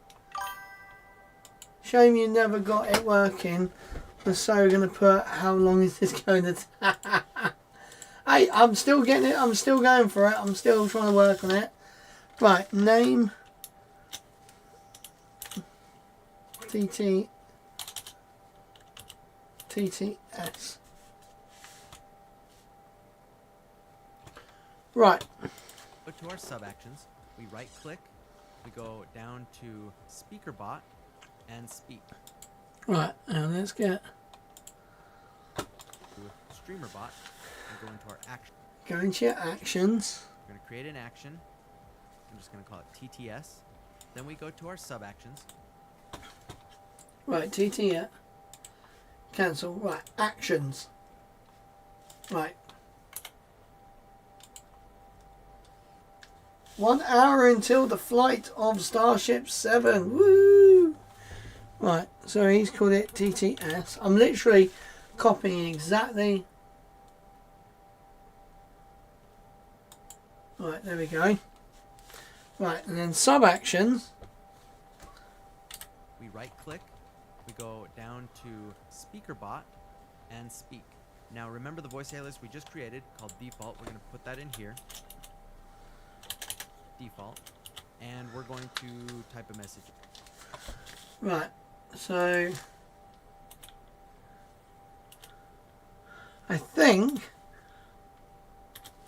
Shame you never got it working. So we're going to put how long is this going to take? Hey, I'm still getting it. I'm still going for it. I'm still trying to work on it. Right, name. TTS. Right. Go to our sub actions. We right click. We go down to speaker bot and speak. Right, now let's get. To streamer bot and go into our action. Go into your actions. We're going to create an action. I'm just going to call it TTS. Then we go to our sub actions. Right, TTS. Cancel. Right, actions. Right. 1 hour until the flight of Starship 7. Woo! Right, so he's called it TTS. I'm literally copying exactly. Right, there we go. Right, and then sub actions. We right click. We go down to speaker bot and speak. Now remember the voice alias we just created called default. We're going to put that in here. Default. And we're going to type a message. Right, so I think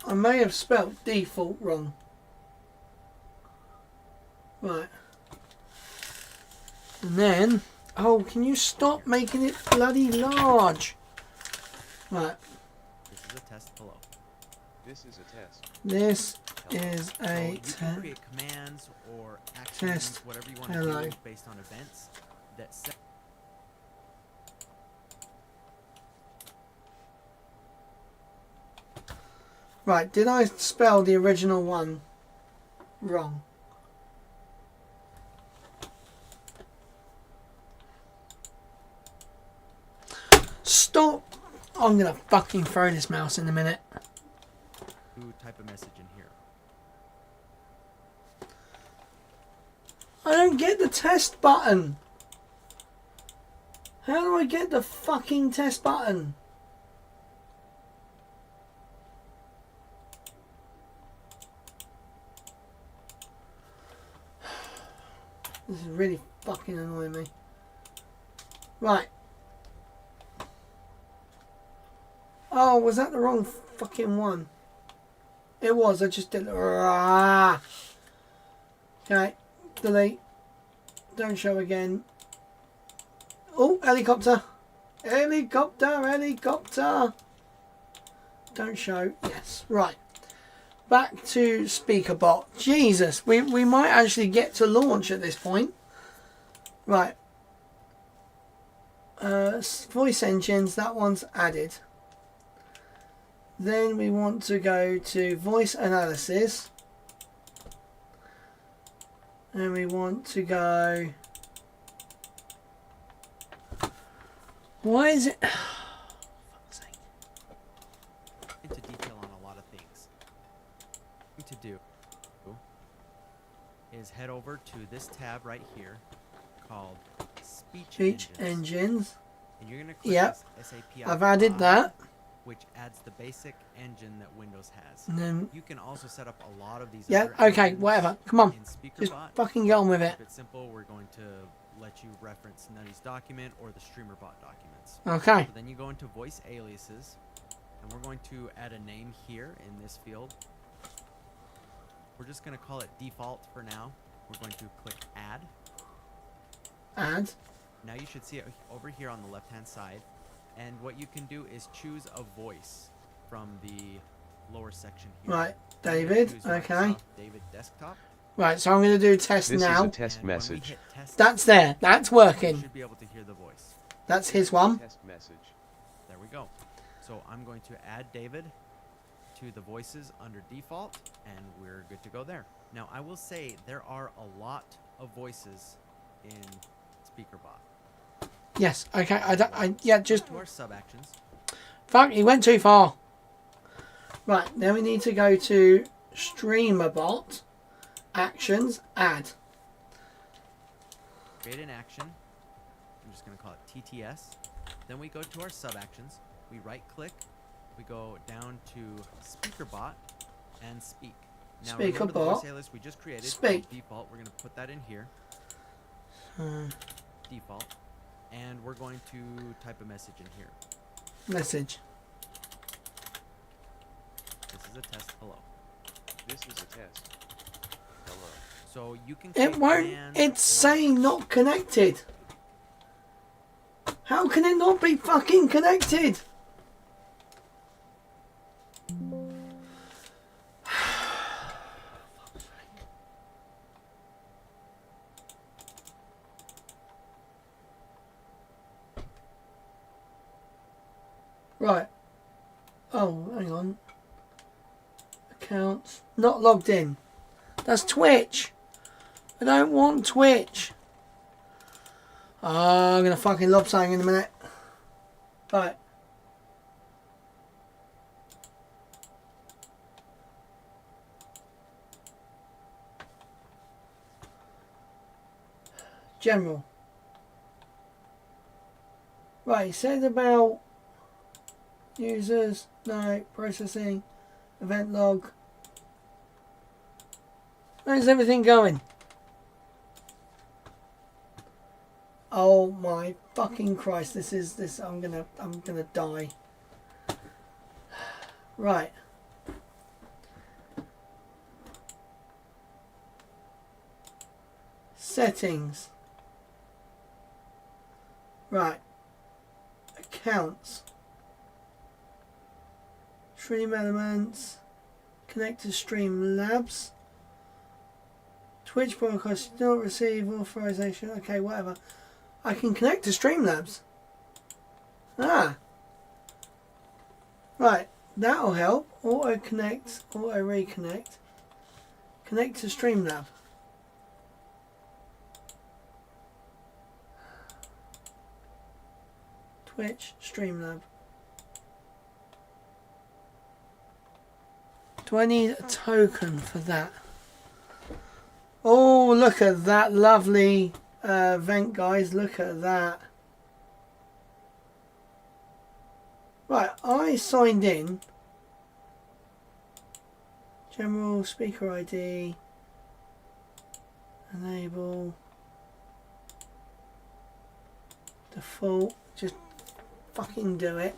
I may have spelt default wrong. Right. And then, oh, can you stop making it bloody large? Right, This is a test. Hello. This is a test. this Hello. is So a you can create commands or actions, Test. whatever you want Hello. to do based on events that set. Right, did I spell the original one wrong? Stop! I'm gonna fucking throw this mouse in a minute. to type a message in here. I don't get the test button. How do I get the fucking test button? This is really fucking annoying me. Right. Oh, was that the wrong fucking one? It was, I just did. Okay, delete. Don't show again. Oh, helicopter. Helicopter, helicopter. Don't show. Yes, right. Back to speaker bot. Jesus, we might actually get to launch at this point. Right. Voice engines, that one's added. Then we want to go to voice analysis. And we want to go... Why is it... Fuck's sake. Into detail on a lot of things. What to do is head over to this tab right here called Speech Engines. Engines. And you're going to click Yep. this SAP I've added that. which adds the basic engine that Windows has. And then... You can also set up a lot of these Yeah, other okay, engines whatever. Come on. in SpeakerBot. Just fucking get on with it. Keep it simple. We're going to let you reference Nutty's document or the StreamerBot documents. Okay. So then you go into voice aliases, and we're going to add a name here in this field. We're just going to call it default for now. We're going to click add. Add. Now you should see it over here on the left hand side. And what you can do is choose a voice from the lower section here. Right, I'm gonna David, choose okay. Microsoft David Desktop. Right, so I'm going to do test This now. is a test And when we message. hit test, That's there. That's you working. should be able to hear the voice. That's his one. Test message. There we go. So I'm going to add David to the voices under default, and we're good to go there. Now I will say there are a lot of voices in SpeakerBot. Yes, okay. Yeah, just... To our sub actions. Fuck, he went too far. Right, then we need to go to StreamerBot. Actions, add. Create an action. I'm just going to call it TTS. Then we go to our sub actions. We right click. We go down to SpeakerBot and speak. Now remember the voice SpeakerBot. alias we just created. Speak. Default. We're going to put that in here. Default. And we're going to type a message in here. Message. This is a test. Hello. This is a test. Hello. So you can. It create won't. commands It's or- saying not connected. How can it not be fucking connected? Right. Oh, hang on. Accounts. Not logged in. That's Twitch. I don't want Twitch. Oh, I'm going to fucking lob something in a minute. Right. General. Right, it said about users, no, processing, event log. Where's everything going? Oh my fucking Christ, this I'm gonna die. Right. Settings. Right. Accounts. Stream elements. Connect to Streamlabs. Twitch broadcast still receive authorization. Okay, whatever. I can connect to Streamlabs. Ah. Right. That'll help. Auto connect. Auto reconnect. Connect to Streamlab. Twitch, Streamlab. Do I need a token for that? Oh, look at that lovely vent, guys. Look at that. Right, I signed in. General speaker ID. Enable. Default. Just fucking do it.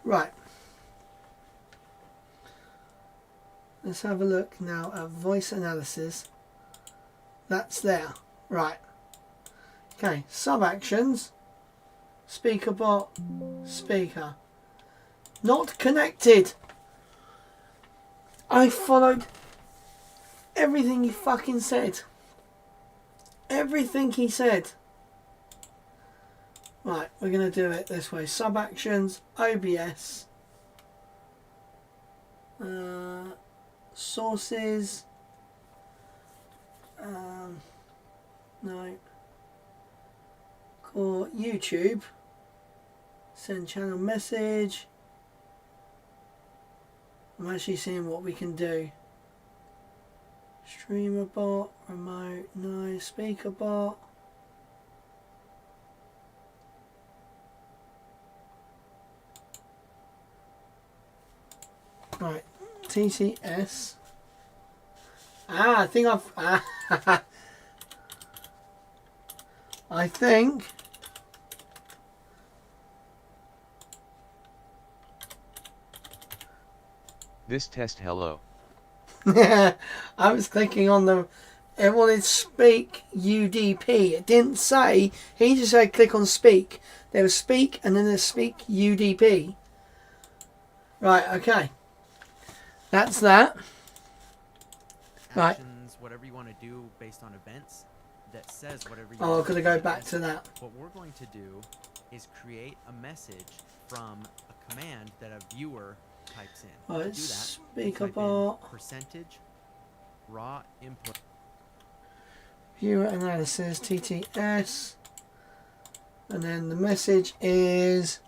Right. Let's have a look now at voice analysis. That's there. Right. Okay, sub actions. Speaker bot. Speaker. Not connected. I followed everything he fucking said. Everything he said. Right, we're going to do it this way. Sub actions, OBS, sources, no, core YouTube, send channel message. I'm actually seeing what we can do. Streamer bot, remote, no, speaker bot. Right, TCS. Ah, I think I've. I think. This test hello. I was clicking on the. It wanted speak UDP. It didn't say. He just said click on speak. There was speak and then there's speak UDP. Right. Okay. That's that. Right. Actions, whatever you want to do based on events, that says whatever you Oh, want I've got to go back to that. What we're going to do is create a message from a command that a viewer types in. Right, To do that, speaker type in bot. percentage raw input. Viewer analysis, TTS. And then the message is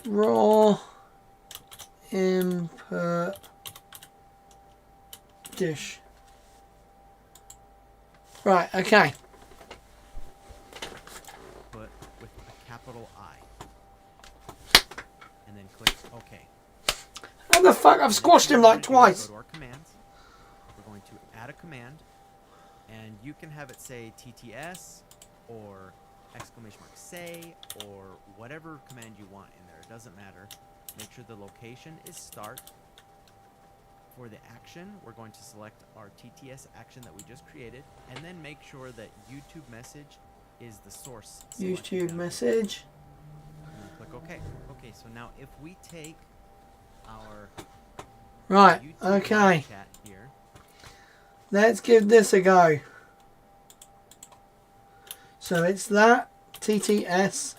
raw input dish. Right, okay. Put with a capital I. And then click OK. How the fuck? I've squashed him like twice. Go to our commands. We're going to add a command. And you can have it say TTS or exclamation mark say or whatever command you want in there. It doesn't matter. Make sure the location is start. For the action, we're going to select our TTS action that we just created, and then make sure that YouTube message is the source. YouTube message. And then click OK. Okay, so now if we take our Right, YouTube okay. chat here, Let's give this a go. So it's that TTS.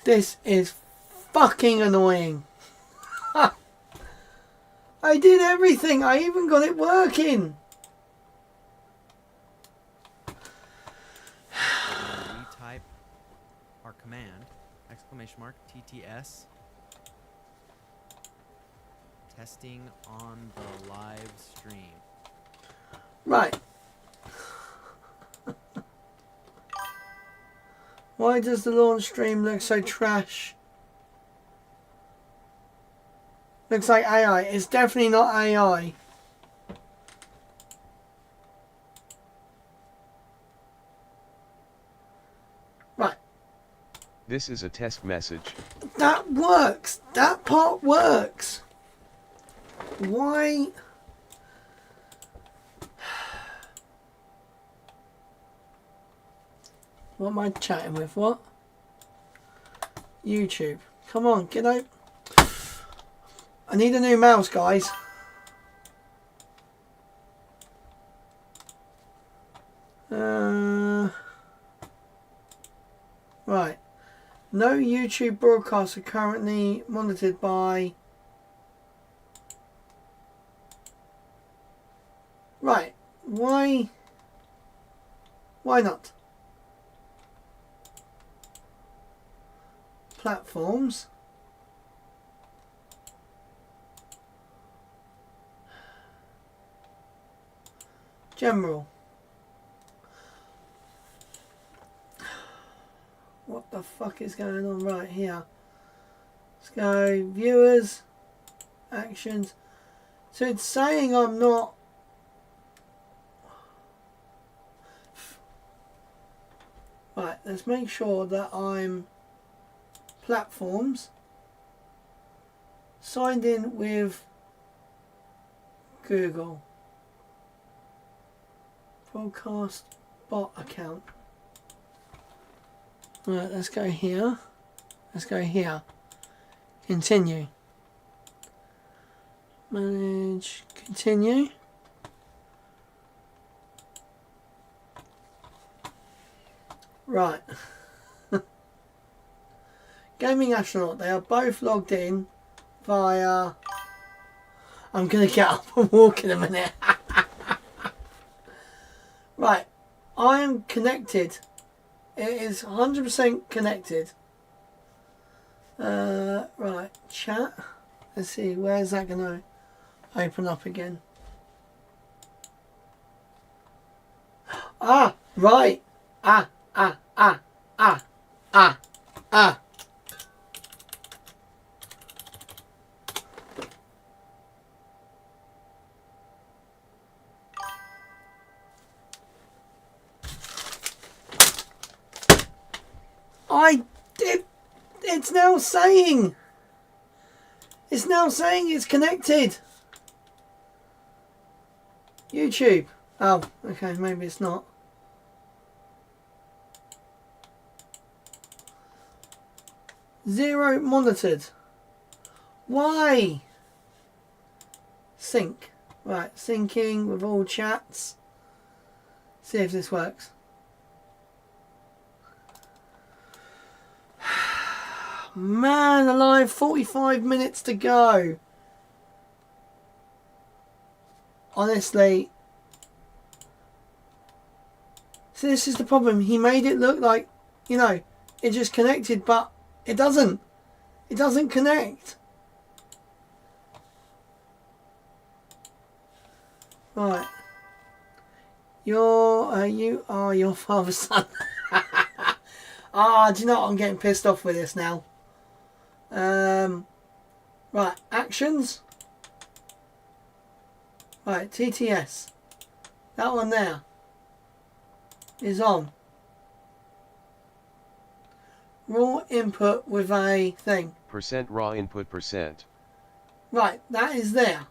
This is fucking annoying. I did everything. I even got it working. we type our command, exclamation mark, TTS, testing on the live stream. Right. Why does the launch stream look so trash? Looks like AI. It's definitely not AI. Right. This is a test message. That works. That part works. Why? What am I chatting with? What? YouTube. Come on, get out. I need a new mouse, guys. Right. No YouTube broadcasts are currently monitored by... Right. Why? Why not? Platforms. General. What the fuck is going on right here? Let's go viewers, actions. So it's saying I'm not. Right, let's make sure that I'm platforms, signed in with Google. Broadcast bot account. Right, let's go here. Let's go here. Continue. Manage. Continue. Right. Gaming Astronaut. They are both logged in via... I'm going to get up and walk in a minute. Right. I am connected. It is 100% connected. Right, chat. Let's see, where's that going to open up again? Ah, right. Ah. It's now saying. It's now saying it's connected. YouTube. Oh, okay, maybe it's not. Zero monitored. Why? Sync. Right, syncing with all chats. See if this works. Man alive, 45 minutes to go. Honestly. See, this is the problem. He made it look like, you know, it just connected, but it doesn't. It doesn't connect. Right. You are your father's son. Ah, do you know what? I'm getting pissed off with this now. Right, actions. Right, TTS. That one there is on. Raw input with a thing. Percent raw input percent. Right, that is there.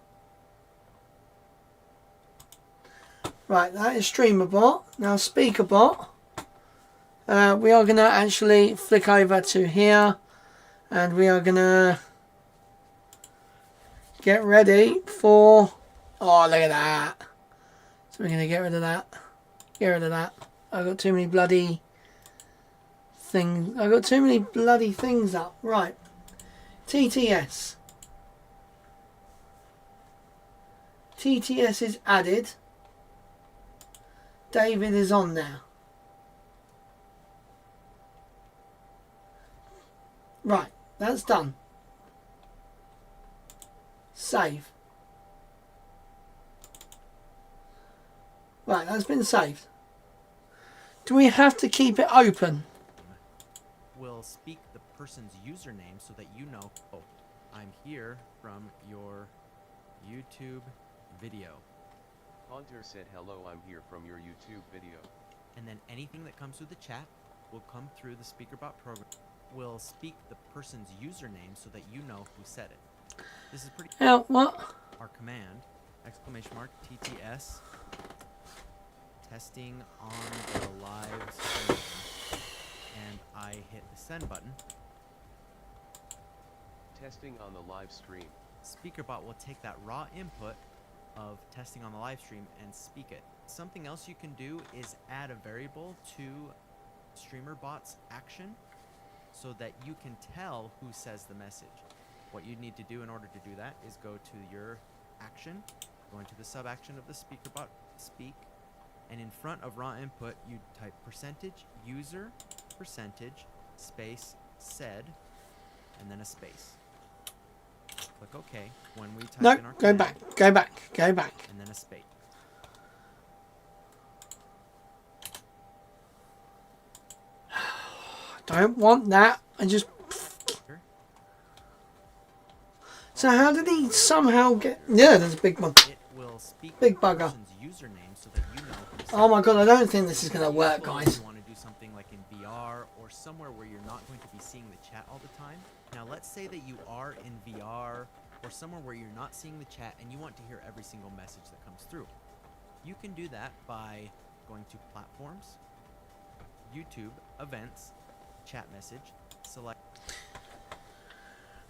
Right, that is StreamerBot. Now SpeakerBot. We are going to actually flick over to here. And we are going to get ready for... Oh, look at that. So we're going to get rid of that. Get rid of that. I've got too many bloody things. I've got too many bloody things up. Right. TTS. TTS is added. David is on now. Right. That's done. Save. Right, that's been saved. Do we have to keep it open? Will speak the person's username so that you know, oh, I'm here from your YouTube video. Hunter said hello, I'm here from your YouTube video. And then anything that comes through the chat will come through the SpeakerBot program. Will speak the person's username so that you know who said it. This is pretty. What? Our command, exclamation mark, TTS, testing on the live stream, and I hit the send button. Testing on the live stream. SpeakerBot will take that raw input of testing on the live stream and speak it. Something else you can do is add a variable to StreamerBot's action so that you can tell who says the message. What you need to do in order to do that is go to your action, go into the sub action of the SpeakerBot speak, and in front of raw input you type percentage user percentage space said and then a space. Click OK when we type No, in our go command, back, go back, go back. and then a space. Don't want that. I just... So how did he somehow get... Yeah, there's a big one. It will speak Big the bugger. person's username so that you know who said Oh my it. god, I don't think this is going to work, Useful if guys. you want to do something like in VR or somewhere where you're not going to be seeing the chat all the time. Now let's say that you are in VR or somewhere where you're not seeing the chat and you want to hear every single message that comes through. You can do that by going to Platforms, YouTube, Events, Chat Message, select.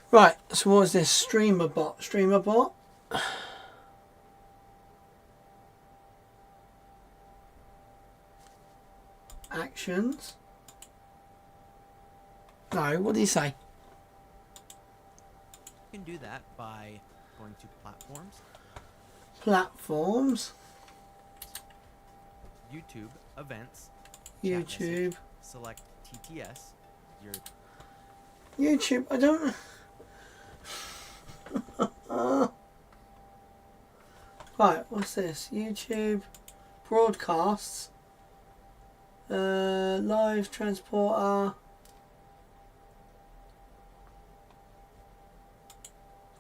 Right, so what is this? StreamerBot. StreamerBot. Actions. No, what did he say? You can do that by going to Platforms, Platforms. YouTube, Events, Chat Message, YouTube. select TTS, your YouTube, I don't... Right, what's this? YouTube. Broadcasts. Live transporter.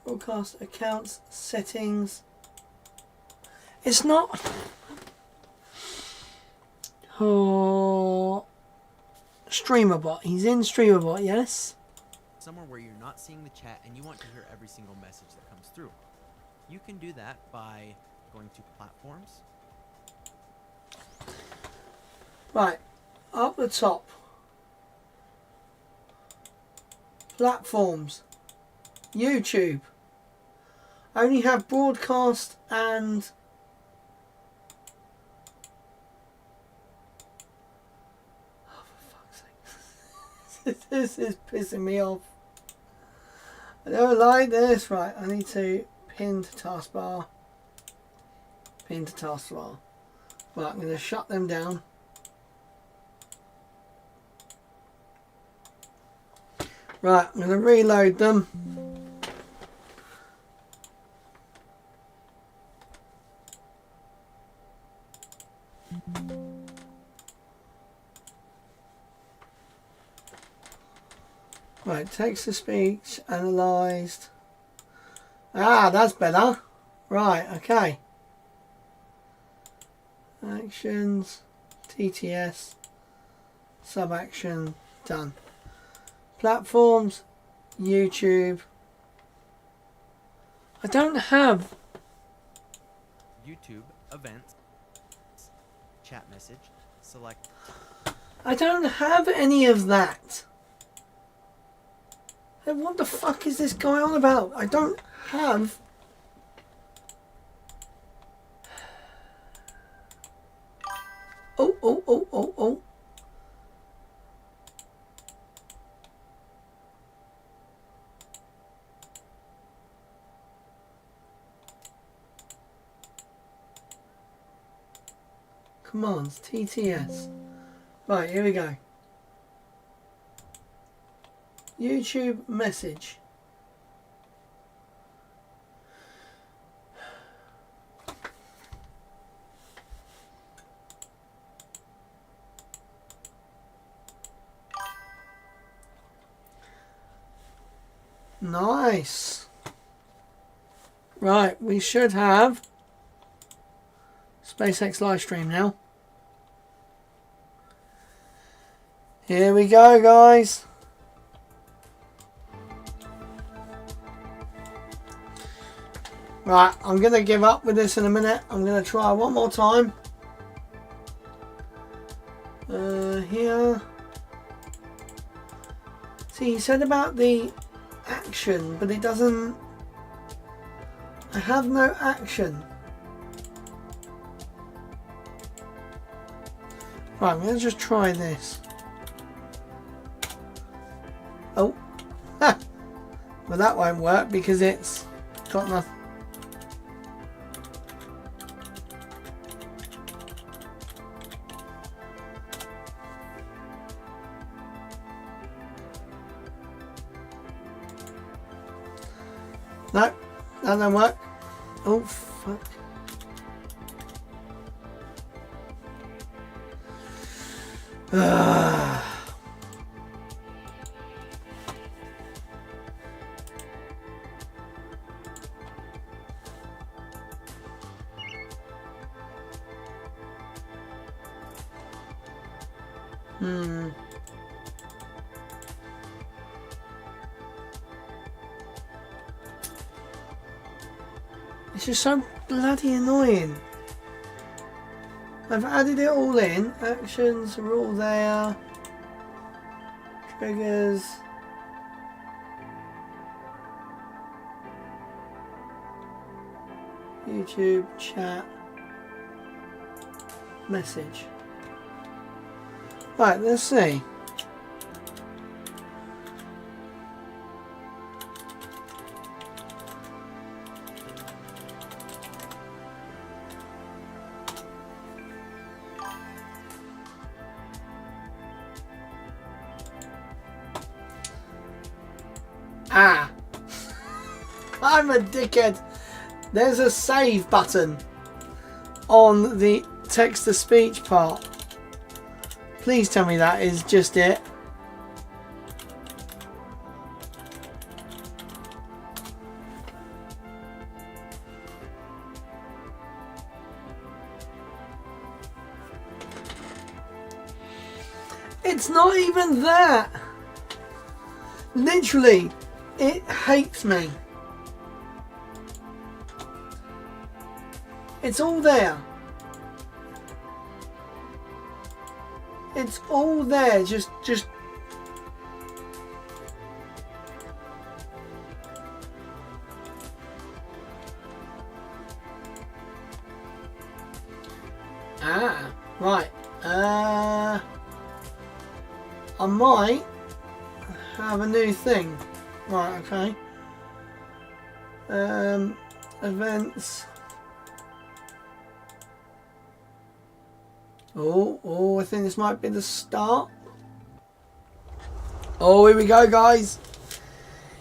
Broadcast accounts, settings. It's not... Oh... StreamerBot. He's in StreamerBot, yes? somewhere where you're not seeing the chat and you want to hear every single message that comes through. You can do that by going to Platforms. Right, up the top. Platforms. YouTube. I only have broadcast and oh, for fuck's sake. This is pissing me off. I don't like this. Right, I need to pin to taskbar. Pin to taskbar. Right, I'm going to shut them down. Right, I'm going to reload them. Right, text to speech, analysed. Ah, that's better. Right, okay. Actions, TTS, sub-action, done. Platforms, YouTube. I don't have. YouTube, events, chat message, select. I don't have any of that. Hey, what the fuck is this guy on about? I don't have. Oh. Commands, TTS. Right, here we go. YouTube message. Nice. Right, we should have SpaceX live stream now. Here we go, guys. Right, I'm going to give up with this in a minute. I'm going to try one more time. Here. See, he said about the action, but it doesn't. I have no action. Right, I'm going to just try this. Oh. Ha! Well, that won't work because it's got nothing. No, that don't work. Oh, fuck. It's just so bloody annoying. I've added it all in. Actions are all there. Triggers. YouTube, chat, message. Right, let's see. Ah! I'm a dickhead. There's a save button on the text-to-speech part. Please tell me that is just it. It's not even that. Literally, it hates me. It's all there. It's all there. Just Right. I might have a new thing. Right, okay. Events. Oh, I think this might be the start. Oh, here we go, guys.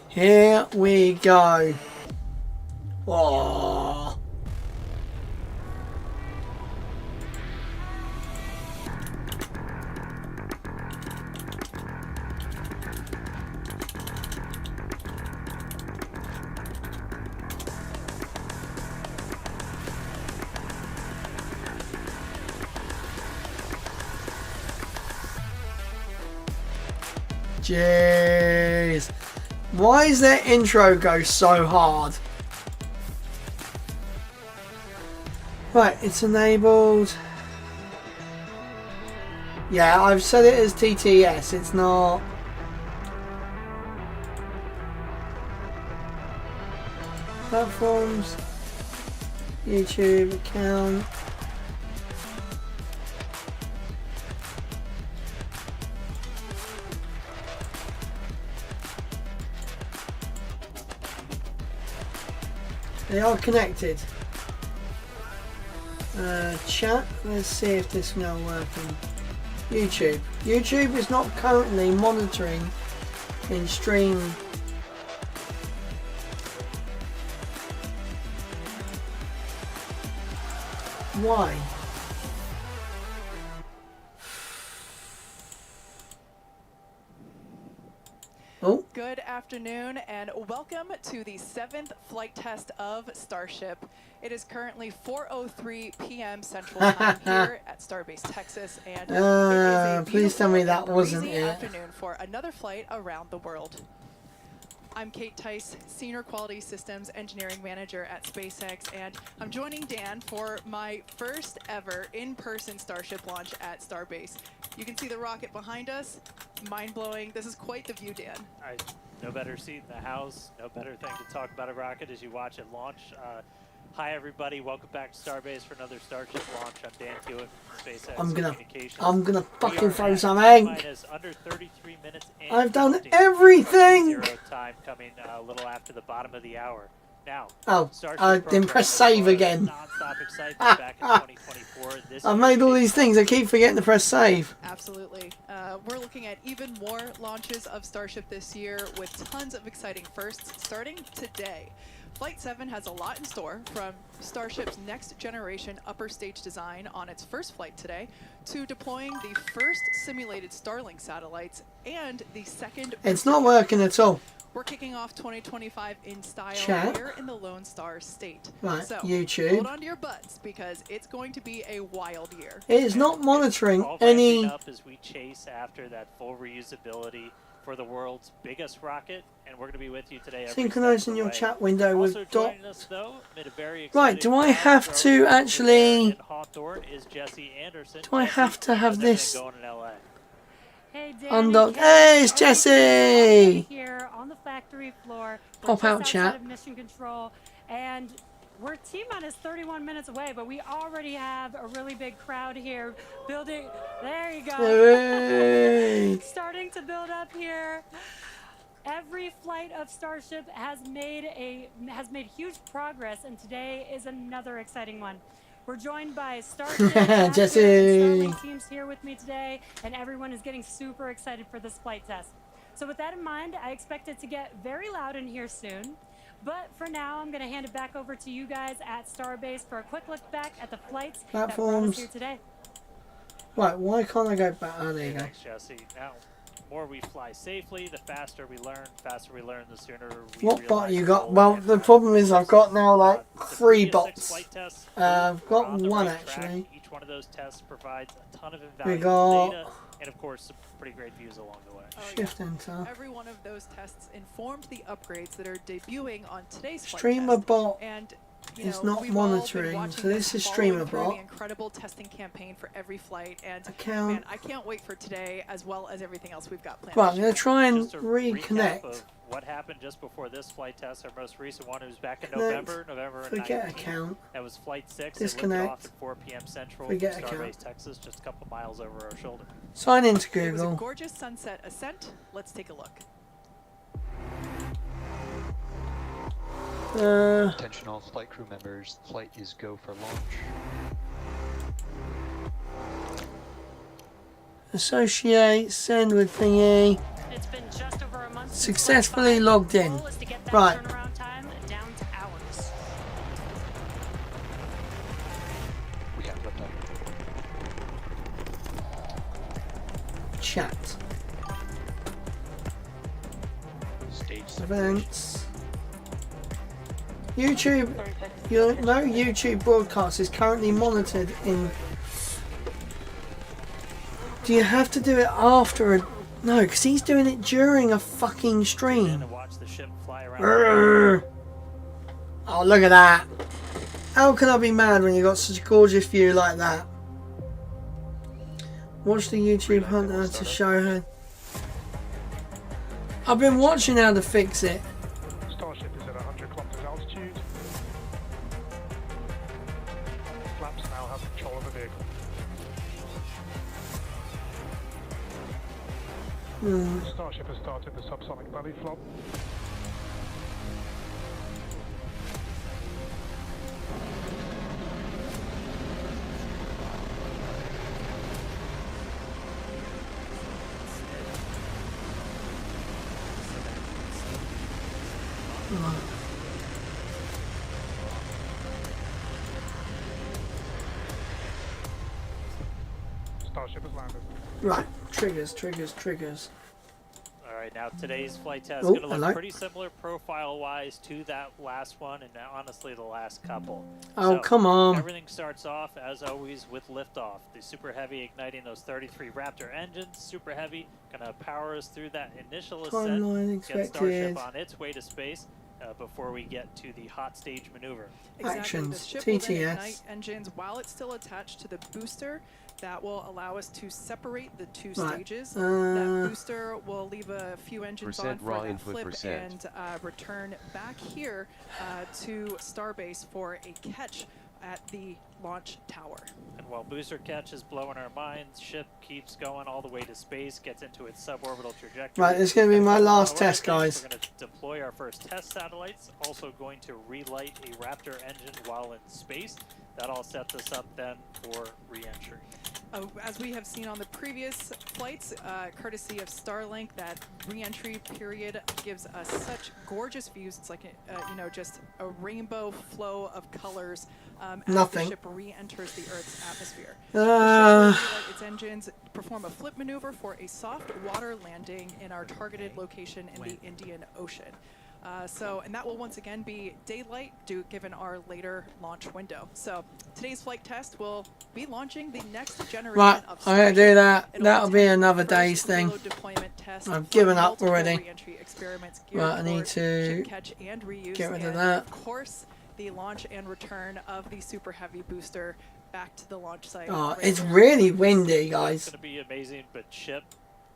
Here we go. Oh. Jeez. Why is their intro go so hard? Right, it's enabled. Yeah, I've set it as TTS, it's not. Platforms. YouTube account. They are connected. Chat, let's see if this is now working. YouTube. YouTube is not currently monitoring in stream. Why? Oh. Good afternoon and welcome to the 7th flight test of Starship. It is currently 4:03 p.m. Central Time here at Starbase, Texas, and it is a please tell me that beautiful wasn't breezy it. afternoon for another flight around the world. I'm Kate Tice, Senior Quality Systems Engineering Manager at SpaceX, and I'm joining Dan for my first ever in-person Starship launch at Starbase. You can see the rocket behind us. Mind-blowing. This is quite the view, Dan. No better seat in the house, no better thing to talk about a rocket as you watch it launch. Hi everybody, welcome back to Starbase for another Starship launch. I'm Dan Hewitt from SpaceX Communications. I'm gonna fucking throw something. Under 33 minutes I've done everything. Zero time coming a little after the bottom of the hour. Now, oh, I didn't press save again. Back in 2024. I've made all these things, I keep forgetting to press save. Absolutely. We're looking at even more launches of Starship this year with tons of exciting firsts starting today. Flight 7 has a lot in store, from Starship's next generation upper stage design on its first flight today, to deploying the first simulated Starlink satellites and the second... It's not working at all. We're kicking off 2025 in style Chat. here in the Lone Star State. Right, so, YouTube. hold on to your butts because it's going to be a wild year. It is not monitoring all any... up as we chase after that full reusability for the world's biggest rocket, and we're going to be with you today. Synchronizing your chat window with dot. Us, though, right, do I have to actually... Do I have to have this... Hey, Undocked. Hey, it's Jesse! Here on the factory floor. Pop out chat. Of mission control, and we're T-minus 31 minutes away, but we already have a really big crowd here building. There you go. Hey. Starting to build up here. Every flight of Starship has made huge progress, and today is another exciting one. We're joined by Starship Jesse. Starlink teams here with me today, and everyone is getting super excited for this flight test. So with that in mind, I expect it to get very loud in here soon. But for now, I'm going to hand it back over to you guys at Starbase for a quick look back at the flights that brought us here today. Right, why can't I go back? Oh, there you go. Thanks, Jesse. Now, the more we fly safely, the faster we learn. The sooner we What bot you got? Well, the problem is I've got now like 3 bots. I've got 1 actually. Each one of those tests provides a ton of We invaluable got data, and of course, some pretty great views along the way. Shift enter. Every one of those tests informed the upgrades that are debuting on today's flight Streamer test. bot. And you It's know, not we've all been monitoring, watching so this is following streamer through bot. the incredible testing campaign for every flight, and Account. man, I can't wait for today as well as everything else we've got planned. Right, this I'm year. going to try and Just a recap reconnect. of what happened just before this flight test. Our most recent one was back in Connect. November Forget 19th. account. That was Flight 6. It lifted Disconnect. off at 4 p.m. Central Forget from account. Starbase, Texas, just a couple miles over our shoulder. Sign into It was a Google. gorgeous sunset ascent. Let's take a look. Attention all flight crew members, flight is go for launch. Associate, send with thingy. It's been just over a month. Successfully logged in. Goal is to get that Right. turnaround time down to hours. We have liftoff. Chat. Stage Events. YouTube. No YouTube broadcast is currently monitored in. Do you have to do it after a? No, because he's doing it during a fucking stream. To watch the ship fly around. Urgh. Oh, look at that. How can I be mad when you got such a gorgeous view like that? Watch the YouTube hunter to show her. I've been watching how to fix it. Starship is at 100 kilometers altitude. Flaps now have control of the vehicle. Starship has started the subsonic belly flop. Starship has landed. Right, triggers. Alright, now today's flight test is Oh, going to look hello. pretty similar profile-wise to that last one, and honestly the last couple. Oh, So, come on. Everything starts off, as always, with liftoff. The Super Heavy igniting those 33 Raptor engines. Super Heavy going to power us through that initial ascent, Timeline get expected. Starship on its way to space before we get to the hot stage maneuver. Exactly. Actions, The ship will then TTS. ignite engines while it's still attached to the booster. That will allow us to separate the two Right, stages. That uh, booster will leave a few engines Percent on for raw that input flip percent. and return back here to Starbase for a catch at the launch tower. And while booster catch is blowing our minds, ship keeps going all the way to space, gets into its suborbital trajectory. Right, it's going to be my And last other test, things, guys. We're going to deploy our first test satellites, also going to relight a Raptor engine while in space. That all sets us up then for re-entry. As we have seen on the previous flights, courtesy of Starlink, that re-entry period gives us such gorgeous views. It's like, you know, just a rainbow flow of colors as Nothing. the ship re-enters the Earth's atmosphere. The ship will relight its engines, perform a flip maneuver for a soft water landing in our targeted location in the Indian Ocean. And that will once again be daylight given our later launch window. So today's flight test will be launching the next generation Right, of I'm going to do that. That'll be another day's thing. deployment test. I've given up multiple already. re-entry experiments geared Right, I need towards to ship catch and reuse, get rid of and that. Of course, the launch and return of the Super Heavy booster back to the launch site. Oh, right it's there. really windy, It's guys. going to be amazing, but ship,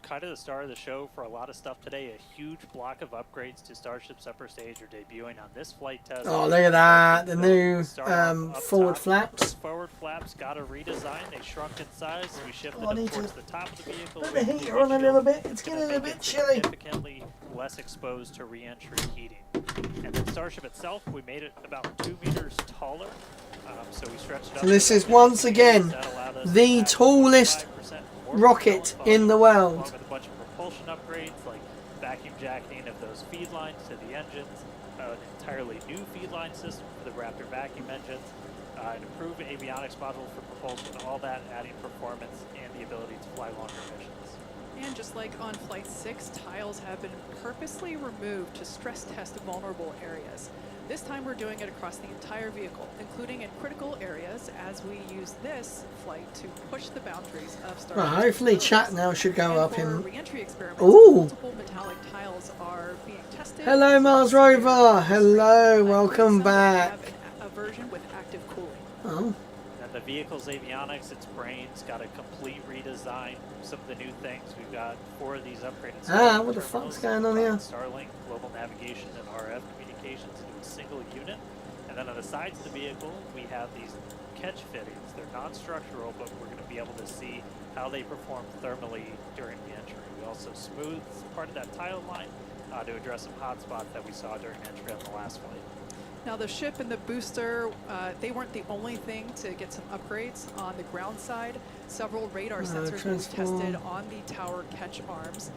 kind of the star of the show for a lot of stuff today. A huge block of upgrades to Starship's upper stage are debuting on this flight test. Oh, look at that. The So, new start off up forward top. flaps. Forward flaps got a redesign. They shrunk in size. We shifted Oh, I them need towards to the top of the vehicle. put with the the heater on a little bit. It's gonna getting a make bit it chilly. Significantly less exposed to re-entry heating. And then Starship itself, we made it about 2 meters taller. So we stretched it up. So this to is about once 50 again meters. That allowed us to the have tallest 25% more rocket propellant in the volume, world. along with a bunch of propulsion upgrades like vacuum jacketing of those feed lines to the engines, an entirely new feed line system for the Raptor vacuum engines, an improved avionics module for propulsion, all that adding performance and the ability to fly longer missions. And just like on Flight 6, tiles have been purposely removed to stress test vulnerable areas. This time we're doing it across the entire vehicle, including in critical areas, as we use this flight to push the boundaries of Starship's Right, hopefully capabilities. chat now should go And up for in... re-entry experiments, Ooh! multiple metallic tiles are being tested. Hello, Mars Rover. Hello, welcome back. A version with active cooling. Oh. And the vehicle's avionics, its brains, got a complete redesign. Some of the new things, we've got 4 of these upgraded Ah, what the terminals, fuck's going on here? Starlink, global navigation, and RF communications into a single unit. And then on the sides of the vehicle, we have these catch fittings. They're non-structural, but we're going to be able to see how they perform thermally during re-entry. We also smoothed part of that tile line to address some hot spots that we saw during entry on the last flight. Now the ship and the booster, they weren't the only thing to get some upgrades on the ground side. Several radar sensors were tested on the tower catch arms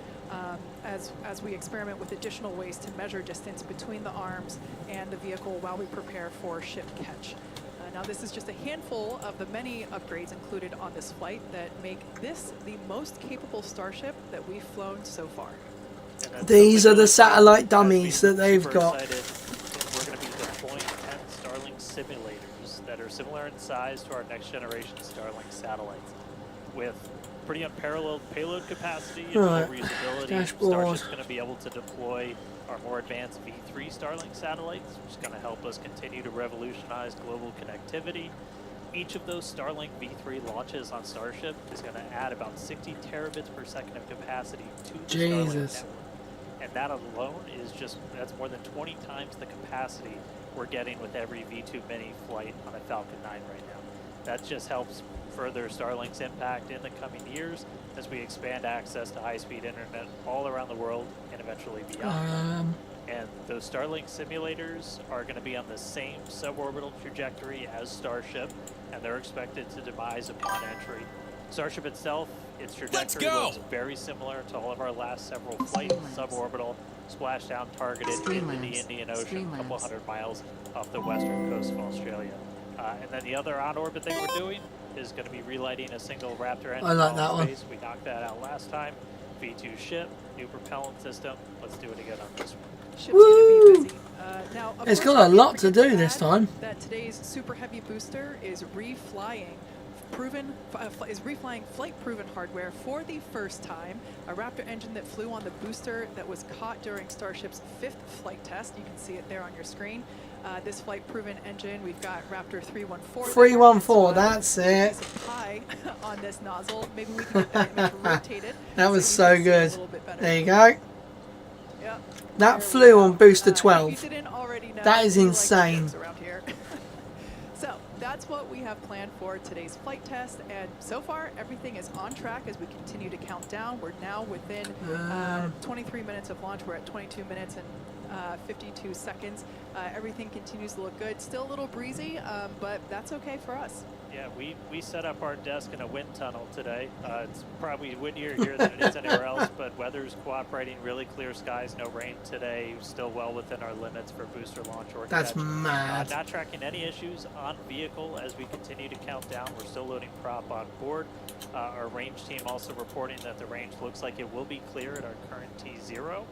as we experiment with additional ways to measure distance between the arms and the vehicle while we prepare for ship catch. Now this is just a handful of the many upgrades included on this flight that make this the most capable Starship that we've flown so far. These are the satellite dummies that they've got. We're going to be deploying 10 Starlink simulators that are similar in size to our next generation Starlink satellites, with pretty unparalleled payload capacity and reusability. Starship's going to be able to deploy our more advanced V3 Starlink satellites, which is going to help us continue to revolutionize global connectivity. Each of those Starlink V3 launches on Starship is going to add about 60 terabits per second of capacity to the Starlink network. And that alone is that's more than 20 times the capacity we're getting with every V2 Mini flight on a Falcon 9 right now. That just helps further Starlink's impact in the coming years as we expand access to high-speed internet all around the world and eventually beyond. And those Starlink simulators are going to be on the same suborbital trajectory as Starship, and they're expected to demise upon entry. Starship itself, its trajectory was very similar to all of our last several flights, suborbital, splashdown targeted into the Indian Ocean, a couple hundred miles off the western coast of Australia. And then the other on-orbit thing we're doing is going to be relighting a single Raptor engine. I like that one. We knocked that out last time. V2 ship, new propellant system. Let's do it again on this one. Ship's going to be busy. Now, it's got a lot to do this time. That today's Super Heavy booster is reflying flight-proven hardware for the first time. A Raptor engine that flew on the booster that was caught during Starship's 5th flight test. You can see it there on your screen. This flight-proven engine, we've got Raptor 314. 314, that's it. Pie on this nozzle. Maybe we can get that image rotated. That was so good. There you go. Yep. That flew on booster 12. That is insane. So that's what we have planned for today's flight test, and so far everything is on track as we continue to count down. We're now within 23 minutes of launch. We're at 22 minutes and 52 seconds. Everything continues to look good. Still a little breezy, but that's okay for us. Yeah, we set up our desk in a wind tunnel today. It's probably windier here than it is anywhere else, but weather's cooperating, really clear skies, no rain today, still well within our limits for booster launch or That's catch. mad. Not tracking any issues on vehicle as we continue to count down. We're still loading prop on board. Our range team also reporting that the range looks like it will be clear at our current T0.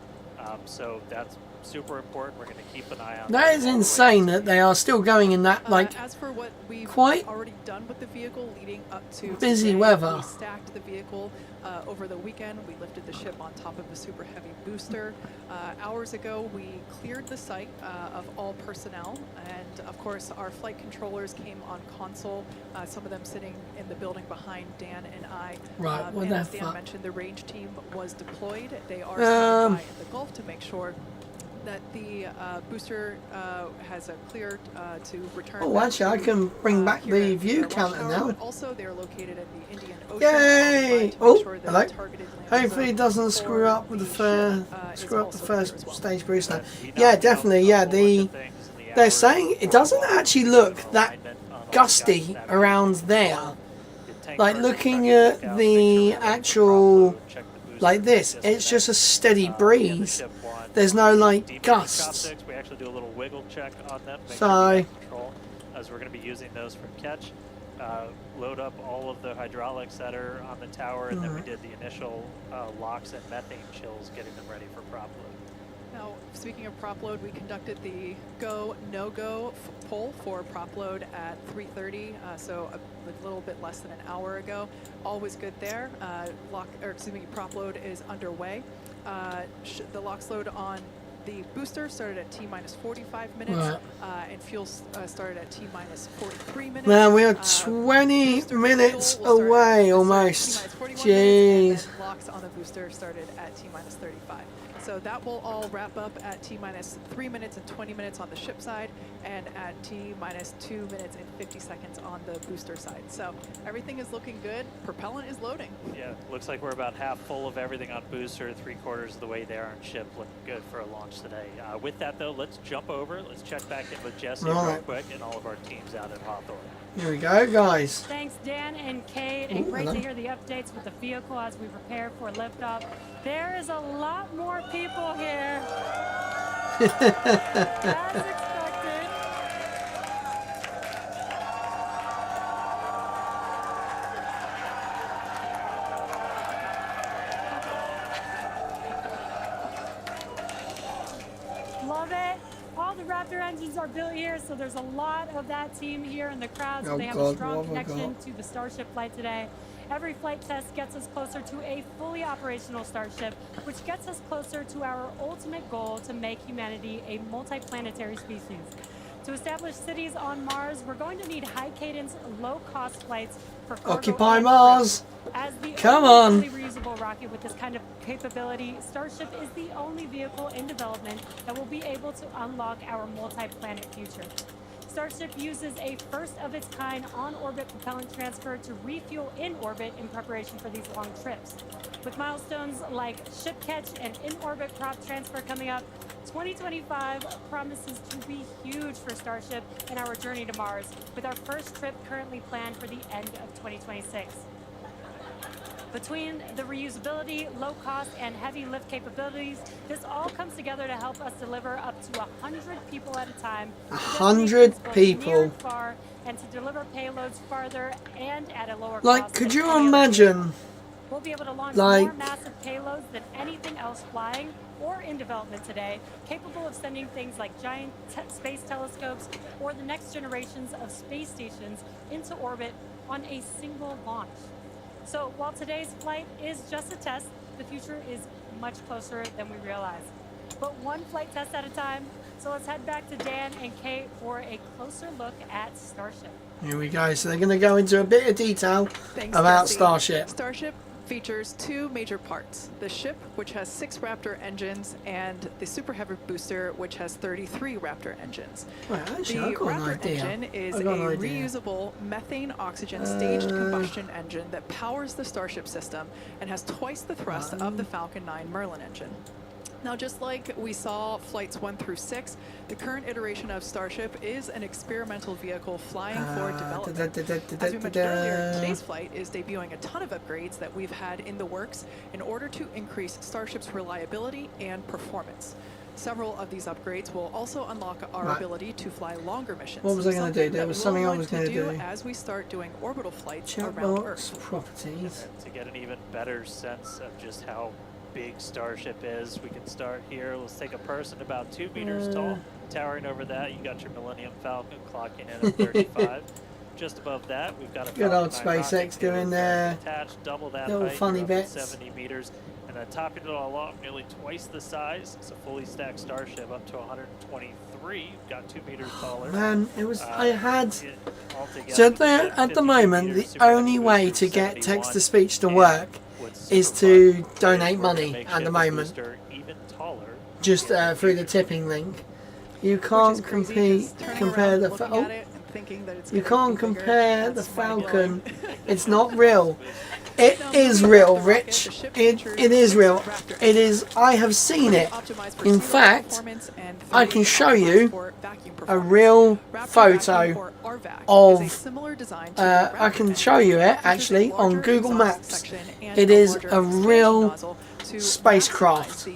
So that's super important. We're going to keep an eye on that. Is insane that they are still going in that as for what we've quite already done with the vehicle leading up to busy today, weather. we stacked the vehicle over the weekend. We lifted the ship on top of the Super Heavy booster. Hours ago, we cleared the site of all personnel, and of course our flight controllers came on console, some of them sitting in the building behind Dan and I. Right, what and the as Dan fuck? mentioned, the range team was deployed. They are standing by in the Gulf to make sure that the booster has a clear to return. Oh, actually, I can bring back the view counter now. But also, they're located at the Indian Ocean. Yay! Oh, hello. Hopefully, it doesn't screw up with the first stage booster. Yeah, definitely. Yeah, they're saying it doesn't actually look that gusty around there. Like looking at the actual, like this, it's just a steady breeze. There's no like gusts. We actually do a little wiggle check on them. So, control, as we're going to be using those for catch. Load up all of the hydraulics that are on the tower, and then we did the initial locks and methane chills, getting them ready for prop load. Now, speaking of prop load, we conducted the go, no-go poll for prop load at 3:30, so a little bit less than an hour ago. All was good there. Prop load is underway. The LOX load on The booster started at T-minus 45 minutes, and fuel started at T-minus 43 minutes. Man, we are 20 minutes away almost. Jeez. And then locks on the booster started at T-minus 35. So that will all wrap up at T-minus 3 minutes and 20 minutes on the ship side, and at T-minus 2 minutes and 50 seconds on the booster side. So everything is looking good. Propellant is loading. Yeah, looks like we're about half full of everything on booster, 3/4 of the way there on ship. Looking good for a launch today. With that though, let's jump over. Let's check back in with Jesse real quick and all of our teams out at Hawthorne. Here we go, guys. Thanks, Dan and Kate, and great to hear the updates with the vehicle as we prepare for liftoff. There is a lot more people here. As expected. Love it. All the Raptor engines are built here, so there's a lot of that team here in the crowd, so they have a strong connection to the Starship flight today. Every flight test gets us closer to a fully operational Starship, which gets us closer to our ultimate goal to make humanity a multi-planetary species. To establish cities on Mars, we're going to need high-cadence, low-cost flights for Occupy Mars. As the Come only on. fully reusable rocket with this kind of capability, Starship is the only vehicle in development that will be able to unlock our multi-planet future. Starship uses a first-of-its-kind on-orbit propellant transfer to refuel in orbit in preparation for these long trips. With milestones like ship catch and in-orbit prop transfer coming up, 2025 promises to be huge for Starship and our journey to Mars, with our first trip currently planned for the end of 2026. Between the reusability, low cost, and heavy lift capabilities, this all comes together to help us deliver up to 100 people at a time. 100 people. Near and far, and to deliver payloads farther and at a lower Like, cost. could than you any other imagine? We'll be able to launch Like, more massive payloads than anything else flying or in development today, capable of sending things like giant space telescopes or the next generations of space stations into orbit on a single launch. So while today's flight is just a test, the future is much closer than we realize. But one flight test at a time. So let's head back to Dan and Kate for a closer look at Starship. Here we go. So they're going to go into a bit of detail Thanks, about Jesse. Starship. Starship features two major parts. The ship, which has 6 Raptor engines, and the Super Heavy booster, which has 33 Raptor engines. Well, actually, The I've got an Raptor idea. engine is a I've got an idea. reusable methane-oxygen staged combustion engine that powers the Starship system and has twice the thrust of the Falcon 9 Merlin engine. Now, just like we saw flights 1 through 6, the current iteration of Starship is an experimental vehicle flying for development. As we mentioned earlier, today's flight is debuting a ton of upgrades that we've had in the works in order to increase Starship's reliability and performance. Several of these upgrades will also unlock our ability to fly longer missions. What was I going to do? There was something I was going to do. As we start doing orbital flights around Chatbox Earth. properties. To get an even better sense of just how big Starship is, we can start here. Let's take a person about 2 meters tall. Towering over that, you got your Millennium Falcon clocking in at 35. Just above that, we've got a Good old Falcon 9 SpaceX rocket doing their attached, double that little height, funny you're up at bits. 70 meters. And then topping it all off, nearly twice the size. It's a fully stacked Starship up to 123. Got 2 meters taller. Man, it was. I had. Altogether, So there, at the moment, the only way to get text-to-speech to work is to donate money at the moment. Just through the tipping link. You can't compare the you can't compare the Falcon. It's not real. It is real, Rich. It is real. It is. I have seen it. In fact, I can show you a real photo of. I can show you it actually on Google Maps. It is a real spacecraft.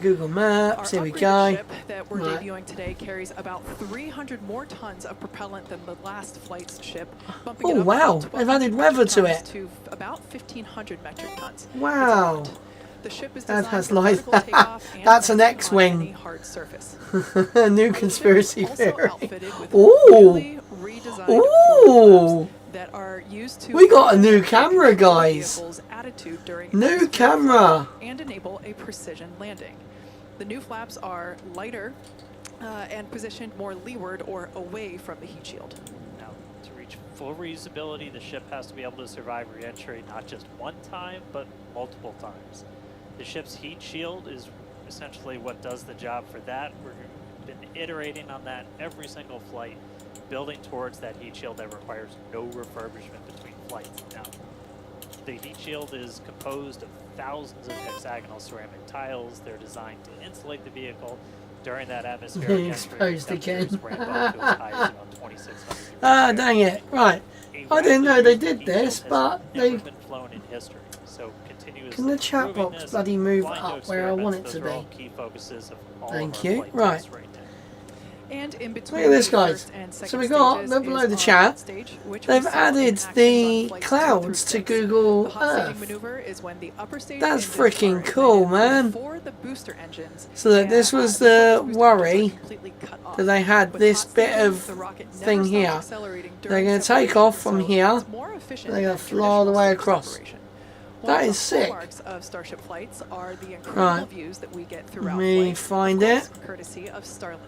Google Maps. Here we go. Ship that we're debuting today carries about 300 more tons of propellant than the last flight's ship, bumping it Oh up wow! about They've added weather to it. to about 1,500 metric tons. Wow. The ship is That designed has for light. vertical takeoff and That's an landing on X-wing. any hard surface. New conspiracy theory. Ooh. Ooh. That are used to We got a new camera, guys. vehicle's attitude during New atmospheric camera. flight and enable a precision landing. The new flaps are lighter and positioned more leeward or away from the heat shield. Now, to reach full reusability, the ship has to be able to survive re-entry not just one time, but multiple times. The ship's heat shield is essentially what does the job for that. We've been iterating on that every single flight, building towards that heat shield that requires no refurbishment between flights. Now, the heat shield is composed of thousands of hexagonal ceramic tiles. They're designed to insulate the vehicle during that atmospheric Exposed again. Ah, dang it. Right. I didn't know they did this, but they... been flown in history. So Can the chat box bloody move up where I want it to be? Key focuses of all Thank of our you. flight Right. tests right now. And in between Look at this, the guys. first and So second we got, stages look below is the our chat, stage, which they've we saw in added action the on flights 2 clouds through to 6. Google The hot staging Earth. maneuver is when the upper stage That's engines freaking are cool, ignited man. before the booster engines, So that this and, was before the booster engines are worry completely cut off. that they had With this hot bit staging, of the rocket never thing stops here. accelerating They're during going to take off from separation, here. so it's more efficient They're going than to fly all the traditional way stage across. separation. That One of is the sick. hallmarks of Starship flights are the incredible Right. views that we get Let throughout me flight, find of course, it. courtesy of Starlink.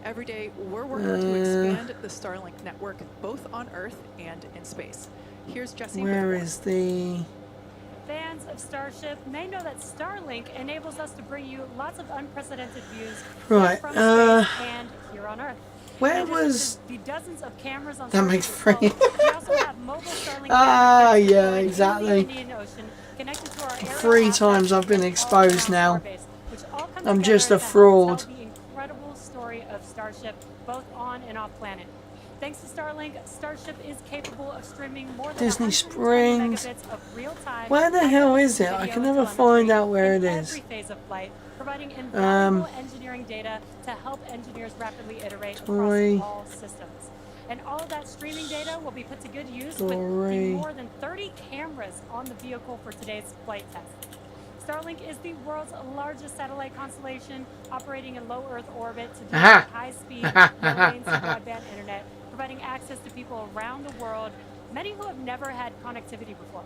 Every day, we're working to expand the Starlink network both on Earth and in space. Here's Jesse. Where with more. is the... Fans of Starship may know that Starlink enables us to bring you lots of unprecedented views Right, from space and here on Earth. where In addition was... to the dozens of cameras on That makes Starship pretty... itself, we also have mobile Starlink Ah, cameras yeah, deployed in the exactly. Indian Ocean, connected to our aerial 3 assets times I've been and all exposed around now. Starbase, which all come I'm together just a to help fraud. tell the incredible story of Starship, both on and off planet. Thanks to Starlink, Starship is capable of streaming more than Disney 120 Springs. megabits of real-time. Where the hell is it? I video can never telemetry find out where in it is. every phase of flight, providing invaluable engineering data to help engineers rapidly iterate Toy. across all systems. And all of that streaming data will be put to good use with the Story. more than 30 cameras on the vehicle for today's flight test. Starlink is the world's largest satellite constellation, operating in low Earth orbit to deliver high-speed, low-latency broadband internet, providing access to people around the world, many who have never had connectivity before.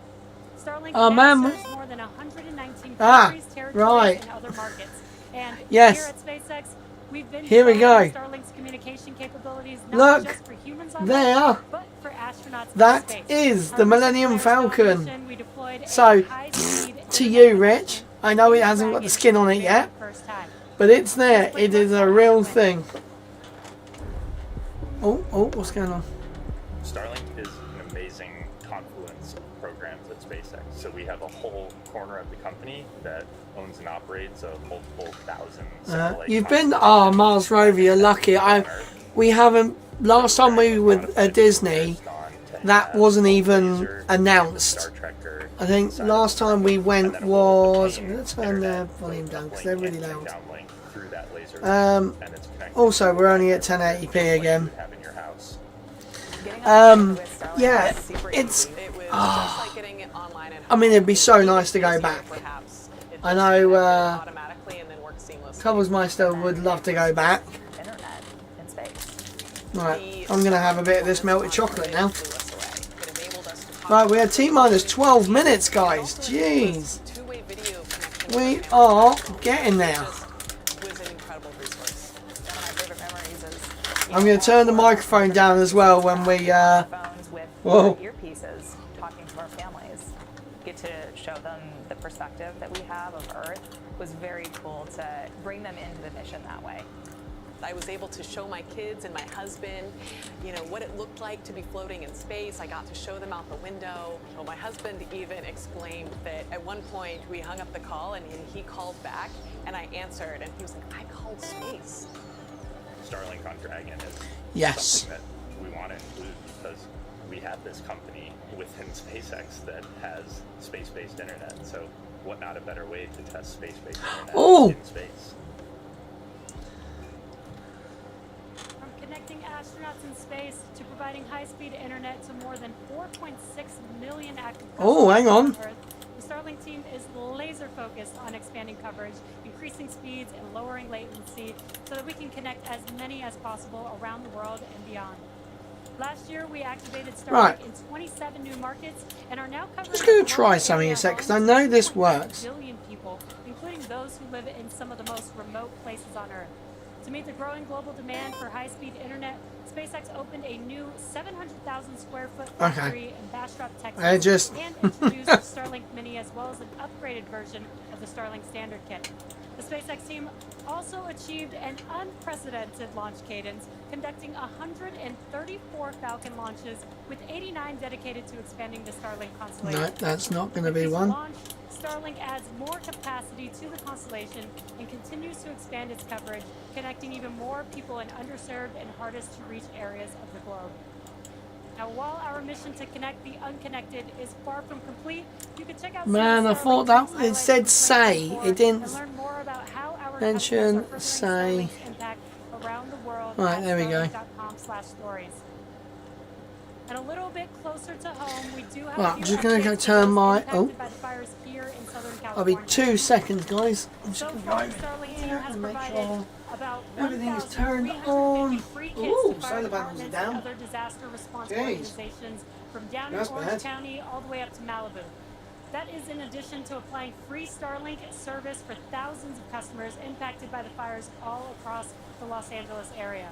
Starlink now serves more than 119 countries, territories, and other markets. And here at SpaceX, we've been developing Starlink's communication capabilities not just for humans on Earth, but for astronauts That in space. is Our the recent Millennium Falcon. mission, we deployed a So, high-speed to you, Rich, I know it hasn't got the skin on it yet, but it's there. It is a real thing. Oh, what's going on? Starlink is an amazing confluence of programs at SpaceX. So we have a whole corner of the company that owns and operates a multiple thousand satellite. You've been Mars Rover. You're lucky. We haven't. Last time we were at Disney, that wasn't even announced. I think last time we went was. I'm going to turn the volume down because they're really loud. Also, we're only at 1080p again. Yeah, it's. I mean, it'd be so nice to go back. I know Cobblesmeister would love to go back. Right, I'm going to have a bit of this melted chocolate now. Right, we had T-minus 12 minutes, guys. Jeez. We are getting there. I'm going to turn the microphone down as well when we, whoa. Earpieces, talking to our families, get to show them the perspective that we have of Earth. It was very cool to bring them into the mission that way. I was able to show my kids and my husband, what it looked like to be floating in space. I got to show them out the window. Well, my husband even exclaimed that at one point we hung up the call and he called back and I answered and he was like, I called space. Starlink on Dragon is something that we want to include because we have this company within SpaceX that has space-based internet. So what not a better way to test space-based internet in space? From connecting astronauts in space to providing high-speed internet to more than 4.6 million active hang on. Earth, the Starlink team is laser focused on expanding coverage, increasing speeds, and lowering latency so that we can connect as many as possible around the world and beyond. Last year, we activated Starlink Right. in 27 new markets and are now covering Just going a to try global something area a sec, because I home know to this 2.2 works. billion people, including those who live in some of the most remote places on Earth. To meet the growing global demand for high-speed internet, SpaceX opened a new 700,000 square foot factory in Bastrop, Texas, and introduced Starlink Mini as well as an upgraded version of the Starlink Standard Kit. The SpaceX team also achieved an unprecedented launch cadence, conducting 134 Falcon launches, with 89 dedicated to expanding the Starlink constellation. No, that's not going to be With each one. launch, Starlink adds more capacity to the constellation and continues to expand its coverage, connecting even more people in underserved and hardest to reach areas of the globe. Now, while our mission to connect the unconnected is far from complete, you can check out Man, I thought that it said say. It didn't and learn more about how our mention customers are say. furthering Starlink's impact around the world Right, at there we go. starlink.com/stories. And a little bit closer to home, we do have Right, I'm just going to go turn my... Oh, by the fires here in Southern I'll be California. 2 seconds, guys. I'm just So going to far, go the Starlink team here has and make provided sure about everything is 1,350 turned on. free kits Ooh, to fire solar panels are departments down. and other disaster response Jeez. organizations from down That's in Orange bad. County all the way up to Malibu. That is in addition to applying free Starlink service for thousands of customers impacted by the fires all across the Los Angeles area.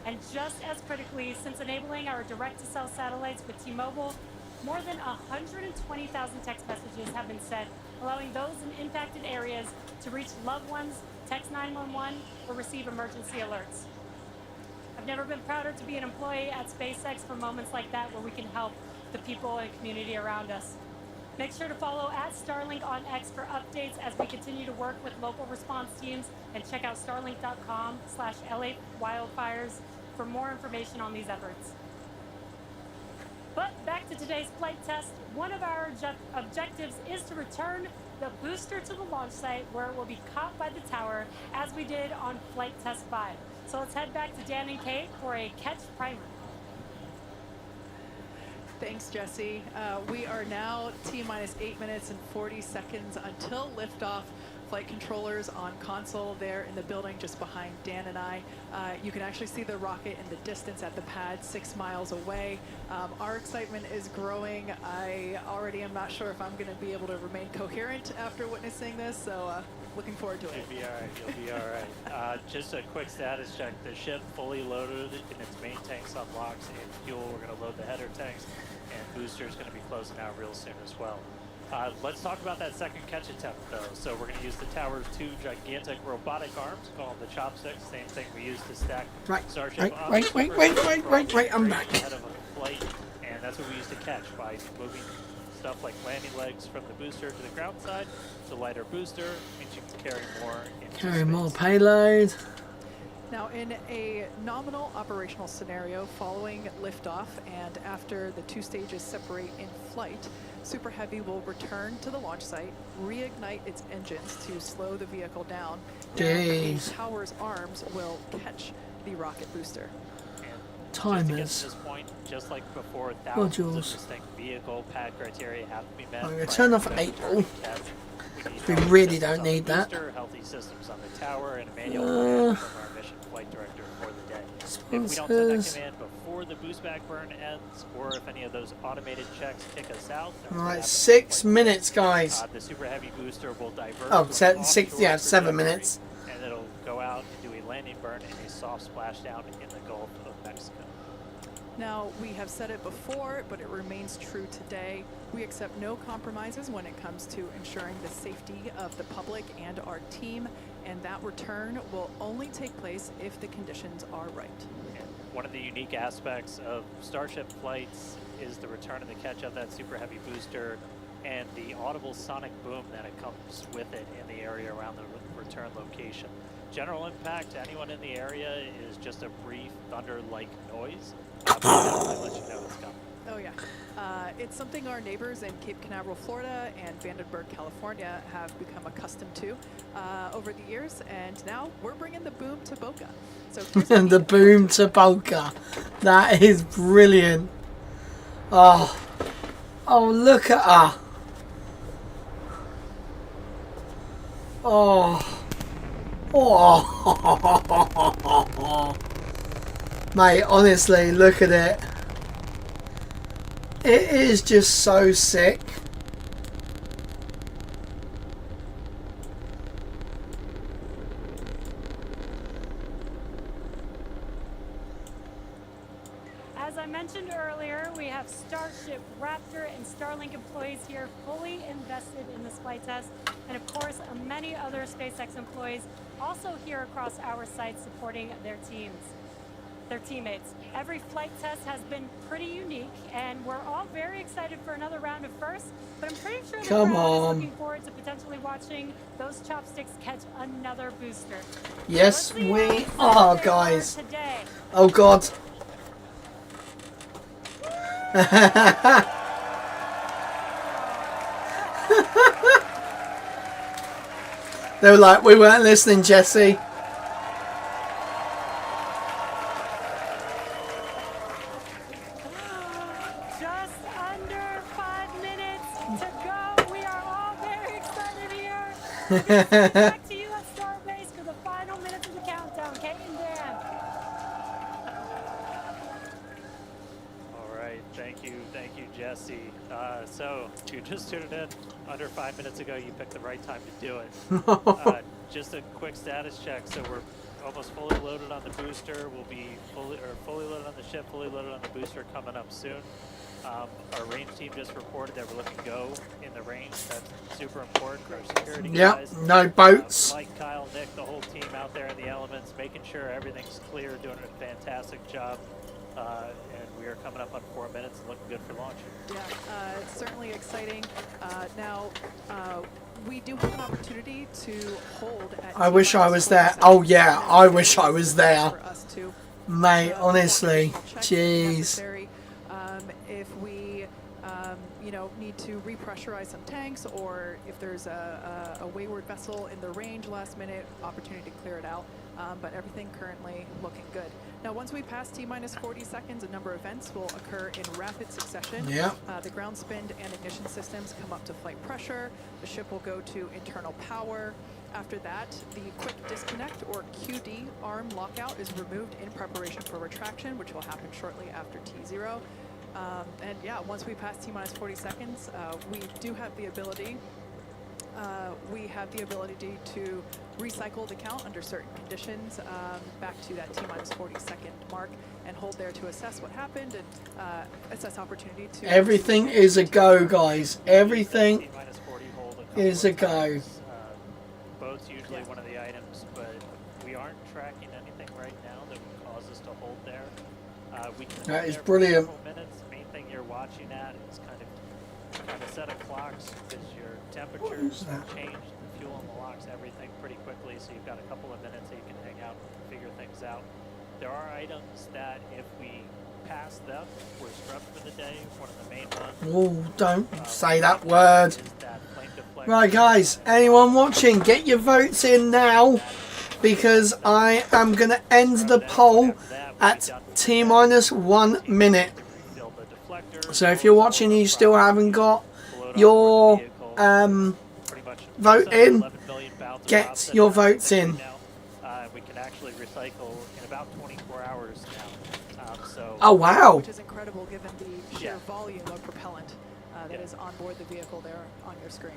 And just as critically, since enabling our direct-to-cell satellites with T-Mobile, more than 120,000 text messages have been sent, allowing those in impacted areas to reach loved ones, text 911, or receive emergency alerts. I've never been prouder to be an employee at SpaceX for moments like that where we can help the people and community around us. Make sure to follow @Starlink on X for updates as we continue to work with local response teams, and check out starlink.com/LA wildfires for more information on these efforts. But back to today's flight test. One of our objectives is to return the booster to the launch site where it will be caught by the tower as we did on flight test 5. So let's head back to Dan and Kate for a catch primer. Thanks, Jesse. We are now T-minus 8 minutes and 40 seconds until liftoff. Flight controllers on console there in the building just behind Dan and I. You can actually see the rocket in the distance at the pad 6 miles away. Our excitement is growing. I already am not sure if I'm going to be able to remain coherent after witnessing this, so looking forward to it. You'll be all right. You'll be all right. Just a quick status check. The ship fully loaded in its main tanks on blocks and fuel. We're going to load the header tanks, and booster is going to be closing out real soon as well. Let's talk about that second catch attempt, though. So we're going to use the tower's 2 gigantic robotic arms, called the chopsticks, same thing we used to stack Starship up. Wait, I'm back. Ahead of a flight, and that's what we used to catch by moving stuff like landing legs from the booster to the ground side. The lighter booster means you can carry more into Carry space. more payload. Now, in a nominal operational scenario following liftoff and after the 2 stages separate in flight, Super Heavy will return to the launch site, reignite its engines to slow the vehicle down, and the tower's arms will catch the rocket booster. Timers. To get to this point, just like before, thousands of distinct vehicle pad criteria have to be met. I'm going to turn off 8 ball. We really don't need that. Healthy systems on the tower, and a manual command from our mission flight director for the day. If we don't send that command before the boost back burn ends, or if any of those automated checks kick us out, Alright, 6 minutes, guys. the super heavy booster will divert. Oh, 7 minutes. And it'll go out and do a landing burn and a soft splashdown in the Gulf of Mexico. Now, we have said it before, but it remains true today. We accept no compromises when it comes to ensuring the safety of the public and our team, and that return will only take place if the conditions are right. One of the unique aspects of Starship flights is the return of the catch-up, that super heavy booster, and the audible sonic boom that it comes with it in the area around the return location. General impact to anyone in the area is just a brief thunder-like noise. But I'll let you know it's coming. Oh yeah. It's something our neighbors in Cape Canaveral, Florida and Vandenberg, California have become accustomed to over the years, and now we're bringing the boom to Boca. So the boom to Boca. That is brilliant. Oh, look at her. Oh. Mate, honestly, look at it. It is just so sick. As I mentioned earlier, we have Starship, Raptor, and Starlink employees here fully invested in this flight test. And of course, many other SpaceX employees also here across our site supporting their teammates. Every flight test has been pretty unique, and we're all very excited for another round of firsts. But I'm pretty sure the crowd is looking forward to potentially watching those chopsticks catch another booster. Yes, we are, guys. Oh, God. They were like, we weren't listening, Jesse. Just under 5 minutes to go. We are all very excited here. Back to you at Starbase for the final minutes of the countdown. Kate and Dan. All right, thank you, Jesse. So you just tuned in under 5 minutes ago. You picked the right time to do it. Just a quick status check. So we're almost fully loaded on the booster. We'll be fully loaded on the ship, fully loaded on the booster coming up soon. Our range team just reported that we're looking to go in the range. That's super important for our security guys. No boats. Mike, Kyle, Nick, the whole team out there in the elements, making sure everything's clear, doing a fantastic job. And we are coming up on 4 minutes and looking good for launch. Yeah, it's certainly exciting. Now, we do have an opportunity to hold at I wish I was there. Oh, yeah, I wish I was there. Mate, honestly, jeez. If we, need to repressurize some tanks, or if there's a wayward vessel in the range last minute, opportunity to clear it out. But everything currently looking good. Now, once we pass T-minus 40 seconds, a number of events will occur in rapid succession. Yeah. The ground spin and ignition systems come up to flight pressure. The ship will go to internal power. After that, the quick disconnect, or QD, arm lockout is removed in preparation for retraction, which will happen shortly after T0. And yeah, once we pass T-minus 40 seconds, we do have the ability to recycle the count under certain conditions back to that T-minus 40 second mark and hold there to assess what happened and assess opportunity to... Everything is a go, guys. Everything is a go. Boat's usually one of the items, but we aren't tracking anything right now that would cause us to hold there. We can That is brilliant. Minutes. Main thing you're watching at is kind of set of clocks, because your temperatures change, the fuel in the locks, everything pretty quickly. So you've got a couple of minutes that you can hang out and figure things out. There are items that if we pass them, we're scrubbed for the day. One of the main ones. Oh, don't say that word. Right, guys, anyone watching, get your votes in now, because I am going to end the poll at T-minus 1 minute. So if you're watching and you still haven't got your vote in, get your votes in. We can actually recycle in about 24 hours now. Oh, wow. Which is incredible given the sheer volume of propellant that is on board the vehicle there on your screen.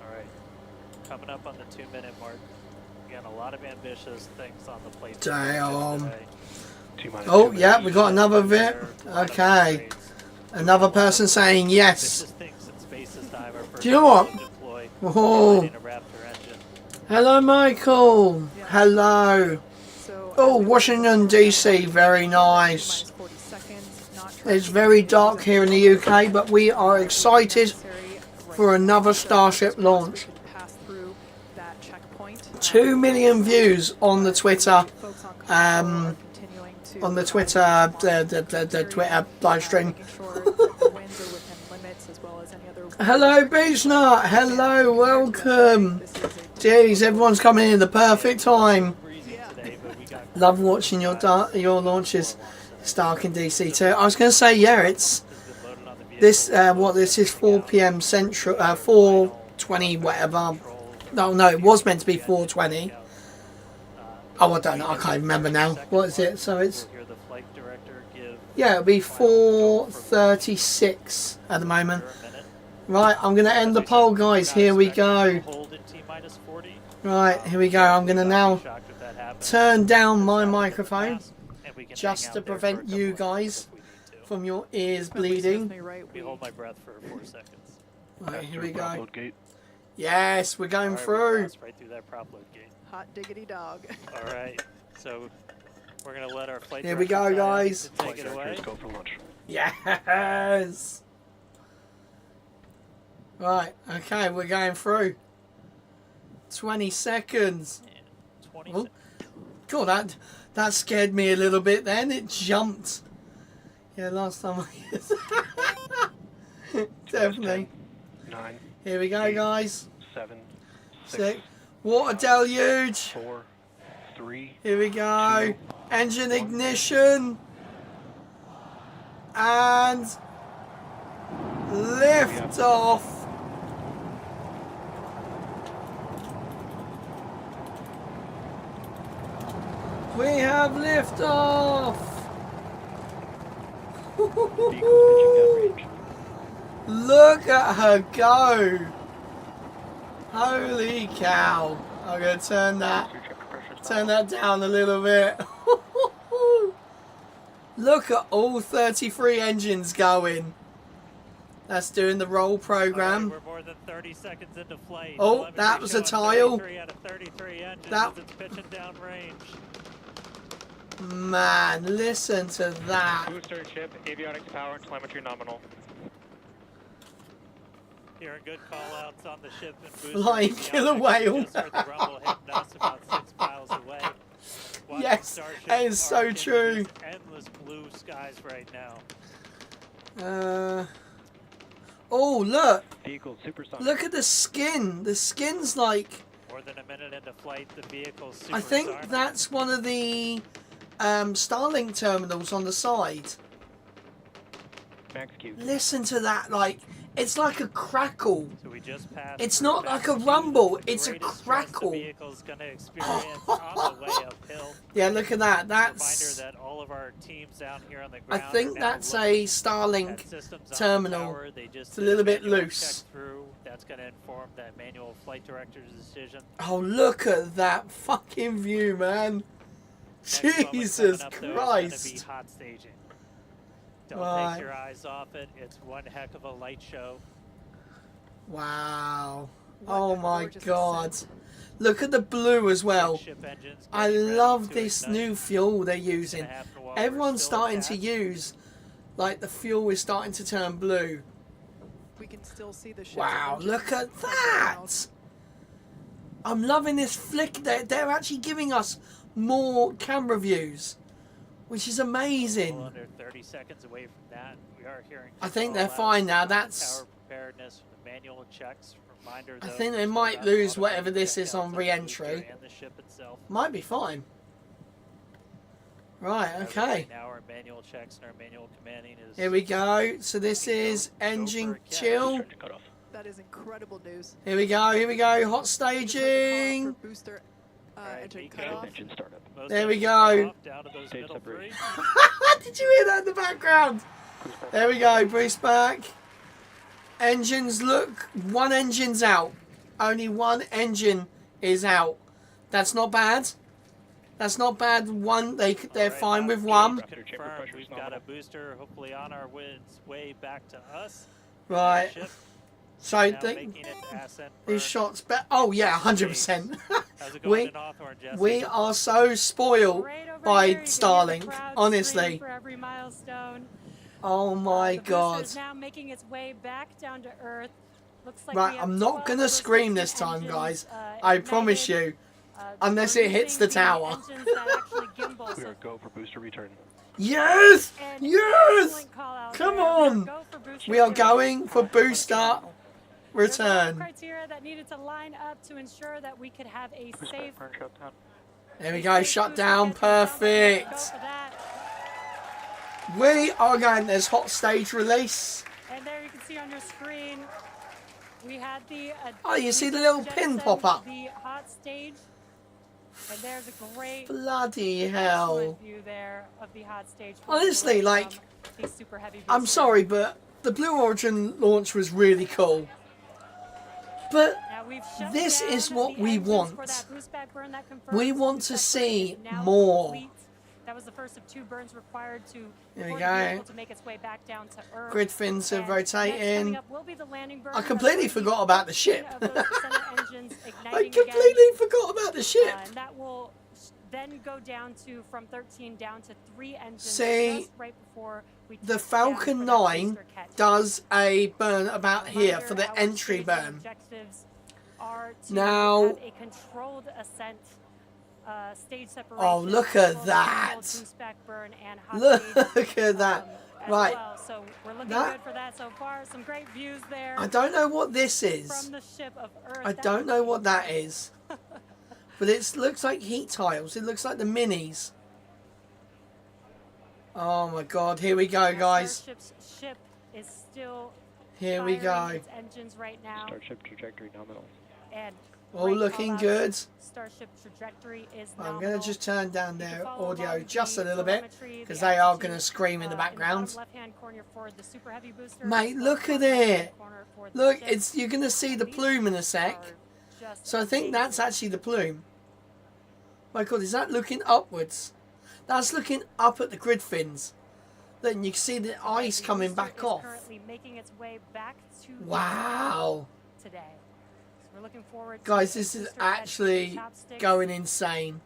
All right. Coming up on the 2 minute mark. Again, a lot of ambitious things on the plate. Damn. Oh, yeah, we got another bit. Okay. Another person saying yes. Do you know what? Oh. Hello, Michael. Hello. Oh, Washington, D.C. Very nice. It's very dark here in the UK, but we are excited for another Starship launch. 2 million views on the Twitter. On the Twitter, the Twitter live stream. Hello, Beachnut. Hello, welcome. Jeez, everyone's coming in at the perfect time. Love watching your launches. It's dark in DC too. I was going to say, yeah, it's this. This is 4 p.m. Central, 4:20, whatever. No, it was meant to be 4:20. Oh, I don't know. I can't remember now. What is it? So it's... We'll hear the flight director give Yeah, it'll be 4:36 at the moment. Right, I'm going to end the poll, guys. Here we go. Right, here we go. I'm going to now turn down my microphone just to prevent you guys from your ears bleeding. We hold my breath for 4 seconds. Right, here we go. Yes, we're going through. Right through that prop load gate. Hot diggity dog. All right, so we're gonna let our flight. Here we go, guys. Take it away. Go for lunch. Yes. Right, okay, we're going through. 20 seconds. 20 oh. God, that scared me a little bit then. It jumped. Yeah, last time I... Definitely. 9. Here we go, 8, guys. 7. 6. Water deluge. 4. 3. Here we go. 2, Engine ignition. And... lift off. We have lift off. Look at her go. Holy cow. I'm going to turn that down a little bit. Look at all 33 engines going. That's doing the roll program. Right, we're more than 30 seconds into flight. Oh, that was a tile. 33 out of 33 engines that... as it's pitching down range. Man, listen to that. Booster chip, avionics power, and telemetry nominal. Hearing good call-outs on the ship and booster. Flying killer whale. Just heard the rumble hitting us about 6 miles away. Watching Yes, Starship that is so arc into true. these endless blue skies right now. Oh, look. Vehicle supersonic. Look at the skin. The skin's like... More than a minute into flight, the vehicle's supersonic. I think that's one of the Starlink terminals on the side. Max Q. Listen to that, like, it's like a crackle. So we just passed it's not like a rumble, it's a crackle. The vehicle's going to experience on the way uphill. Yeah, look at that. That's... Reminder that all of our teams down here on the ground I think that's a Starlink terminal. It's a little bit loose. That's going to inform that manual flight director's decision. Oh, look at that fucking view, man. Jesus Christ. Hot staging. Don't take your eyes off it. It's one heck of a light show. Wow. Oh my God. Look at the blue as well. I love this new fuel they're using. Everyone's starting to use, like, the fuel is starting to turn blue. We can still see the ship's wow, look at that. I'm loving this flick. They're actually giving us more camera views, which is amazing. Well, under 30 seconds away from that, we are hearing. I think they're fine now. That's. Power preparedness from the manual checks. Reminder. I think they might lose whatever this is on re-entry. And the ship itself. Might be fine. Right. Okay. Now our manual checks and our manual commanding is. Here we go. So this is engine chill. That is incredible news. Here we go. Here we go. Hot staging. Booster engine cutoff. Engine startup. There we go. Down to those middle three. Did you hear that in the background? There we go. Boost back. Engines. Look. One engine's out. Only one engine is out. That's not bad. That's not bad. One, they're fine with one. We've got a booster hopefully on our way back to us. Right. So these shots, oh yeah, 100%. we are so spoiled by Starlink, honestly. Oh my God. Now making its way back down to Earth. Looks like right, I'm not gonna scream this time, guys. I promise you. Unless it hits the tower. We are go for booster return. Yes! Yes! Come on! We are going for booster return. Criteria that needed to line up to ensure that we could have a safe. There we go, shut down, perfect. We are going, there's hot stage release. And there you can see on your screen, we had the. Oh, you see the little pin pop up. The hot stage. And there's a great Bloody hell. excellent view there of the hot stage. Honestly, like, the super heavy I'm booster. sorry, but the Blue Origin launch was really cool. But Now we've shut this down is what the we engines want. for that boost back burn that confirms We the want boost to back burn see is now more. complete. That was the first of 2 burns required to Here we for the go. vehicle to make its way back down to Earth. Grid fins are And next coming rotating. up will be the landing burn. I That's completely going to be forgot about the ship. of those center engines I igniting completely again. forgot about the ship. And that will then go down to from 13 down to 3 engines. See, just right before we the touch down Falcon for that 9 booster catch. does a burn about here Reminder, for the our entry stage one burn. objectives are to Now- have a controlled ascent, stage separation. Oh, look as at well as that. controlled boost back burn and hot Look stage, at that. as Right. well. So we're looking That- good for that so far. Some great views there. I don't know what this is. From the ship of Earth. I don't know what that is. But it looks like heat tiles. It looks like the minis. Oh my god, here we go, guys. Starship's ship is still Here we firing go. its engines right now. Starship trajectory nominal. And All great looking call-outs. good. Starship trajectory is I'm going nominal. to just turn down You can their follow audio along just a the little bit telemetry, because the they are altitude, going to scream in the background. bottom left-hand corner for the super heavy booster. Mate, Bottom look at left-hand it. corner for the Look, ship. it's you're going to see the plume in a sec. Just So I think that's actually the plume. My god, is that looking upwards? That's looking up at the grid fins. Then you can see the ice The coming booster back is off. currently making its way back to the Wow. today. So we're looking forward to Guys, the this is booster catch actually chopsticks. going insane.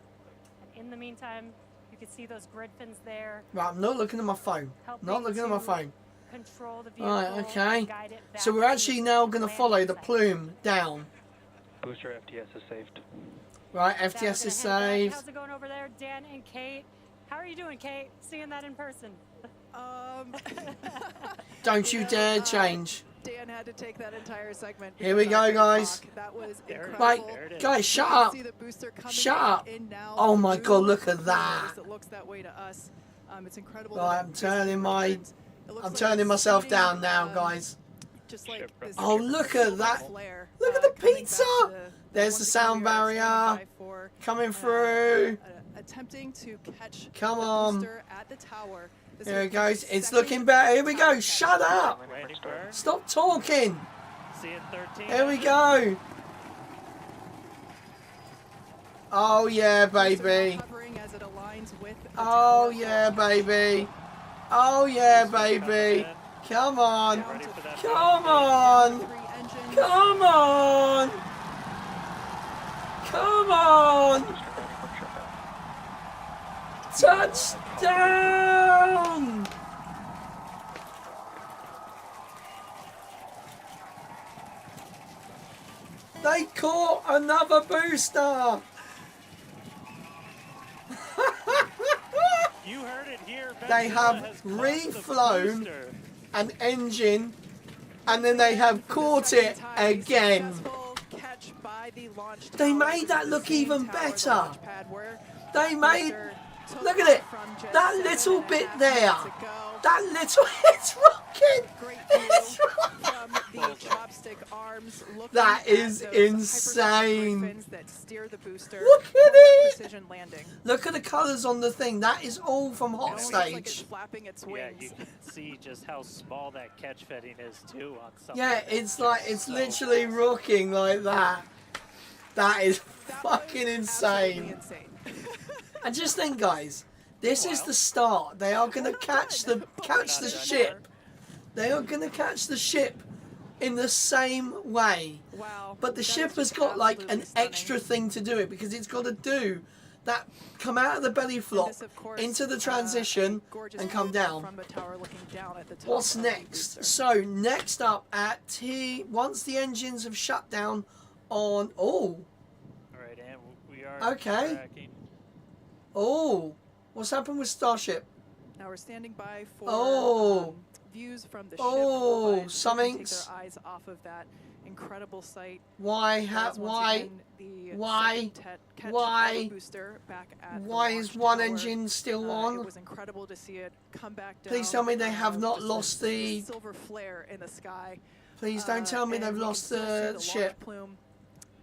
And in the meantime, you can see those grid fins there. Right, I'm not looking at my phone. Not looking at my phone. Control the vehicle. Right, okay. and guide it back So we're to actually its now going to landing follow the site. plume down. Booster FTS is saved. Right, Now we're FTS is gonna head back. saved. How's it going over there, Dan and Kate? How are you doing, Kate? Seeing that in person. Don't you dare change. Dan had to take that entire segment. Here we because I go, couldn't guys. talk. That was incredible. Right, guys, shut You can up. see the booster coming Shut up. in now. Oh my Blue god, look at colors. that. It looks that way to us. It's incredible. Right, that I'm it turning my... returns. It looks I'm like turning it's myself shooting, down now, guys. Just like this Oh, look at that. flare, Look at the coming back pizza. to There's the once sound again, we are standing barrier by for, coming through. attempting to catch Come the on. booster at the tower. This Here is it goes. the It's second looking better. Here we tower go. catch. Shut up. Landing burn. Stop talking. See it 13. Here we go. Oh yeah, baby. Hovering as it aligns with the Oh tower. yeah, baby. Oh yeah, baby. Come on. Come on. Come on. Come on. Touchdown. They caught another booster. You heard it here. They Venezuela have has caught the reflown booster. an engine and then they have caught it again. Catch by the launch They tower. made This that is look the same even tower, the better. launch pad where They made, booster took look at off it, from just that 7.5 little bit there. minutes ago. That little, it's rocking. Great It's view rocking. from the chopstick arms. Looking That at is those insane. hypersonic griffins that steer the booster Look at for that it. precision landing. Look at the colours on the thing. That is all from It Hot almost looks like it's Stage. flapping its Yeah, wings. you can see just how small that catch fetting is too on something. Yeah, it's like, it's literally rocking like that. That is fucking insane. And just think, guys, this is the start. They are going to catch the ship. They are going to catch the ship in the same way. Wow. But the ship has got like an extra thing to do it because it's got to do that, come out of the belly flop into the transition and come down. From the tower looking down at the top What's of the next? booster. So next up at once the engines have shut down on All right, and we are Okay. tracking. What's happened with Starship? Now we're standing by for views from the ship. Oh, but something's- take their eyes off of that incredible sight. Why As once why again, the why second catch of why the booster back at the why launch is one tower. engine still It on? was incredible to see it come back down. Please tell me they have not just lost a the. silver flare in the sky. Please don't tell me and they've we can lost still see the launch ship. plume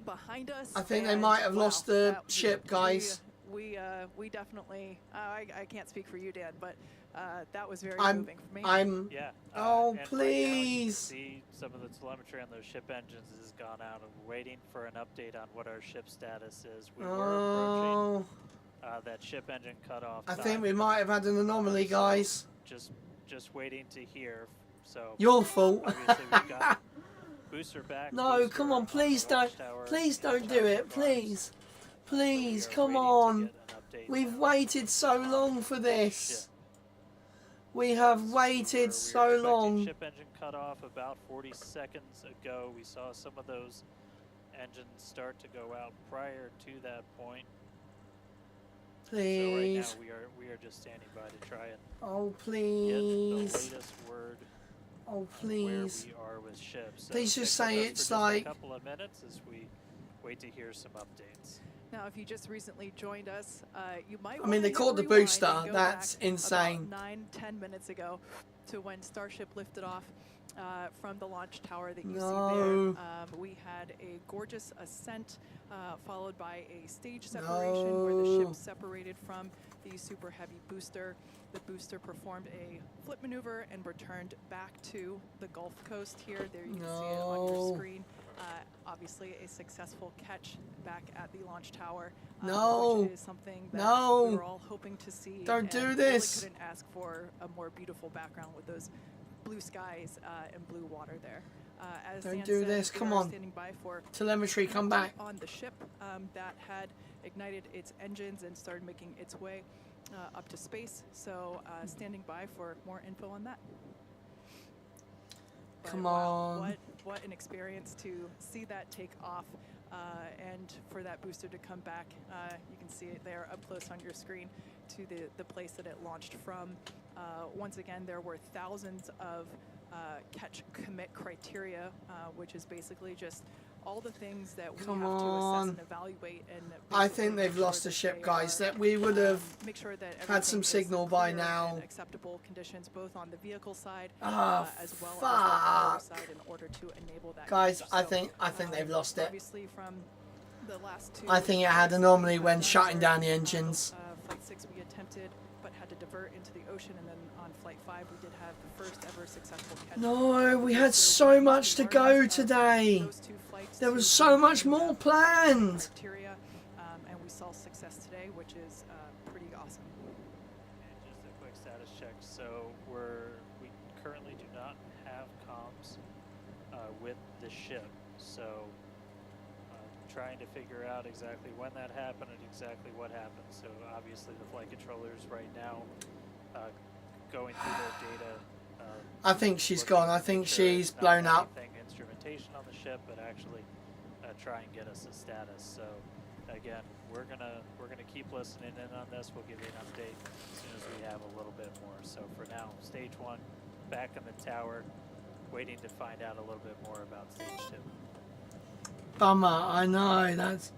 behind us. I think they and might have wow, lost the that- ship, guys. We definitely. I can't speak for you, Dan, but that was very I'm- moving for me. Yeah. Oh, and right now you can please. see some of the telemetry on those ship engines has gone out. I'm waiting for an update on what our ship status is. We were approaching that ship engine cutoff. I time. think we might have had an anomaly, guys. Just waiting to hear. So Your fault. obviously we've got booster back. No, booster come on, on please the watch don't. tower, Please and don't do tower it, guards. please. Please, we are come waiting to on. get an update We've now. waited so long for this. We have waited so long. Ship engine cut off about 40 seconds ago. We saw some of those engines start to go out prior to that point. Please. So right now we are just standing by to try and Oh, get the please. latest word Oh, on please. where we are with ships. So Please just stick with say us for it's just like- a couple of minutes as we wait to hear some updates. Now, if you just recently joined us, you might. I mean, they called the booster. That's insane. 9-10 minutes ago, to when Starship lifted off from the launch tower that you see No. there. We had a gorgeous ascent, followed by a stage separation where the ship separated from the super heavy booster. The booster performed a flip maneuver and returned back to the Gulf Coast here. There you can see it on your screen. Obviously a successful catch back at the launch tower. No. Which is something that No. we were all hoping to see. Don't do and this. Really couldn't ask for a more beautiful background with those blue skies and blue water there. As Don't Dan do said, this. we Come are on. standing by for Telemetry, come back. on the ship that had ignited its engines and started making its way up to space. So standing by for more info on that. But Come wow, on. what an experience to see that take off and for that booster to come back. You can see it there up close on your screen to the place that it launched from. Once again, there were thousands of catch commit criteria, which is basically just all the things that we Come have to on. assess and evaluate. And I think they've lost the ship, guys. That we would have make sure that had some everything is signal by clear now. and acceptable conditions both on the vehicle side as well as the power side in order to enable that. Guys, catch. I So, think they've lost it. Obviously, from the last two. I think it had an anomaly when shutting down the engines. Flight 6 we attempted, but had to divert into the ocean, and then on Flight 5 we did have the first ever successful catch. No, we had so much to go today. There was so much more planned. Criteria, and we saw success today, which is pretty awesome. And just a quick status check. So we currently do not have comms with the ship. So trying to figure out exactly when that happened and exactly what happened. So obviously the flight controllers right now going through their data. I think she's gone. I think she's blown up. Instrumentation on the ship, but actually try and get us a status. So again, we're gonna keep listening in on this. We'll give you an update as soon as we have a little bit more. So for now, stage 1 back in the tower, waiting to find out a little bit more about stage 2. Bummer, I know, that's...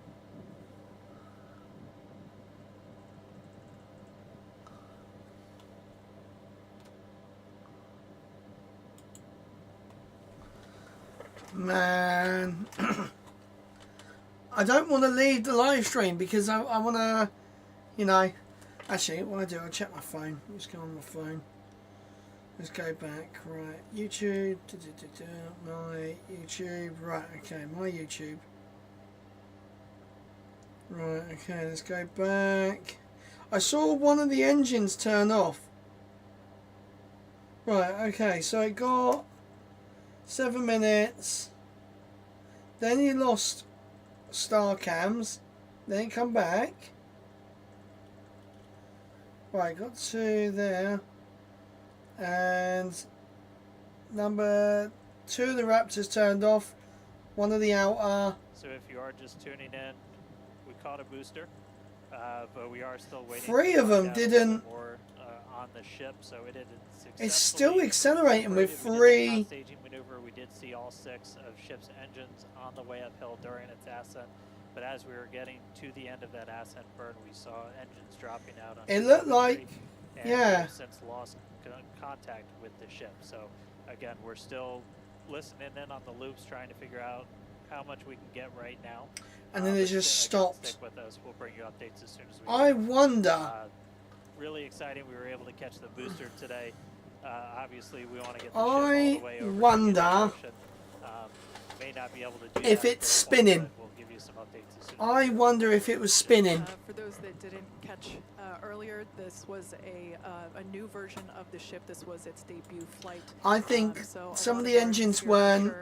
Man... I don't want to leave the live stream because I want to, you know... Actually, what I do, I'll check my phone. Let's go on my phone. Let's go back. Right, YouTube. My YouTube. Right, okay, my YouTube. Right, okay, let's go back. I saw one of the engines turn off. Right, okay, so it got 7 minutes. Then you lost star cams. Then it come back. Right, got 2 there. And number 2 of the Raptors turned off. One of the outer. So if you are just tuning in, we caught a booster, but we are still waiting. 3 of them didn't. More on the ship, so it didn't. It's still accelerating with We did 3. the staging maneuver. We did see all 6 of ship's engines on the way uphill during its ascent. But as we were getting to the end of that ascent burn, we saw engines dropping out. On It looked like, and yeah. we've since lost contact with the ship. So again, we're still listening in on the loops, trying to figure out how much we can get right now. And then it just stopped. Stick with us. We'll bring you updates as soon as we I can. wonder. Really exciting. We were able to catch the booster today. Obviously, we want to get the ship I all the way over wonder to may not be able to do if that it's spinning. we'll give you some updates as soon as I wonder if it was spinning. For those that didn't catch earlier, this was a new version of the ship. This was its debut flight. I think so some of the engines weren't.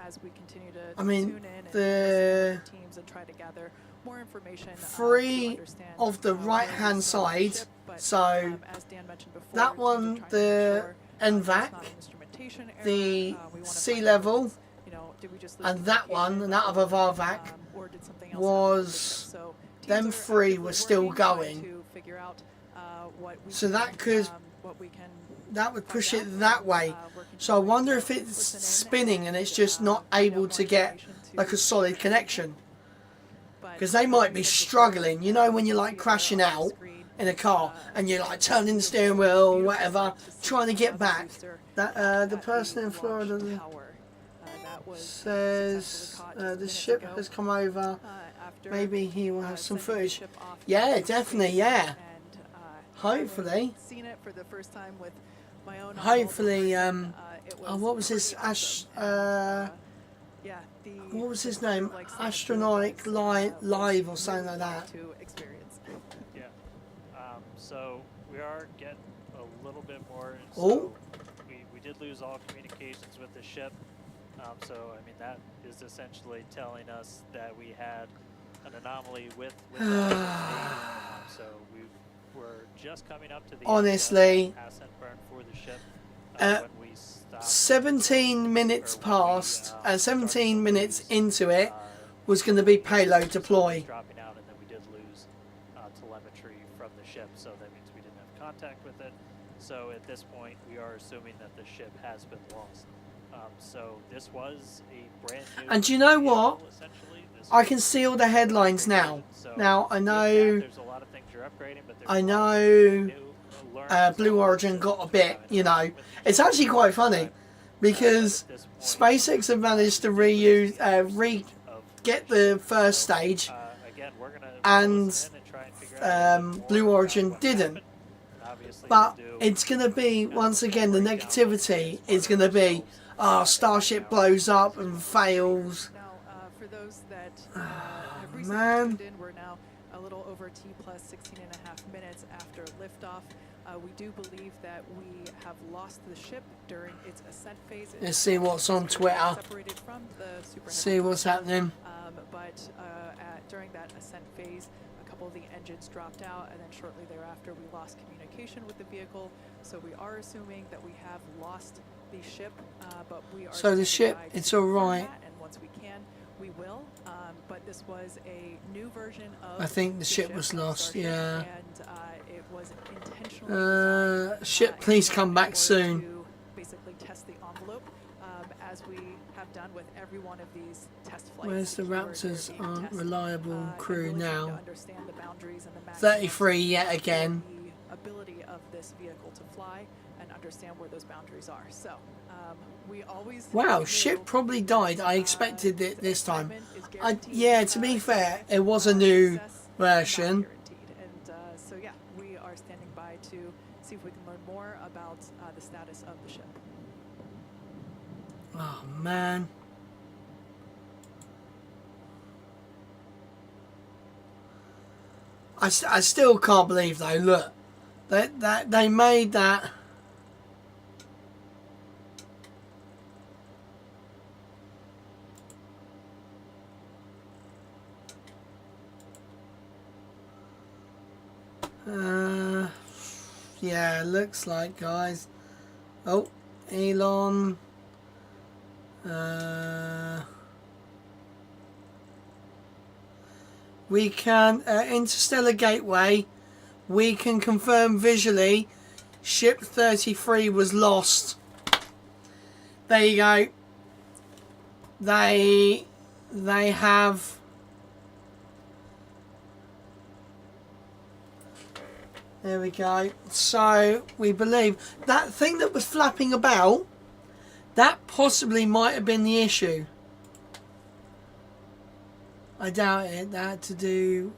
As we continue to I mean, tune in the teams and try to gather more information. Three of the right-hand side. So that one, the NVAC, the sea level, and that one, and that other VARVAC, was them three were still going. So that could that would push it that way. So I wonder if it's spinning and it's just not able to get like a solid connection. Because they might be struggling, you know, when you're like crashing out in a car and you're like turning the steering wheel or whatever, trying to get back. That the person in Florida says the ship has come over. Maybe he will have some footage. Yeah, definitely, yeah. Hopefully. Hopefully, what was his what was his name? Astronaut Live or something like that. Yeah. So we are getting a little bit more. Oh. We did lose all communications with the ship. So I mean that is essentially telling us that we had an anomaly with so we were just coming up to the honestly ascent burn for the ship. 17 minutes past, 17 minutes into it was going to be payload deploy. Dropping out, and then we did lose telemetry from the ship, so that means we didn't have contact with it. So at this point, we are assuming that the ship has been lost. So this was a brand new. And do you know what? I can see all the headlines now. Now I know. There's a lot of things you're upgrading, but I know. Blue Origin got a bit, you know. It's actually quite funny because SpaceX have managed to get the first stage, and Blue Origin didn't. But it's going to be, once again, the negativity is going to be, oh, Starship blows up and fails. For those that have man. tuned in, we're now a little over T plus 16.5 minutes after liftoff. We do believe that we have lost the ship during its ascent phase. Let's see what's on Twitter. See what's happening. During that ascent phase, a couple of the engines dropped out, and then shortly thereafter, we lost communication with the vehicle. So we are assuming that we have lost the ship, but we are. So the ship, it's all right. And once we can, we will. But this was a new version of. I think the ship was lost. Yeah. And it was intentionally. Ship, please come back soon. To basically test the envelope, as we have done with every one of these test flights. Where's the Raptors aren't reliable crew now? 33 33 yet again. The ability of this vehicle to fly and understand where those boundaries are. So we always. Wow, ship probably died. I expected it this time. Yeah, to be fair, it was a new version. And so yeah, we are standing by to see if we can learn more about the status of the ship. Oh man. I still can't believe though. Look, that they made that. Yeah, looks like, guys. Oh, Elon. We can Interstellar Gateway. We can confirm visually. Ship 33 was lost. There you go. They have. There we go. So we believe that thing that was flapping about, that possibly might have been the issue. I doubt it. That had to do...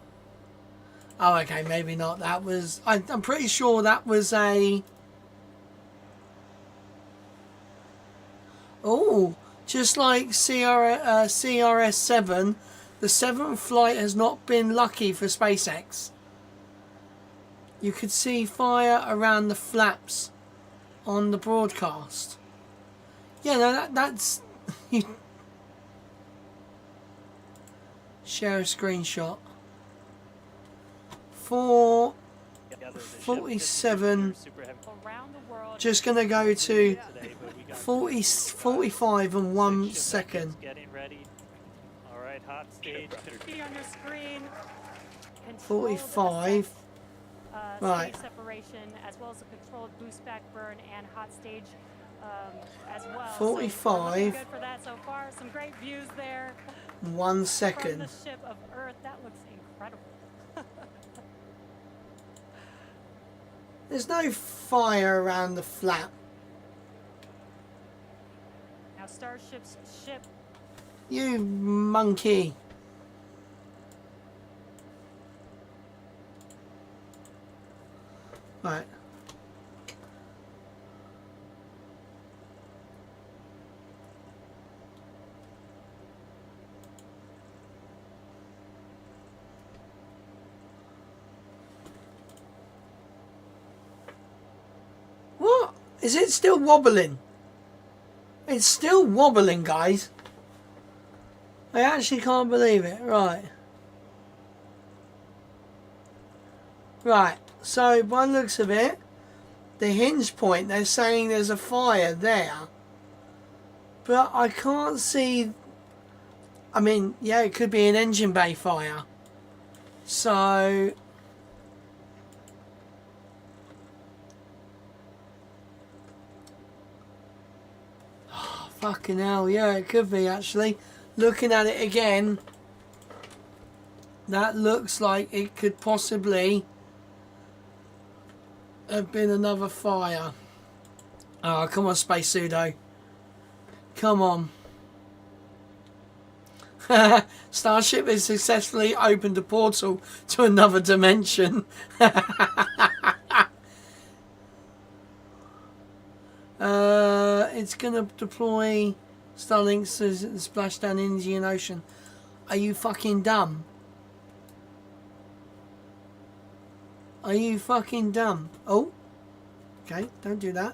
Oh, okay, maybe not. That was... I'm pretty sure that was a... Oh, just like CRS-7, the 7th flight has not been lucky for SpaceX. You could see fire around the flaps on the broadcast. Yeah, no, that's... Share a screenshot. 47. Just gonna go to 45 and 1 second. Getting ready. All right, hot stage. See on your screen. 45. Right. Stage separation, as well as a controlled boost back burn and hot stage as well. 45. So good for that so far. Some great views there. 1 second. From the ship of Earth, that looks incredible. There's no fire around the flap. Now Starship's ship. You monkey. Right. What? Is it still wobbling? It's still wobbling, guys. I actually can't believe it. Right. Right. So, by the looks of it, the hinge point, they're saying there's a fire there. But I can't see... I mean, yeah, it could be an engine bay fire. So... Oh, fucking hell, yeah, it could be, actually. Looking at it again, that looks like it could possibly... have been another fire. Oh, come on, Space Pseudo. Come on. Starship has successfully opened a portal to another dimension. It's going to deploy Starlinks to splash down in the Indian Ocean. Are you fucking dumb? Are you fucking dumb? Oh. Okay, don't do that.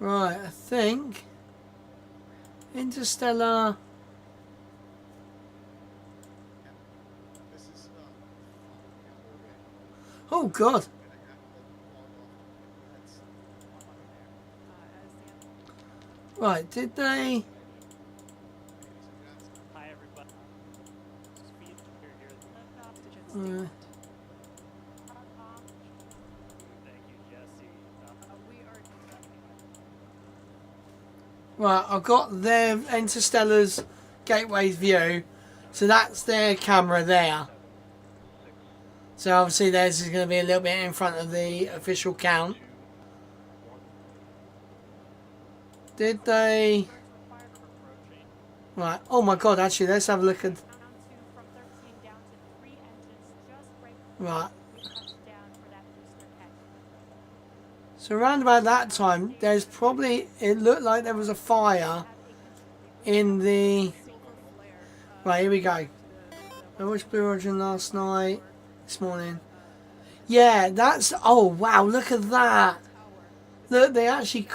Right, I think Interstellar. Oh God. Right, did they? Hi, everybody. Speed here. Thank you, Jesse. Right, I've got their Interstellar's gateway's view, so that's their camera there. So obviously theirs is going to be a little bit in front of the official count. Did they? Right, oh my God, actually, let's have a look at... Right. So around about that time, there's probably... It looked like there was a fire in the... Right, here we go. I watched Blue Origin last night. This morning. Yeah, that's... Oh, wow, look at that. Look, they actually...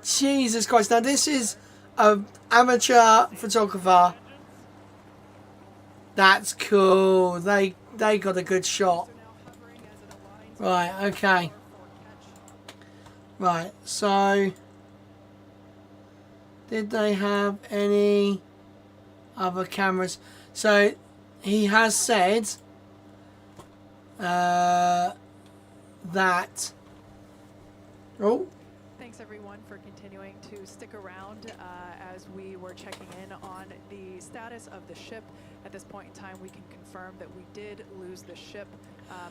Jesus Christ. Now, this is an amateur photographer. That's cool. They got a good shot. Right, okay. Right, so... Did they have any other cameras? So, he has said... that... Oh. Thanks everyone for continuing to stick around as we were checking in on the status of the ship. At this point in time, we can confirm that we did lose the ship.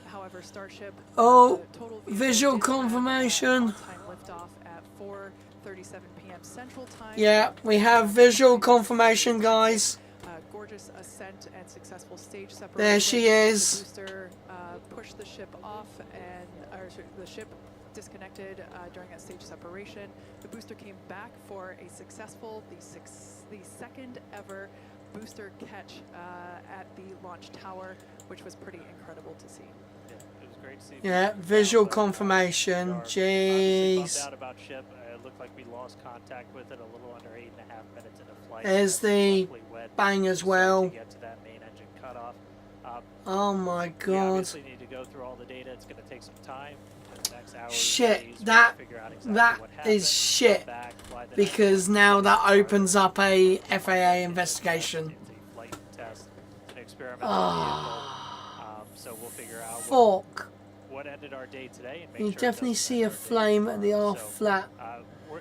However, Starship... Oh, visual confirmation. Time liftoff at 7:37 p.m. Central Time. Yeah, we have visual confirmation, guys. Gorgeous ascent and successful stage separation. There she is. The booster pushed the ship off, and the ship disconnected during that stage separation. The booster came back for a successful, the second ever booster catch at the launch tower, which was pretty incredible to see. Yeah, it was great to see. Yeah, visual confirmation. Jeez. Bummed out about ship. It looked like we lost contact with it a little under 8.5 minutes into flight. There's the bang as well. To get to that main engine cutoff. Oh my We god. obviously need to go through all the data. It's going to take some time. The next hours, Shit, days, that figure out exactly that what is happened, shit, back, fly the because now that opens up a FAA investigation. It's a flight test. It's an experimental vehicle. So we'll figure out Fuck. what ended our day today. And make You sure it definitely doesn't see end a our day flame at the tomorrow. aft So, flap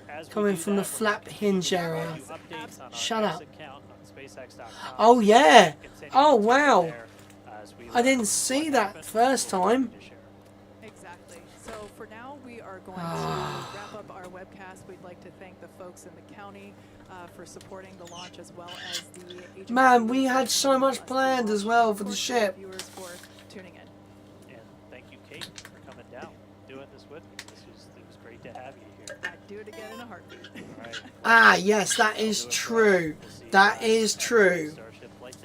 as we coming do from the that, we're flap gonna hinge continue to area. give you updates on our Shut up. X account on SpaceX.com. Oh yeah. Continue Oh to wow. there, as we I learn didn't see what that happened. first time. Exactly. So for now, we are going to wrap up our webcast. We'd like to thank the folks in the county for supporting the launch, as well as the agency. Man, we had so much planned as well for the ship. Viewers for tuning in. And thank you, Kate, for coming down, doing this with me. It was great to have you here. I'd do it again in a heartbeat. Right. Ah, yes, that is true. That is true.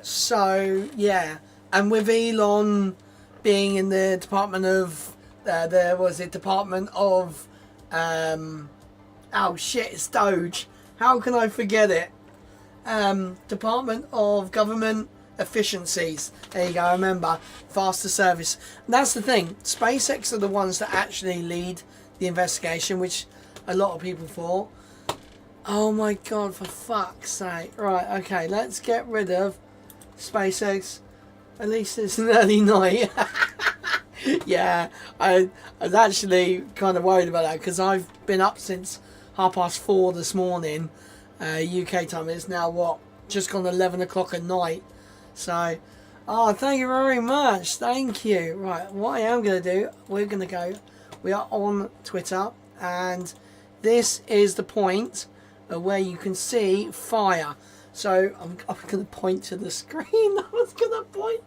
So, yeah. And with Elon being in the Department of, Department of, oh shit, it's Doge. How can I forget it? Department of Government Efficiencies. There you go, remember. Faster service. And that's the thing. SpaceX are the ones that actually lead the investigation, which a lot of people thought. Oh my god, for fuck's sake. Right, okay, let's get rid of SpaceX. At least it's an early night. Yeah, I was actually kind of worried about that because I've been up since 4:30 this morning. UK time. It's now what? Just gone 11 o'clock at night. So, oh, thank you very much. Thank you. Right, what I am going to do, we are on Twitter, and this is the point where you can see fire. So I'm going to point to the screen. I was going to point.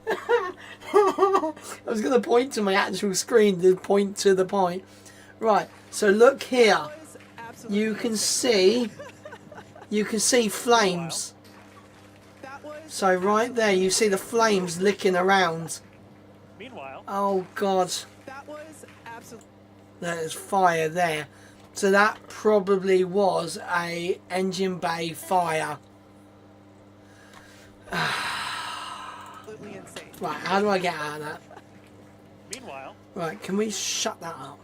I was going to point to my actual screen to point to the point. Right. So look here. You can see flames. So right there, you see the flames licking around. Meanwhile. Oh God. That was absolutely. There's fire there. So that probably was a engine bay fire. Absolutely insane. Right, how do I get out of that? Meanwhile. Right, can we shut that up?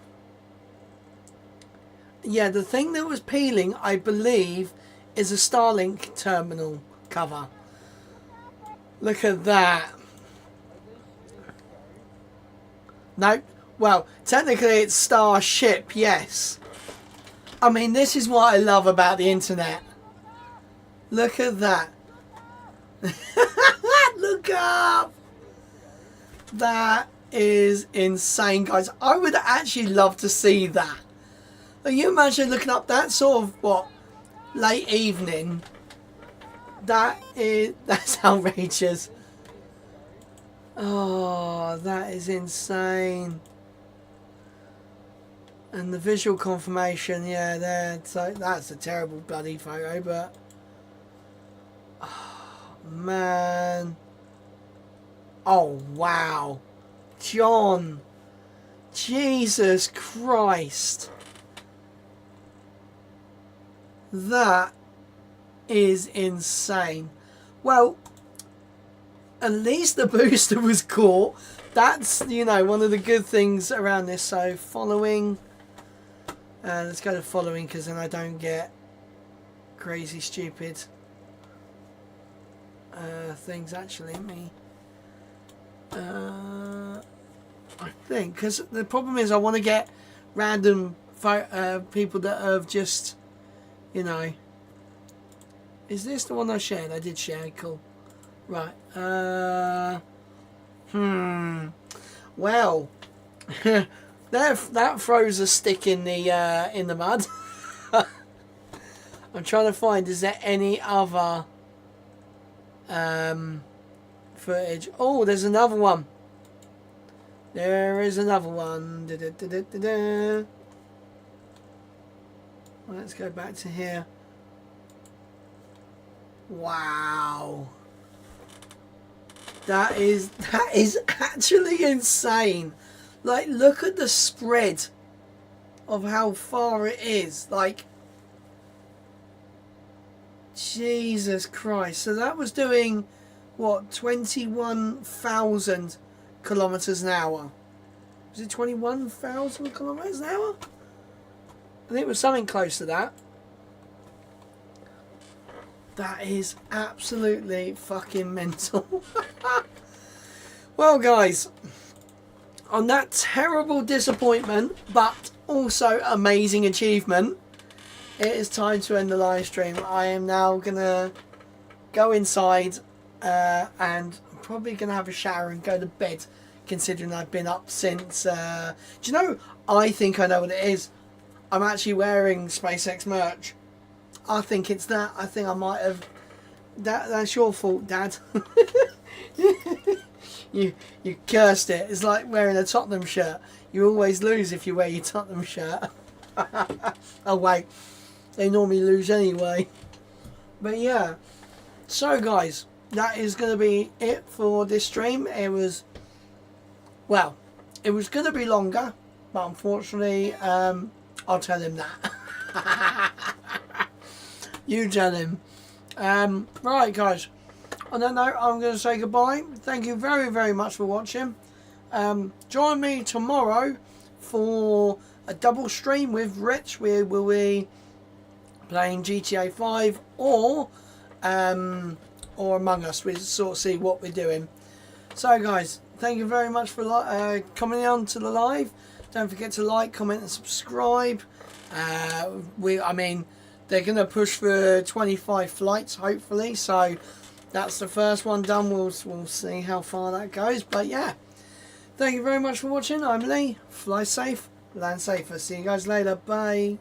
Yeah, the thing that was peeling, I believe, is a Starlink terminal cover. Look at that. No, well, technically it's Starship, yes. I mean, this is what I love about the internet. Look at that. Look up. That is insane, guys. I would actually love to see that. Can you imagine looking up that sort of, what, late evening? That's outrageous. Oh, that is insane. And the visual confirmation, yeah, there. So that's a terrible bloody photo, but oh, man. Oh wow, John, Jesus Christ, that is insane. Well, at least the booster was caught. That's, you know, one of the good things around this. So following, let's go to following, because then I don't get crazy stupid things. Actually, I think, because the problem is I want to get random people that have just, you know. Is this the one I shared? I did share. Cool. Right. Well, that throws a stick in the mud. I'm trying to find, is there any other footage? Oh, there's another one. There is another one. Let's go back to here. Wow. That is actually insane. Like, look at the spread of how far it is. Like, Jesus Christ. So that was doing, what, 21,000 kilometers an hour. Was it 21,000 kilometers an hour? I think it was something close to that. That is absolutely fucking mental. Well, guys, on that terrible disappointment, but also amazing achievement, it is time to end the live stream. I am now going to go inside and I'm probably going to have a shower and go to bed, considering I've been up since... do you know, I think I know what it is. I'm actually wearing SpaceX merch. I think it's that. I think I might have... That's your fault, Dad. You cursed it. It's like wearing a Tottenham shirt. You always lose if you wear your Tottenham shirt. Oh, wait. They normally lose anyway. But yeah. So, guys, that is going to be it for this stream. It was... Well, it was going to be longer. But unfortunately, I'll tell him that. You tell him. Right, guys. On that note, I'm going to say goodbye. Thank you very, very much for watching. Join me tomorrow for a double stream with Rich. We will be playing GTA 5 or Among Us. We'll sort of see what we're doing. So, guys, thank you very much for coming on to the live. Don't forget to like, comment, and subscribe. I mean, they're going to push for 25 flights, hopefully. So that's the first one done. We'll see how far that goes. But yeah, thank you very much for watching. I'm Lee. Fly safe, land safer. See you guys later. Bye.